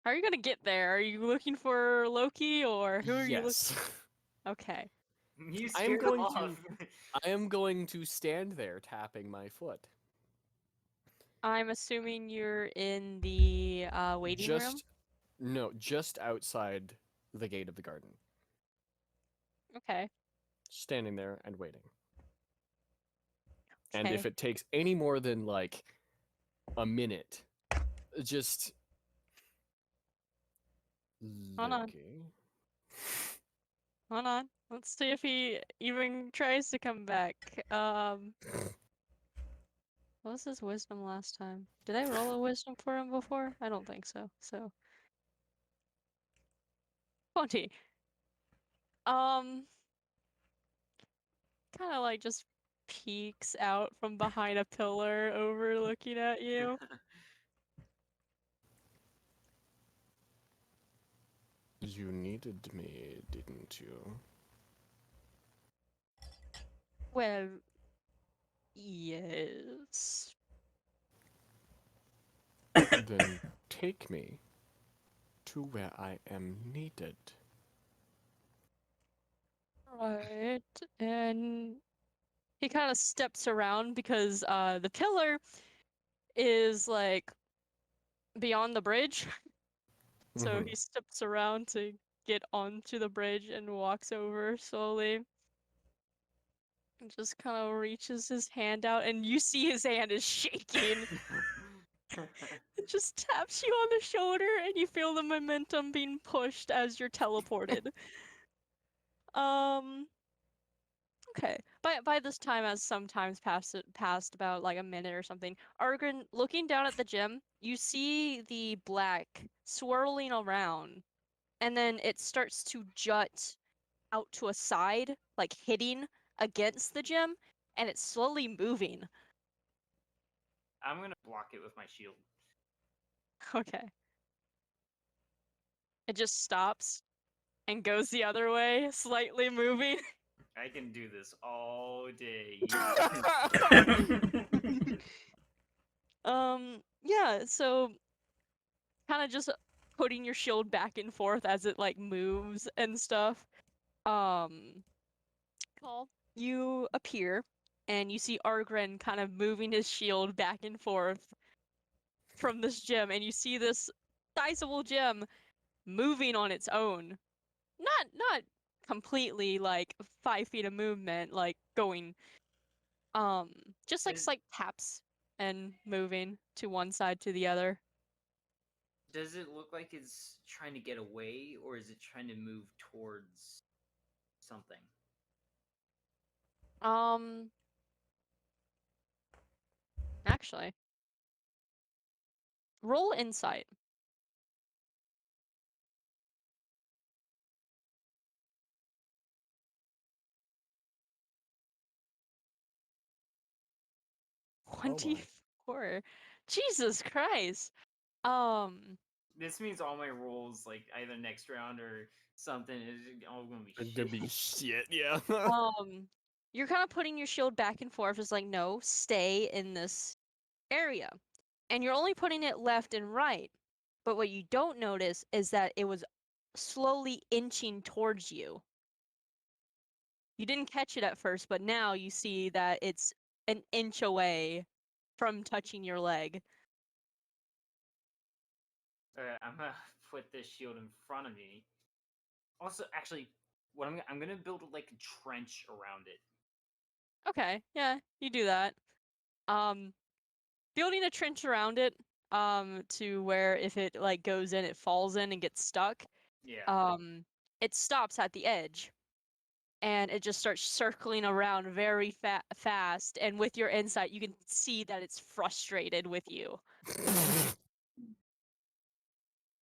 are you gonna get there? Are you looking for Loki or who are you looking? Yes. Okay. You I am scared going off. I am going to stand there tapping my foot. I'm assuming you're in the waiting room. No, just outside the gate of the garden. Okay. Standing there and waiting. And Okay. if it takes any more than like a minute, just Hold on. Loki. Hold on. Let's see if he even tries to come back. What was his wisdom last time? Did I roll a wisdom for him before? I don't think so. So 20. Kind of like just peeks out from behind a pillar overlooking at you. You needed me, didn't you? Well, yes. Then take me to where I am needed. Right. And he kind of steps around because the pillar is like beyond the bridge. So Mhm. he steps around to get onto the bridge and walks over slowly. And just kind of reaches his hand out, and you see his hand is shaking. It just taps you on the shoulder, and you feel the momentum being pushed as you're teleported. Okay. By this time, as some time's passed about like a minute or something, Argren, looking down at the gem, you see the black swirling around, and then it starts to jut out to a side, like hitting against the gem, and it's slowly moving. I'm gonna block it with my shield. Okay. It just stops and goes the other way, slightly moving. I can do this all day. Yeah, so kind of just putting your shield back and forth as it like moves and stuff. Call, you appear and you see Argren kind of moving his shield back and forth from this gem, and you see this sizable gem moving on its own. Not completely like 5 feet of movement, like going just like Does, slight taps and moving to one side to the other. does it look like it's trying to get away, or is it trying to move towards something? Um Actually, roll insight. Oh my. 24. Jesus Christ. Um This means all my rolls, like either next round or something, is all gonna be It's gonna shit. be shit, yeah. you're kind of putting your shield back and forth. It's like, no, stay in this area. And you're only putting it left and right. But what you don't notice is that it was slowly inching towards you. You didn't catch it at first, but now you see that it's an inch away from touching your leg. I'm gonna put this shield in front of me. Also, actually, what I'm gonna build like a trench around it. Okay, yeah, you do that. Um, Building a trench around it, to where if it like goes in, it falls in and gets stuck. Yeah. It stops at the edge, and it just starts circling around very fast. And with your insight, you can see that it's frustrated with you.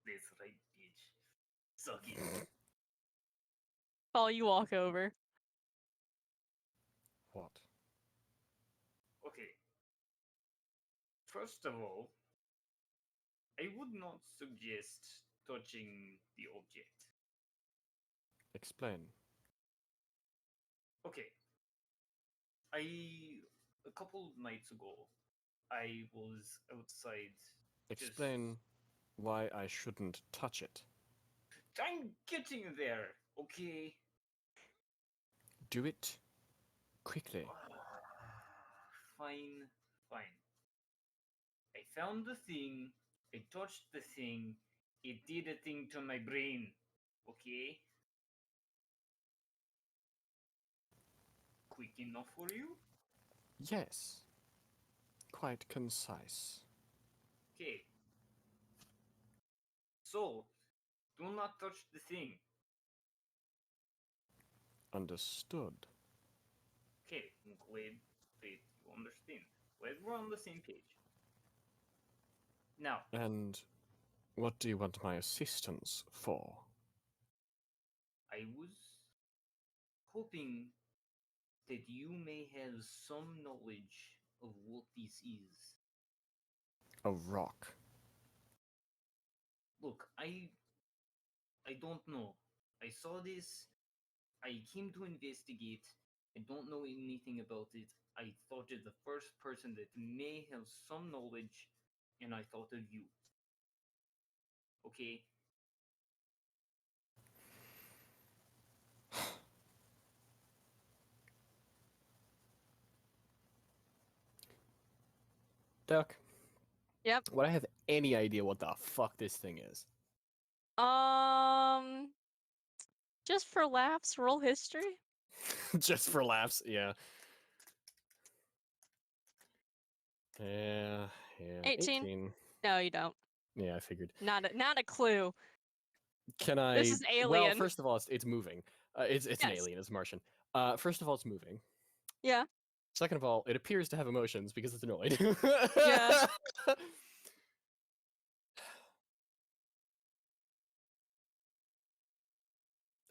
That's right, bitch. Suck it. While you walk over. What? Okay. First of all, I would not suggest touching the object. Explain. Okay. A couple of nights ago, I was outside. Explain why I shouldn't touch it. I'm getting there, okay? Do it quickly. Fine, fine. I found the thing, I touched the thing, it did a thing to my brain, okay? Quick enough for you? Yes. Quite concise. Okay. So, do not touch the thing. Understood. Okay, I'm glad that you understand. Glad we're on the same page. Now, And what do you want my assistance for? I was hoping that you may have some knowledge of what this is. A rock. Look, I don't know. I saw this. I came to investigate. I don't know anything about it. I thought of the first person that may have some knowledge, and I thought of you. Okay? Duck. Yep. Would I have any idea what the fuck this thing is? Just for laughs, roll history. Just for laughs, yeah. Yeah, 18? No, you don't. Yeah, I figured. Not a clue. Can I? This is Well, alien. first of all, it's moving. It's an Yes. alien. It's Martian. First of all, it's moving. Yeah. Second of all, it appears to have emotions because it's annoyed. Yeah.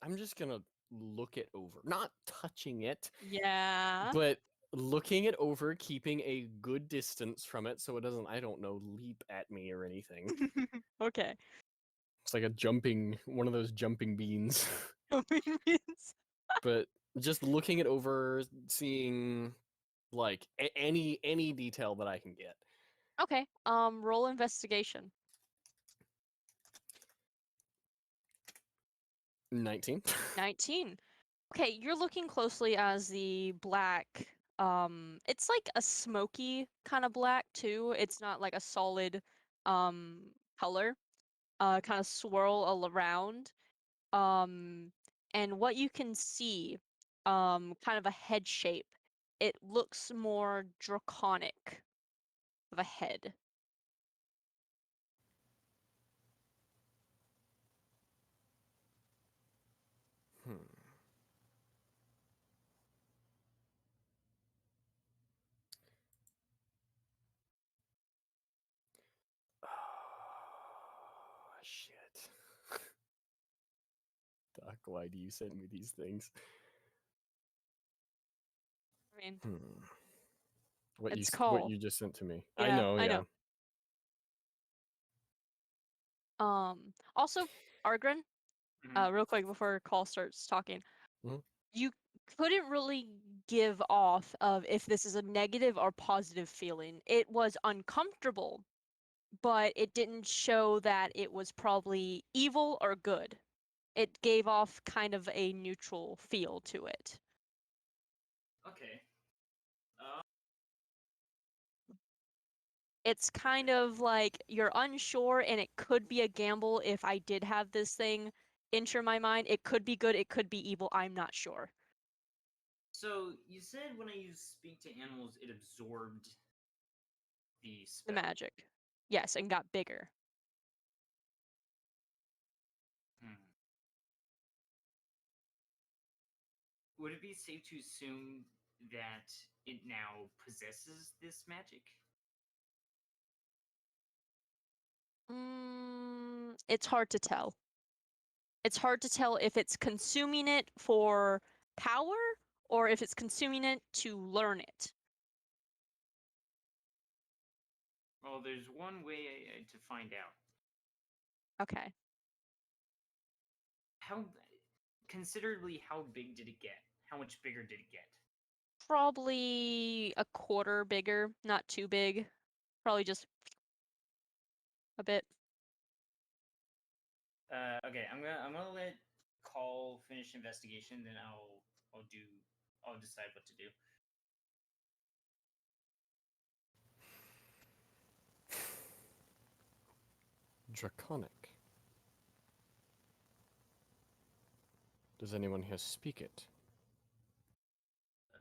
I'm just gonna look it over, not touching it, Yeah. but looking it over, keeping a good distance from it so it doesn't, I don't know, leap at me or anything. Okay. It's like one of those jumping beans. Yes. But just looking it over, seeing like any detail that I can get. Okay. Roll investigation. 19. 19. Okay, you're looking closely as the black. It's like a smoky kind of black too. It's not like a solid color. Kind of swirl all around. And what you can see, kind of a head shape. It looks more draconic of a head. Hmm. Oh, shit. Doc, why do you send me these things? I mean, Hmm. What It's what Cole. you just sent to me. I Yeah, know, I yeah. know. Also, Argren, Mhm. real quick before Call starts talking, Mhm. you couldn't really give off of if this is a negative or positive feeling. It was uncomfortable, but it didn't show that it was probably evil or good. It gave off kind of a neutral feel to it. Okay. It's kind of like you're unsure, and it could be a gamble if I did have this thing enter my mind. It could be good, it could be evil, I'm not sure. So you said when I use speak to animals, it absorbed the The spell. magic. Yes, and got bigger. Hmm. Would it be safe to assume that it now possesses this magic? It's hard to tell. It's hard to tell if it's consuming it for power or if it's consuming it to learn it. Well, there's one way to find out. Okay. How considerably how big did it get? How much bigger did it get? Probably a quarter bigger, not too big. Probably just a bit. Okay, I'm gonna let Call finish investigation, then I'll decide what to do. Draconic. Does anyone here speak it?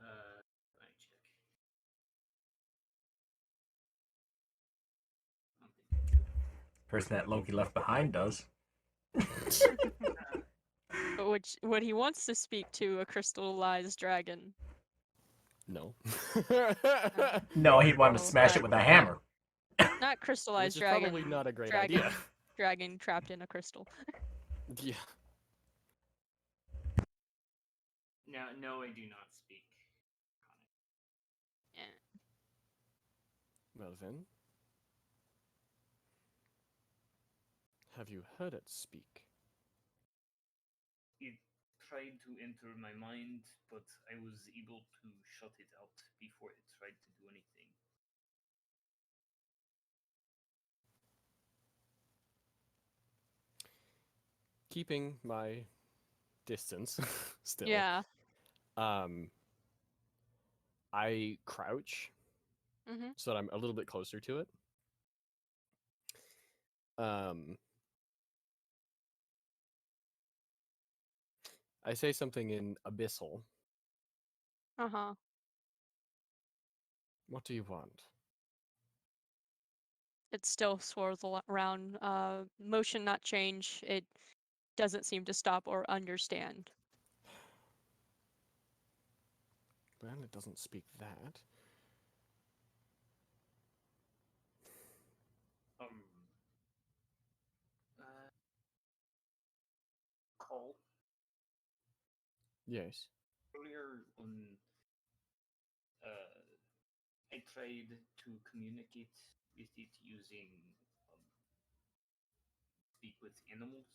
Let me check. I don't think- Person that Loki left behind does. But what he wants to speak to a crystallized dragon. No. No, he'd want to Oh, smash it not- with a hammer. Not crystallized Which is dragon. probably not a great dragon, idea. Dragon trapped in a crystal. Yeah. No, I do not speak. Yeah. Well then. Have you heard it speak? It tried to enter my mind, but I was able to shut it out before it tried to do anything. Keeping my distance still. Yeah. I crouch Mm-hmm. so that I'm a little bit closer to it. I say something in abyssal. Uh-huh. What do you want? It still swirls around. Motion not change. It doesn't seem to stop or understand. Well, it doesn't speak that. Um. Uh, Call Yes. earlier on. I tried to communicate with it using speak with animals.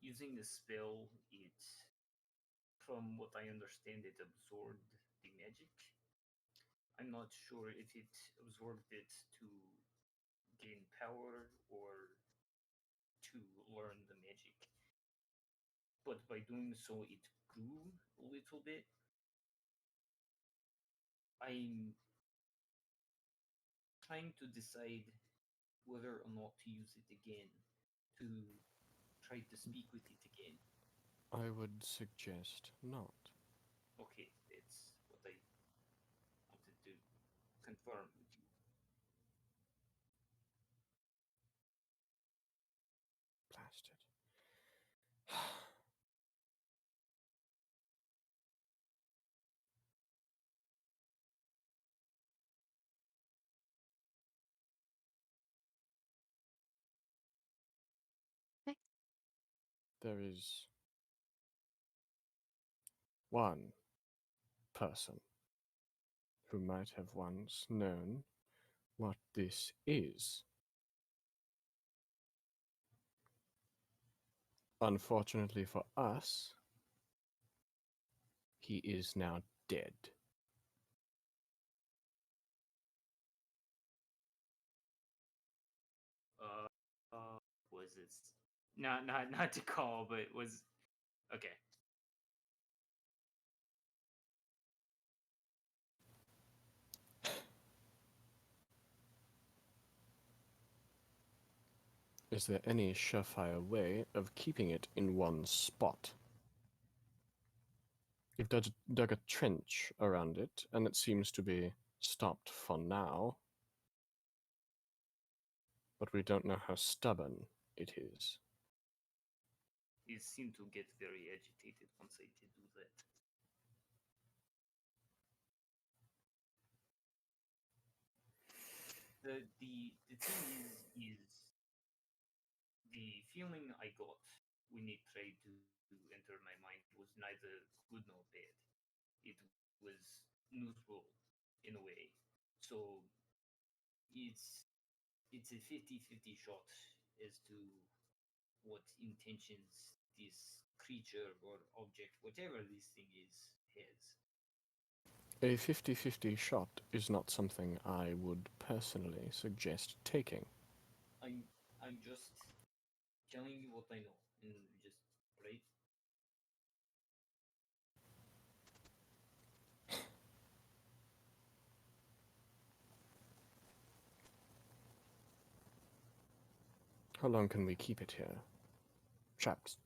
Using the spell, it, from what I understand, it absorbed the magic. I'm not sure if it absorbed it to gain power or to learn the magic. But by doing so, it grew a little bit. I'm trying to decide whether or not to use it again, to try to speak with it again. I would suggest not. Okay, that's what I wanted to confirm with you. Blasted. Okay. There is one person who might have once known what this is. Unfortunately for us, he is now dead. Was it not to call, but was okay. Is there any surefire way of keeping it in one spot? You've dug a trench around it, and it seems to be stopped for now. But we don't know how stubborn it is. It seemed to get very agitated once I did do that. The thing is the feeling I got when it tried to enter my mind was neither good nor bad. It was neutral in a way. So it's a 50-50 shot as to what intentions this creature or object, whatever this thing is, has. A 50-50 shot is not something I would personally suggest taking. I'm just telling you what I know, and just right. How long can we keep it here? Trapped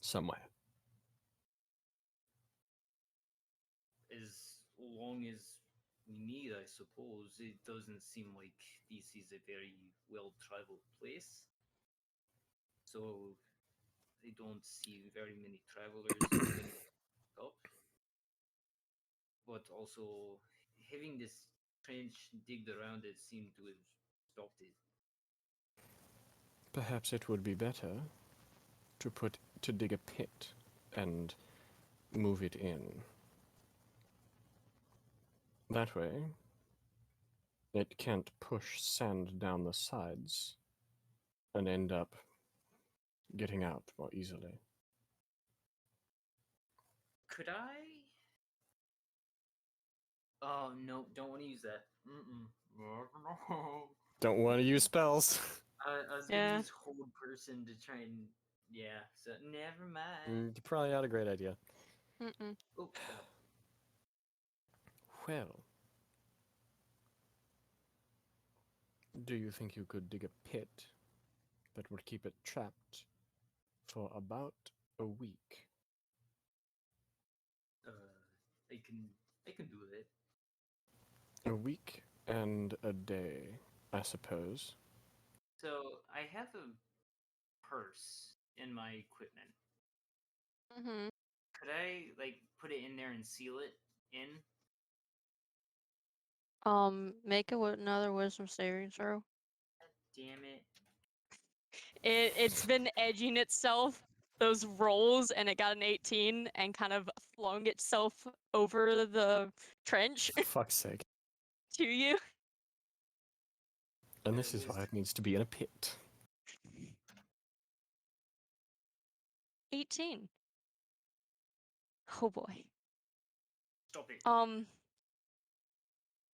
somewhere. As long as we need, I suppose. It doesn't seem like this is a very well-traveled place, so I don't see very many travelers coming up. But also, having this trench digged around it seemed to have stopped it. Perhaps it would be better to dig a pit and move it in. That way, it can't push sand down the sides and end up getting out more easily. Could I? Oh no! Don't want to use that. No. Don't want to use spells. I was gonna use hold person to try and So never mind. You probably had a great idea. Mm-mm. Oh, stop. Well, Do you think you could dig a pit that would keep it trapped for about a week? I can do that. A week and a day, I suppose. So I have a purse in my equipment. Mm-hmm. Could I like put it in there and seal it in? Make another wisdom saving throw. Damn it. It's been edging itself those rolls, and it got an 18 and kind of flung itself over the trench For fuck's sake. to you. And this is why it needs to be in a pit. 18. Oh boy. Stop it.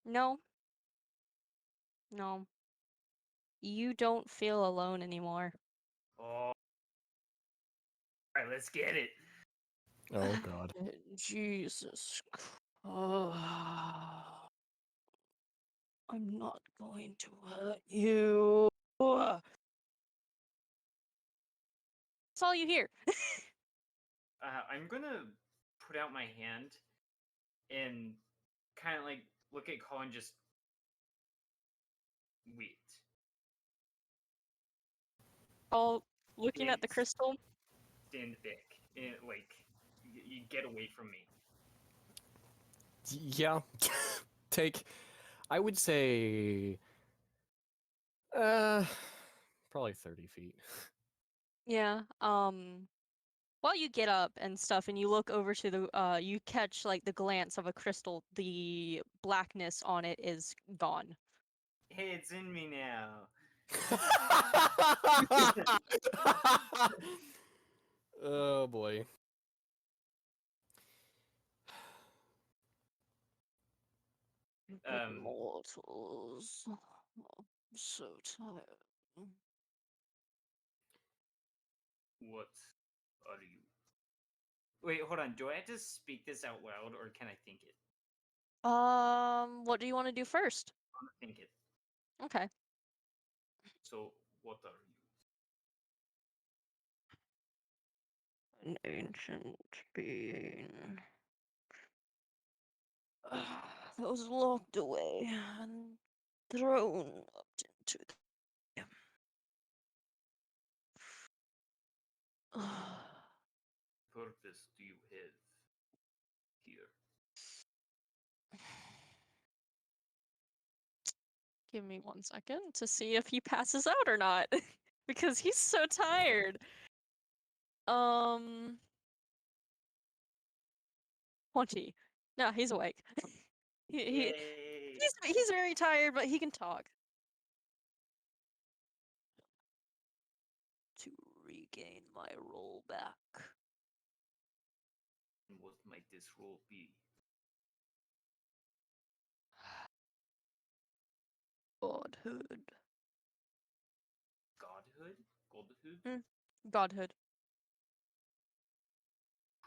No. No. You don't feel alone anymore. Oh. Alright, let's get it. Oh god. Jesus Christ. I'm not going to hurt you. That's all you hear. I'm gonna put out my hand and kind of like look at Colin, just wait. All looking at the Yes. crystal. Stand back. And, like, you get away from me. Yeah. Take, I would say, probably 30 feet. Yeah. While you get up and stuff and you look over to the you catch like the glance of a crystal, the blackness on it is gone. Hey, it's in me now. Oh boy. Mortals. I'm so tired. What are you? Wait, hold on. Do I have to speak this out loud, or can I think it? What do you want to do first? I want to think it. Okay. So, what are you? An ancient being that was locked away and thrown up into the Purpose do you have here? Give me 1 second to see if he passes out or not, because he's so tired. 20. No, he's awake. Yay! He's very tired, but he can talk. To regain my roll back. And what might this role be? Godhood. Godhood? Godhood? Hmm. Godhood.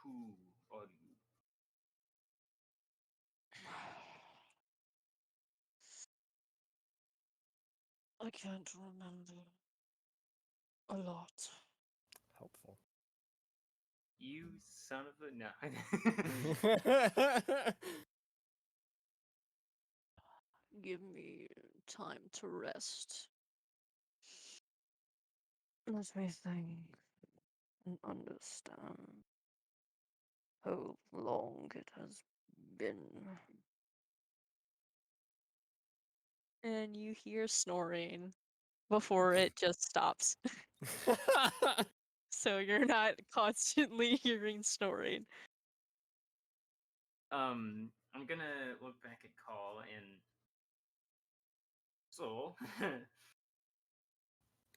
Who are you? I can't remember. A lot. Helpful. You son of a no. Give me time to rest. Let me think and understand how long it has been. And you hear snoring before it just stops. So you're not constantly hearing snoring. I'm gonna look back at Call and so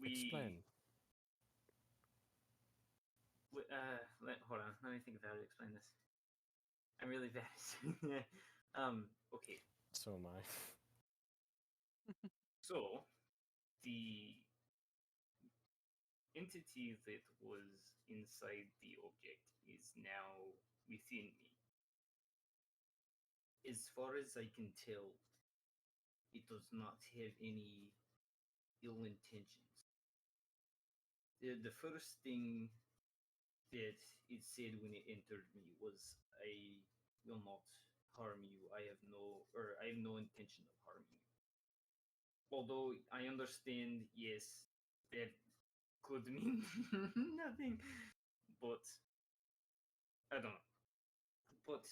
Explain. hold on, let me think of how to explain this. I'm really bad. Okay. So am I. So the entity that was inside the object is now within me. As far as I can tell, it does not have any ill intentions. The first thing that it said when it entered me was, "I will not harm you. I have no intention of harming you." Although I understand, yes, that could mean nothing, but I don't know. But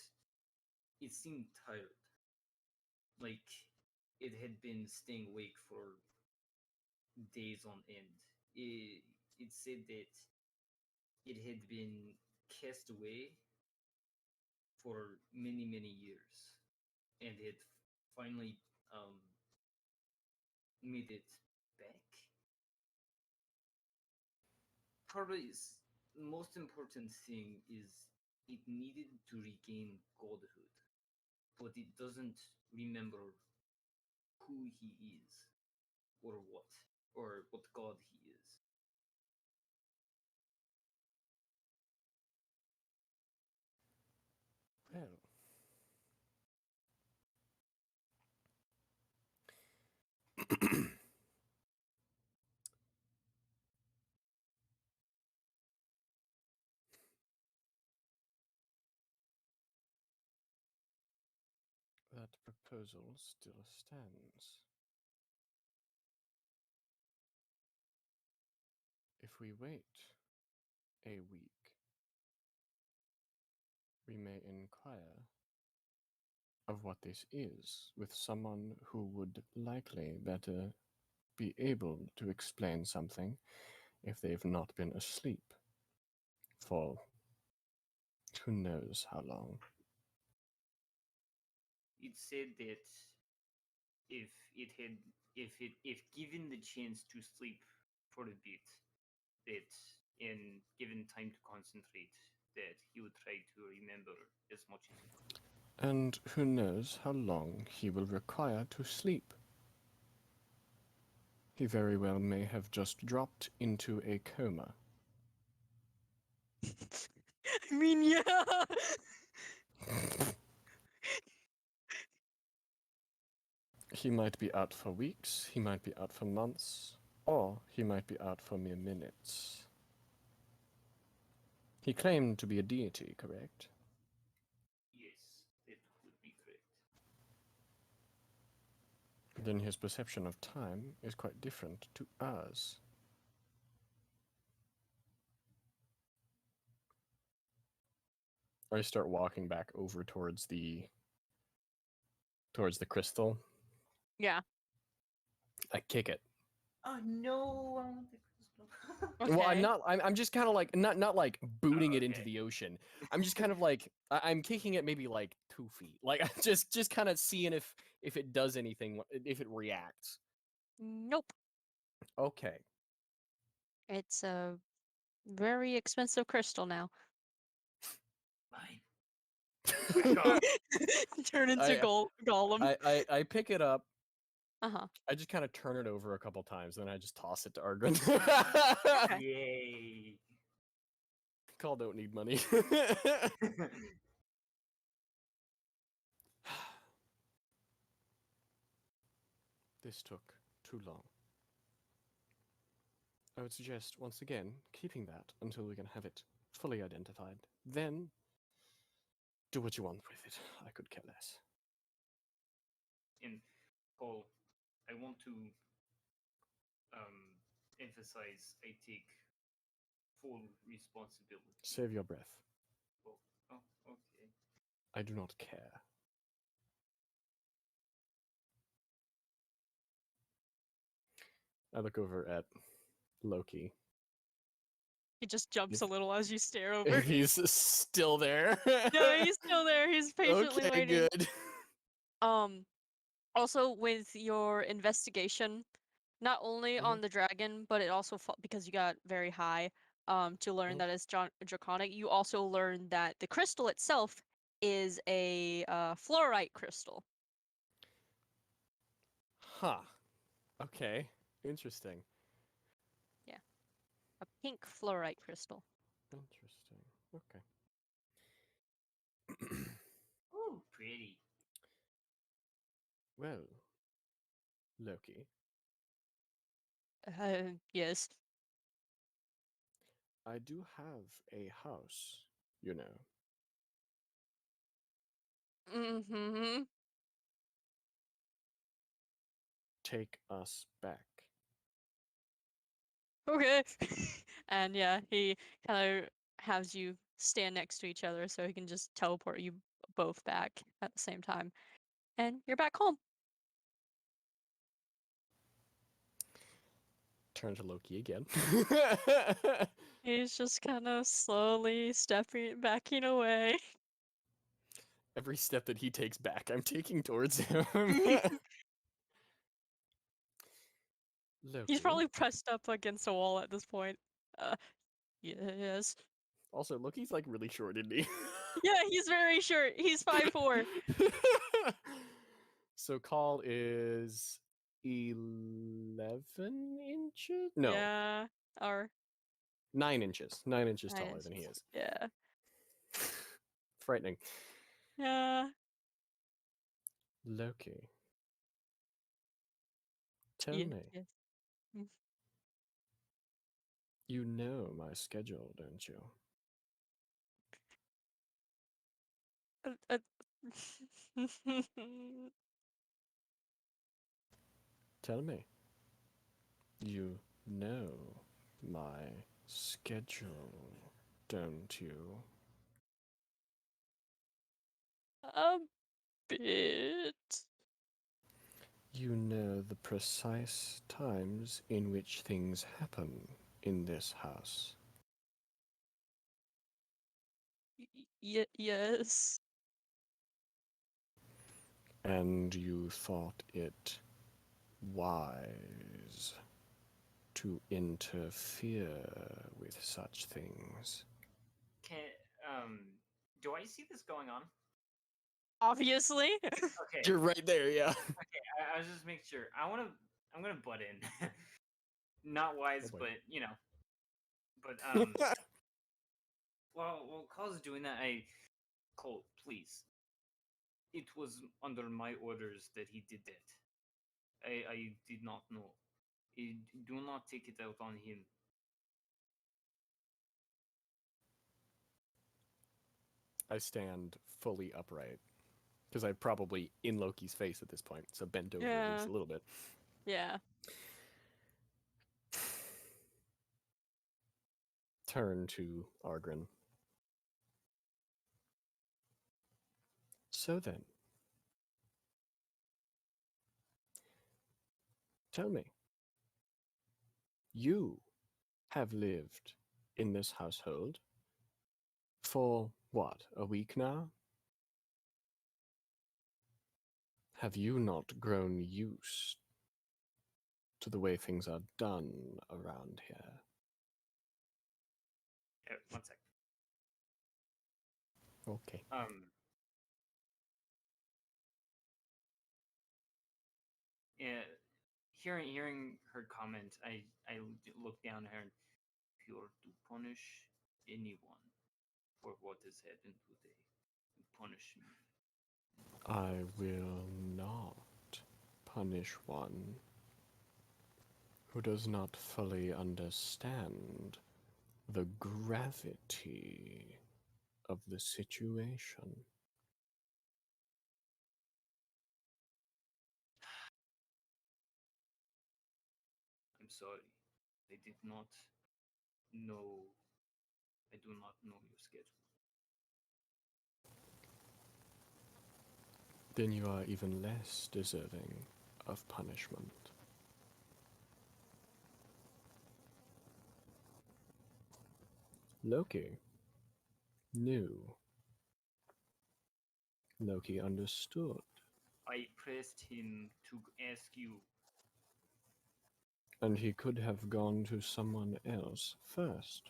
it seemed tired, like it had been staying awake for days on end. It said that it had been cast away for many, many years, and had finally made it back. Probably the most important thing is it needed to regain godhood, but it doesn't remember who he is, or what god he is. Well, that proposal still stands. If we wait a week, we may inquire of what this is with someone who would likely better be able to explain something if they've not been asleep for who knows how long. It said that if given the chance to sleep for a bit, that and given time to concentrate, that he would try to remember as much as he could. And who knows how long he will require to sleep. He very well may have just dropped into a coma. I mean, yeah. He might be out for weeks, he might be out for months, or he might be out for mere minutes. He claimed to be a deity, correct? Yes, that would be correct. Then his perception of time is quite different to ours. I start walking back over towards the crystal. Yeah. I kick it. Oh no, I want the crystal. Okay. Well, I'm just kind of like not like booting it into Okay. the ocean. I'm just kind of like I'm kicking it maybe like 2 feet. Like I'm just kind of seeing if it does anything, if it reacts. Nope. Okay. It's a very expensive crystal now. Mine. Turn into I- Gollum. I pick it up. Uh-huh. I just kind of turn it over a couple times, then I just toss it to Argren. Okay. Yay! Call don't need money. This took too long. I would suggest, once again, keeping that until we can have it fully identified. Then, do what you want with it. I could care less. And Paul, I want to emphasize I take full responsibility. Save your breath. Oh, okay. I do not care. I look over at Loki. He just jumps a little as you stare over. He's still there. No, he's still there. He's patiently okay, waiting. good. Also with your investigation, not only Mhm. on the dragon, but it also because you got very high, to learn Mhm. that it's draconic. You also learned that the crystal itself is a fluorite crystal. Huh. Okay. Interesting. Yeah, a pink fluorite crystal. Interesting. Okay. Ooh, pretty. Well, Loki, Yes. I do have a house, you know. Mm-hmm. Take us back. Okay. And yeah, he kind of has you stand next to each other so he can just teleport you both back at the same time. And you're back home. Turn to Loki again. He's just kind of slowly backing away. Every step that he takes back, I'm taking towards him. Loki. He's probably pressed up against a wall at this point. Yes. Also, Loki's like really short, isn't he? Yeah, he's very short. He's 5'4". So Call is 11 inches? No, Yeah. Or 9 inches. 9 inches 9 taller than he inches. is. Yeah. Frightening. Yeah. Loki. Tell Yes. me, Yes. Mm. you know my schedule, don't you? Uh, Tell me. You know my schedule, don't you? a bit. You know the precise times in which things happen in this house. Yes. And you thought it wise to interfere with such things. Can do I see this going on? Obviously. Okay. You're right there, yeah. Okay, I was just making sure. I'm gonna butt in. Not wise, Oh boy. but you know. But while Cole's doing that, Cole, please. It was under my orders that he did that. I did not know. Do not take it out on him. I stand fully upright. Because I'm probably in Loki's face at this point, so bent over at least Yeah. a little bit. Yeah. Turn to Argrin. So then, tell me, you have lived in this household for what, a week now? Have you not grown used to the way things are done around here? One sec. Okay. Yeah, hearing her comment, I look down at her and pure to punish anyone for what has happened today. Punish me. I will not punish one who does not fully understand the gravity of the situation. I'm sorry. I did not know. I do not know your schedule. Then you are even less deserving of punishment. Loki knew. Loki understood. I pressed him to ask you. And he could have gone to someone else first,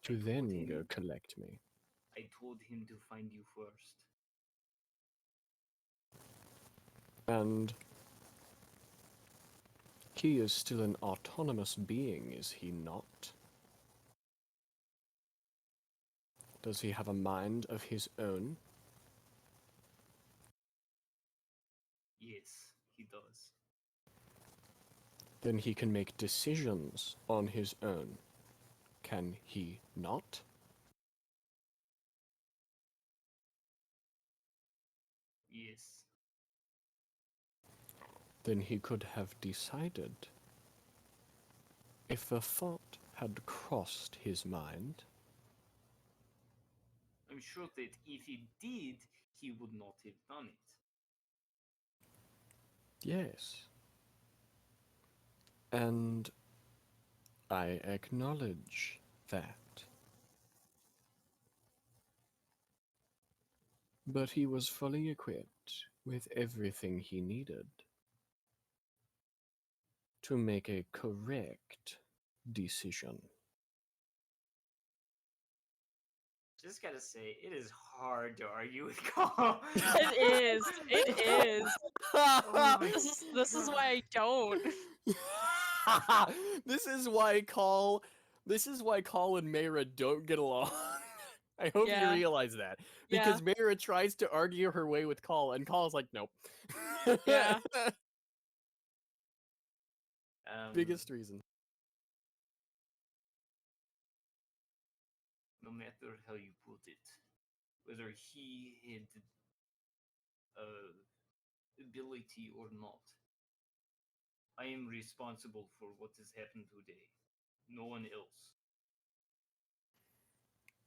to then go collect me. I told him to find you first. And he is still an autonomous being, is he not? Does he have a mind of his own? Yes, he does. then he can make decisions on his own. Can he not? Yes. Then he could have decided. If a thought had crossed his mind, I'm sure that if he did, he would not have done it. yes. And I acknowledge that. But he was fully equipped with everything he needed to make a correct decision. Just gotta say, it is hard to argue with Carl. It is. It is. Oh my This is why I don't. This is why Call and Mayra don't get along. I hope Yeah. you realize that. Yeah. Because Mayra tries to argue her way with Call, and Call's like, nope. Yeah. Biggest reason. No matter how you put it, whether he had ability or not, I am responsible for what has happened today. No one else.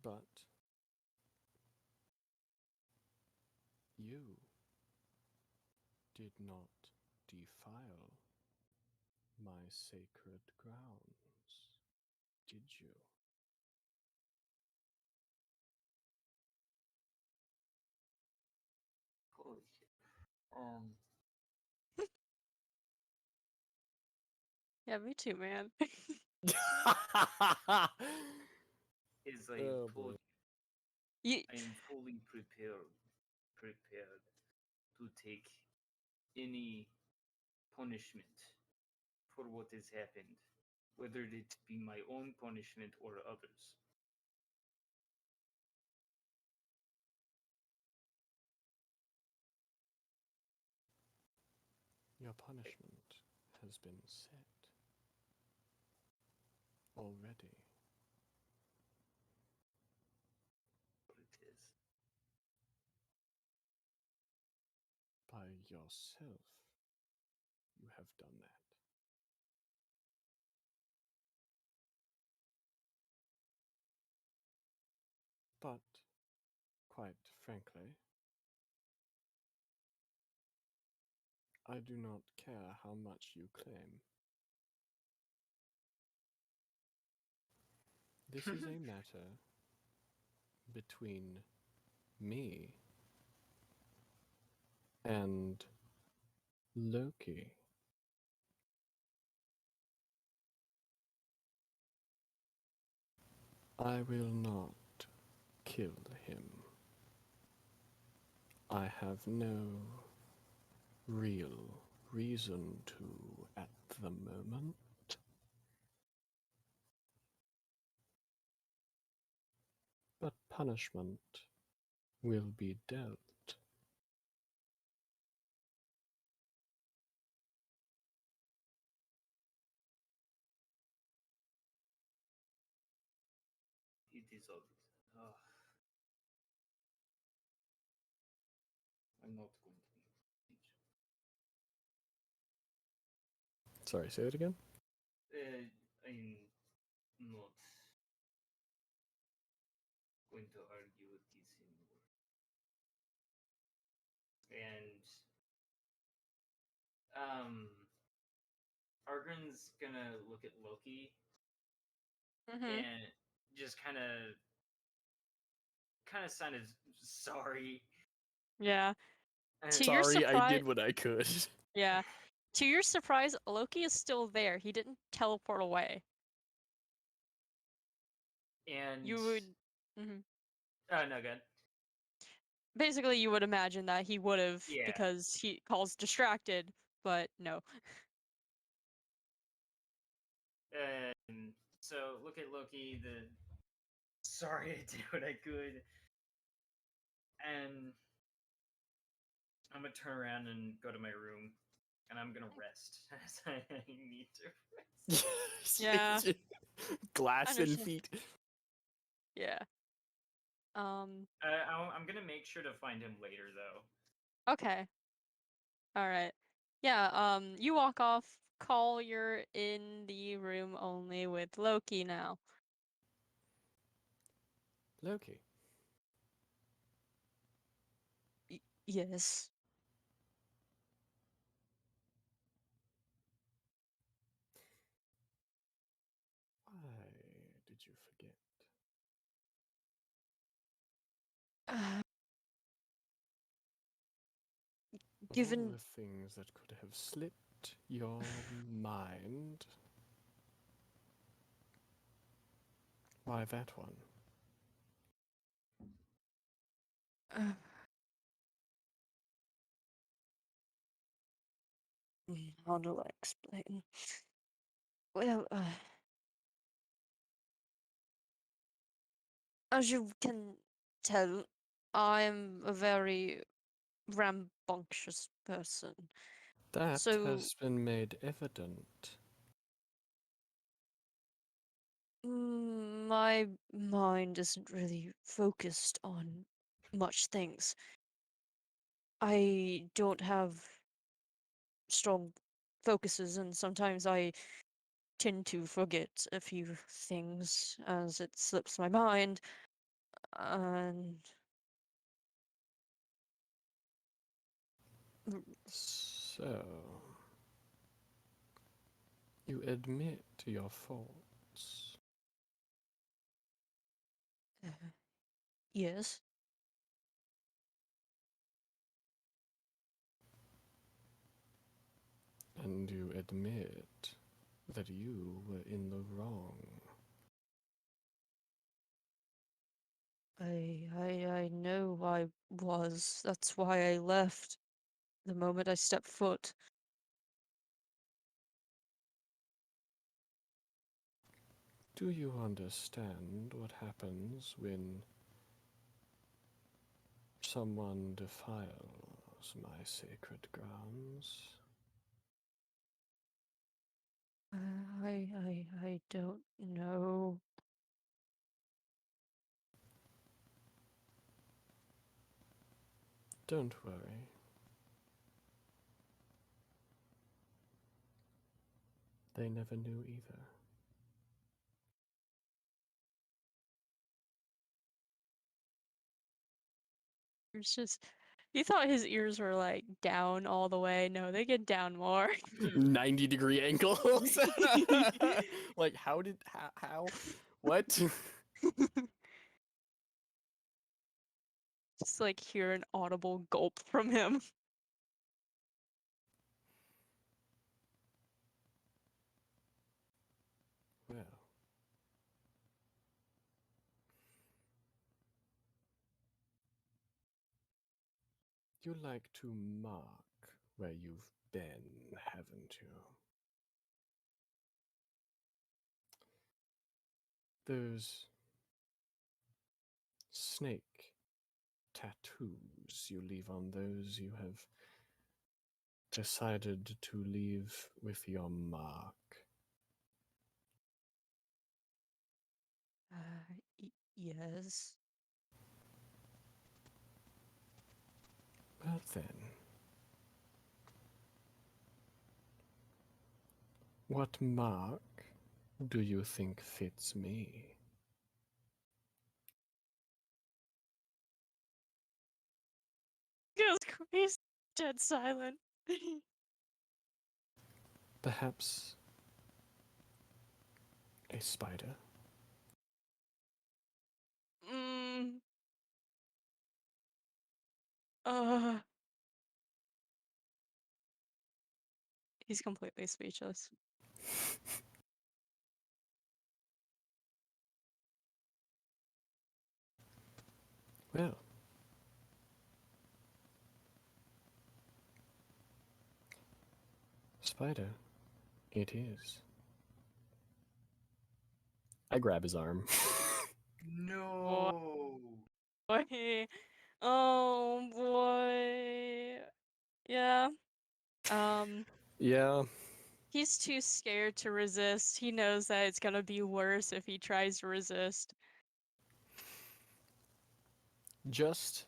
But you did not defile my sacred grounds, did you? Holy shit. Yeah, me too, man. As I Oh, told boy. you, You, I am fully prepared to take any punishment for what has happened, whether it be my own punishment or others. Your punishment has been set already. But it is. By yourself, you have done that. But, quite frankly, I do not care how much you claim. This is a matter between me and Loki. I will not kill him. I have no real reason to at the moment. But punishment will be dealt. It is obvious. I'm not going to be. Sorry, say that again? I'm not going to argue with this anymore. And Argren's gonna look at Loki mhm. and just kind of sound of sorry. Yeah. And To your Sorry, I surprise, did what I could. yeah. To your surprise, Loki is still there. He didn't teleport away. You would. Mhm. Oh no, good. Basically, you would imagine that he would have Yeah. because he calls distracted, but no. So look at Loki. The sorry, I did what I could, and I'm gonna turn around and go to my room and I'm gonna rest as I need to rest. Yeah. Glass and Understand. feet. Yeah. I'm gonna make sure to find him later, though. Okay. All right. Yeah, you walk off. Call, you're in the room only with Loki now. Loki. Yes. Why did you forget? Uh, Of given all the things that could have slipped your mind, why that one? uh, how do I explain? Well, as you can tell, I'm a very rambunctious person. That So has been made evident. my mind isn't really focused on much things. I don't have strong focuses, and sometimes I tend to forget a few things as it slips my mind. And So, you admit to your faults. yes, And you admit that you were in the wrong. I know I was. That's why I left the moment I stepped foot. Do you understand what happens when someone defiles my sacred grounds? I don't know. Don't worry. They never knew either. It's just, you thought his ears were like down all the way. No, they get down more. 90-degree angles. Like, how, what? Just like hear an audible gulp from him. Well, you like to mark where you've been, haven't you? Those snake tattoos you leave on those you have decided to leave with your mark. Yes. Well then, what mark do you think fits me? He's dead silent. Perhaps a spider? mm, uh, he's completely speechless. Well, spider, it is. I grab his arm. No. Boy. Oh boy. Yeah. Yeah. He's too scared to resist. He knows that it's gonna be worse if he tries to resist. Just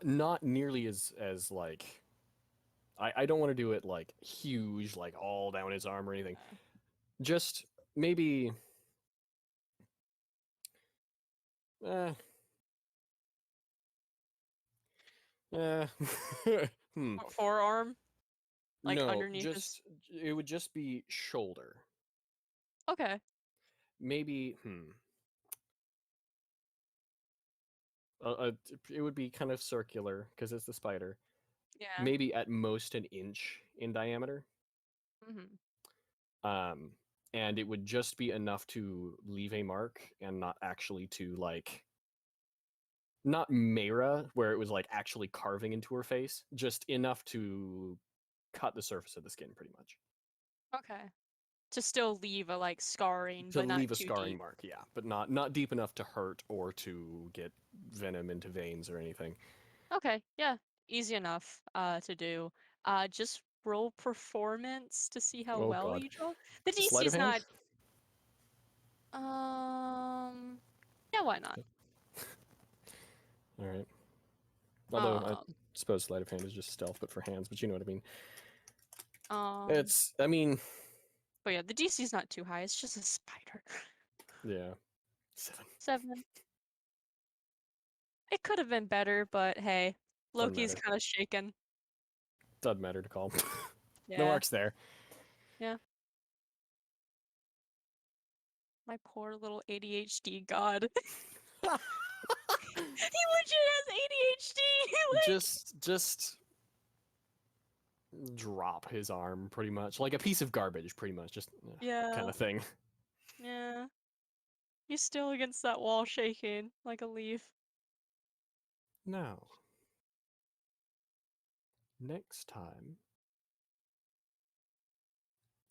not nearly as like I don't want to do it like huge, like all down his arm or anything. Just maybe eh, eh. Forearm, like No, underneath his. just it would just be shoulder. Okay. Maybe it would be kind of circular because it's the spider. Yeah. Maybe at most an inch in diameter. Mm-hmm. And it would just be enough to leave a mark and not actually to like not Mayra where it was like actually carving into her face, just enough to cut the surface of the skin pretty much. Okay. To still leave a like scarring, To but not leave a too scarring deep. mark, yeah, but not deep enough to hurt or to get venom into veins or anything. Okay, yeah, easy enough to do. Just roll performance to see how Oh well god. you draw. The Sleight of DC's hand? not. Yeah, why not? All right. Although I Um, suppose sleight of hand is just stealth, but for hands. But you know what I mean. um, I mean, but yeah, the DC's not too high. It's just a spider. yeah, 7. 7. It could have been better, but hey, Doesn't Loki's matter. kind of shaken. Doesn't matter to call. Yeah. No marks there. Yeah. My poor little ADHD god. He legit has ADHD. Like, Just drop his arm pretty much like a piece of garbage pretty much just yeah, kind of thing. yeah. He's still against that wall shaking like a leaf. Now, next time,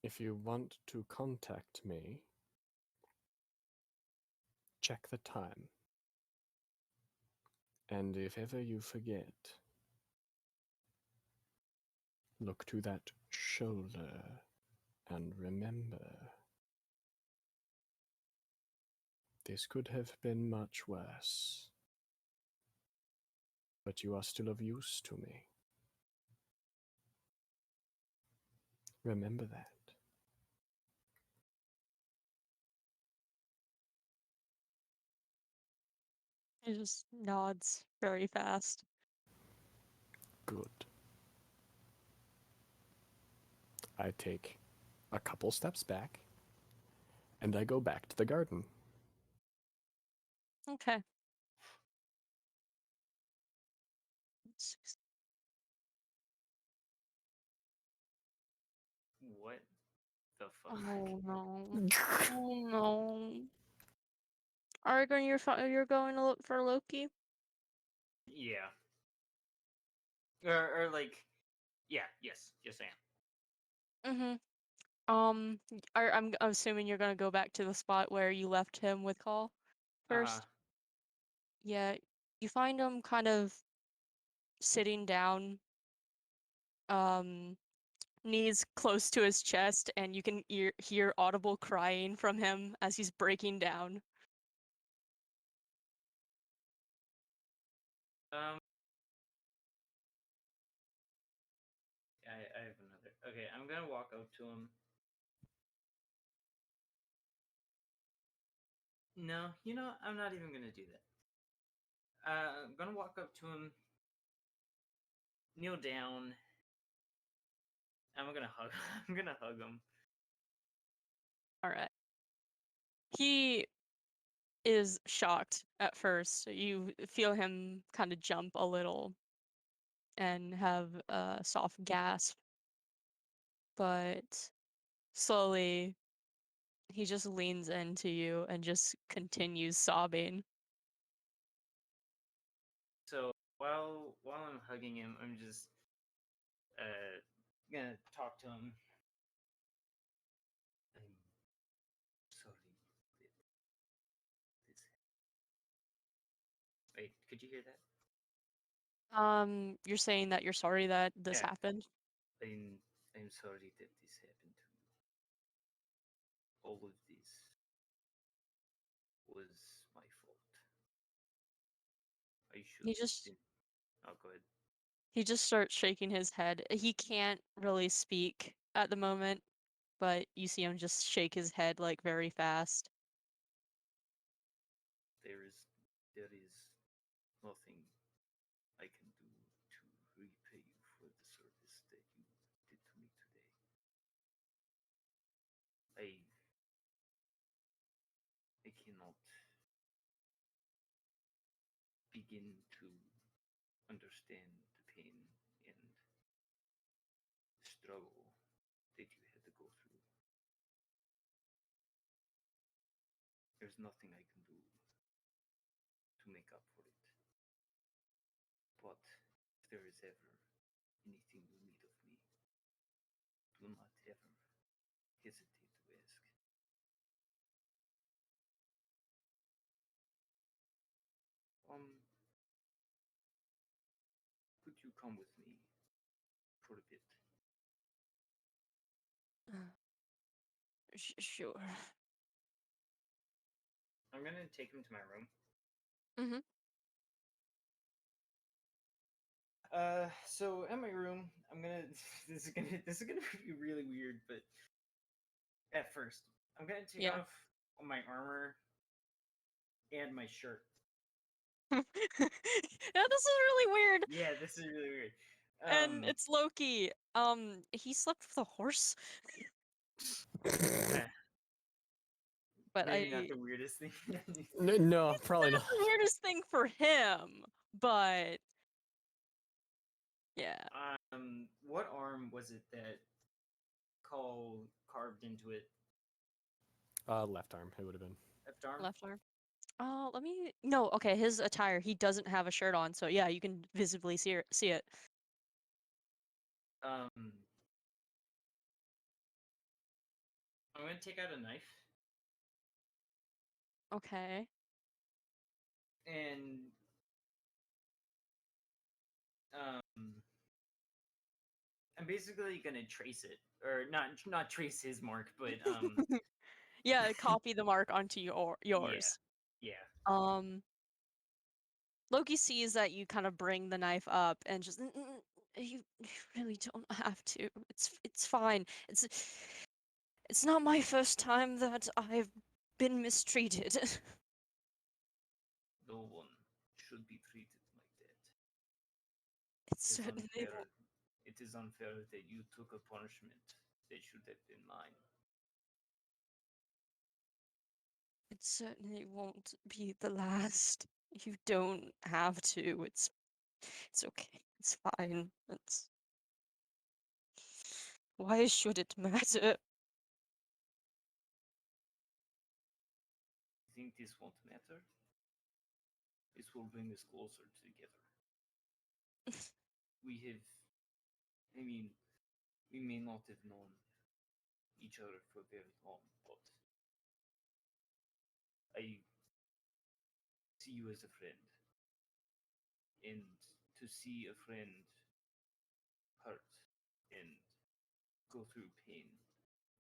if you want to contact me, check the time. And if ever you forget, look to that shoulder and remember, this could have been much worse. But you are still of use to me. Remember that. He just nods very fast. Good. I take a couple steps back, and I go back to the garden. Okay. What the fuck? Oh no. Oh no. Argon, you're going to look for Loki? Yeah. Or like, yeah, yes, I am. Mm-hmm. I'm assuming you're gonna go back to the spot where you left him with Call first. Yeah, you find him kind of sitting down, um, knees close to his chest, and you can hear audible crying from him as he's breaking down. I have another. Okay, I'm gonna walk up to him. No, I'm not even gonna do that. I'm gonna walk up to him, kneel down. I'm gonna hug. I'm gonna hug him. All right. He is shocked at first. You feel him kind of jump a little and have a soft gasp, but slowly he just leans into you and just continues sobbing. So while I'm hugging him, I'm just gonna talk to him. I'm sorry. This. Wait, could you hear that? You're saying that you're sorry that this Yeah. happened? I'm sorry that this happened to you. All of this was my fault. I should He have just been. Oh, go ahead. he just starts shaking his head. He can't really speak at the moment, but you see him just shake his head like very fast. There is nothing I can do to repay you for the service that you did to me today. I cannot begin to understand the pain and struggle that you had to go through. There's nothing I can do to make up for it. But if there is ever anything you need of me, do not ever hesitate to ask. Could you come with me for a bit? Sure. I'm gonna take him to my room. Mhm. So in my room, I'm gonna. This is gonna be really weird, but at first, I'm gonna take Yeah. off my armor and my shirt. Yeah, this is really weird. Yeah, this is really weird. And it's Loki. He slept with a horse. But maybe not the weirdest thing. No, probably not not. the weirdest thing for him, but yeah. What arm was it that Cole carved into it? Left arm, it would have been. Left arm. Left arm. Oh, let me. No, okay. His attire. He doesn't have a shirt on, so yeah, you can visibly see it. I'm gonna take out a knife Okay. and I'm basically gonna trace it, or not trace his mark, but Yeah, copy the mark onto yours. yeah. Loki sees that you kind of bring the knife up and just you really don't have to. It's fine. It's not my first time that I've been mistreated. No one should be treated like that. It's It is certainly unfair. won't, It is unfair that you took a punishment that should have been mine. it certainly won't be the last. You don't have to. It's okay. It's fine. It's why should it matter? You think this won't matter? This will bring us closer together. We have, I mean, we may not have known each other for very long, but I see you as a friend. And to see a friend hurt and go through pain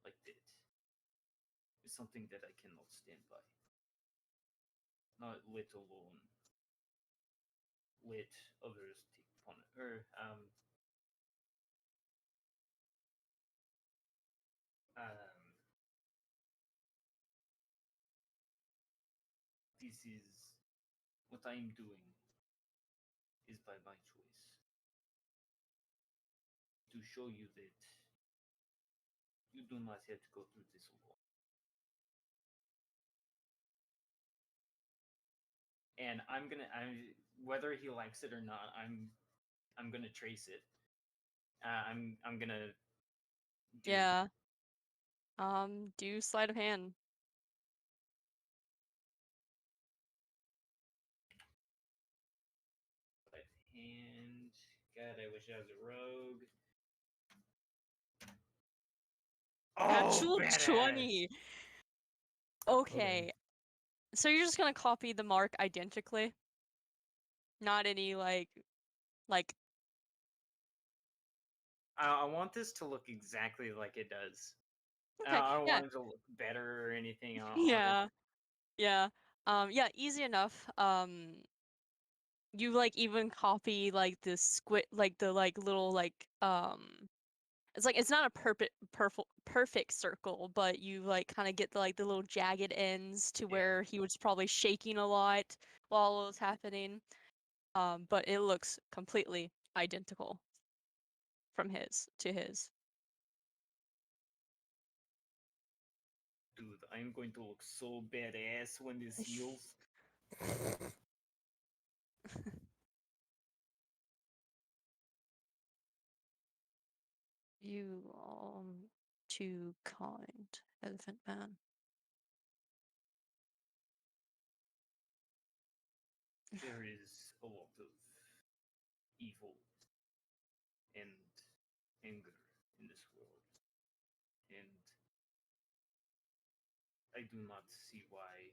like that is something that I cannot stand by. Not let alone let others take upon it. Or this is what I am doing is by my choice. To show you that you do not have to go through this alone. And whether he likes it or not, I'm gonna trace it. I'm gonna do Yeah. Do sleight of hand. left hand. God, I wish I was a rogue. Natural Badass. 20. Okay. So you're just gonna copy the mark identically? Not any like I want this to look exactly like it does. Okay, I don't yeah. want it to look better or anything. Yeah. Yeah. Yeah, easy enough. You like even copy like the squid, like the like little like it's like it's not a perfect circle, but you like kind of get the like the little jagged ends to Yeah. where he was probably shaking a lot while it was happening. But it looks completely identical from his to his. Dude, I'm going to look so badass when this heals. You are too kind, Elephant Man. There is a lot of evil and anger in this world. And I do not see why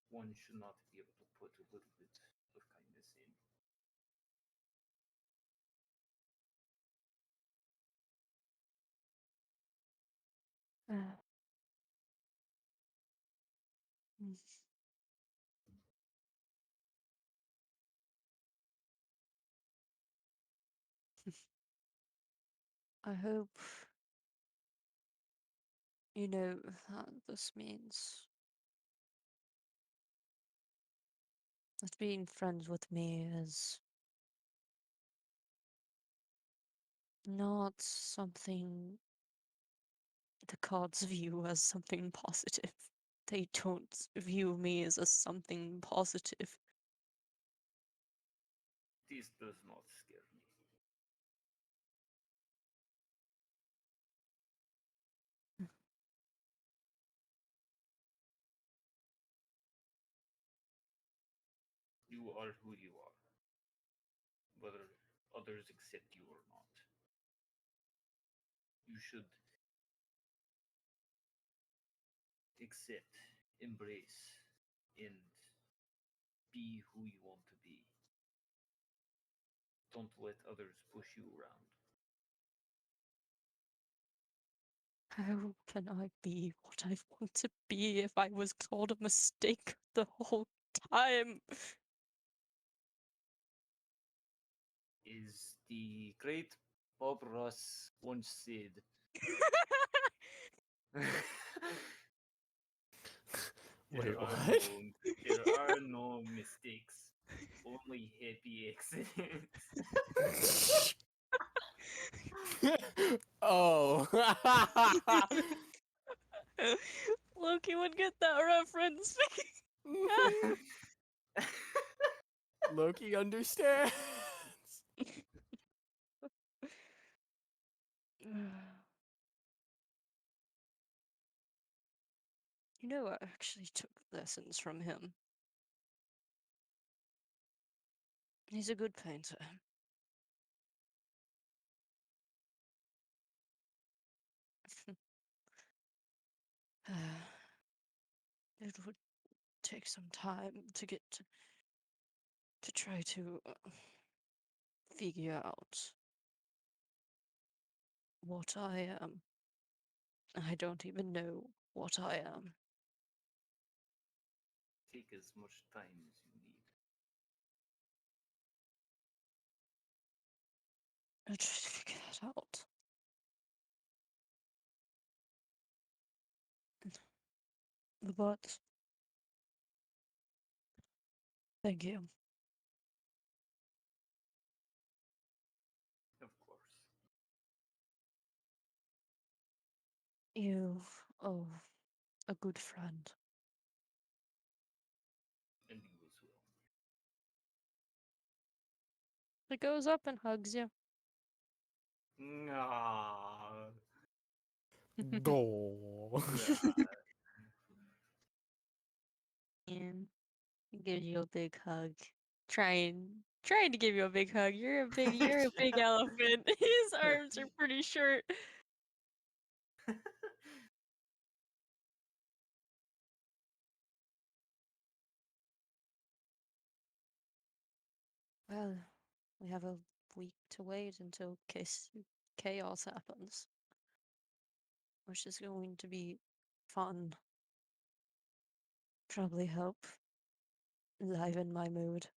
one should not be able to put a little bit of kindness in. I hope you know that this means that being friends with me is not something the gods view as something positive. They don't view me as something positive. This does not scare me. You are who you are, whether others accept you or not. You should accept, embrace, and be who you want to be. Don't let others push you around. How can I be what I want to be if I was called a mistake the whole time? Is the great Bob Ross once said, Wait, what? there are no mistakes, only happy accidents. Oh. Loki would get that reference. Loki understands. You know, I actually took lessons from him. He's a good painter. It would take some time to get to try to figure out what I am. I don't even know what I am. Take as much time as you need. I try to figure that out. But thank you. Of course. You oh a good friend. And you as well. He goes up and hugs you. Nah. Go. And he gives you a big hug. Trying to give you a big hug. You're a big elephant. His arms are pretty short. Well, we have a week to wait until chaos happens, which is going to be fun. Probably help liven my mood.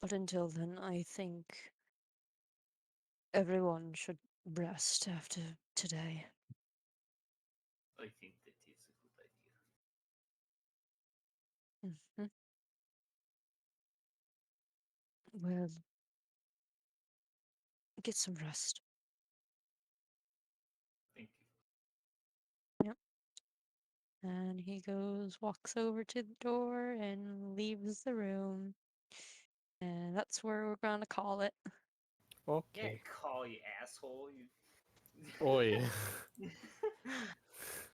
But until then, I think everyone should rest after today. I think that is a good idea. Mhm. Well, get some rest. Thank you. And he walks over to the door and leaves the room. And that's where we're gonna call it. Yeah, Okay. call you asshole. You... Oi.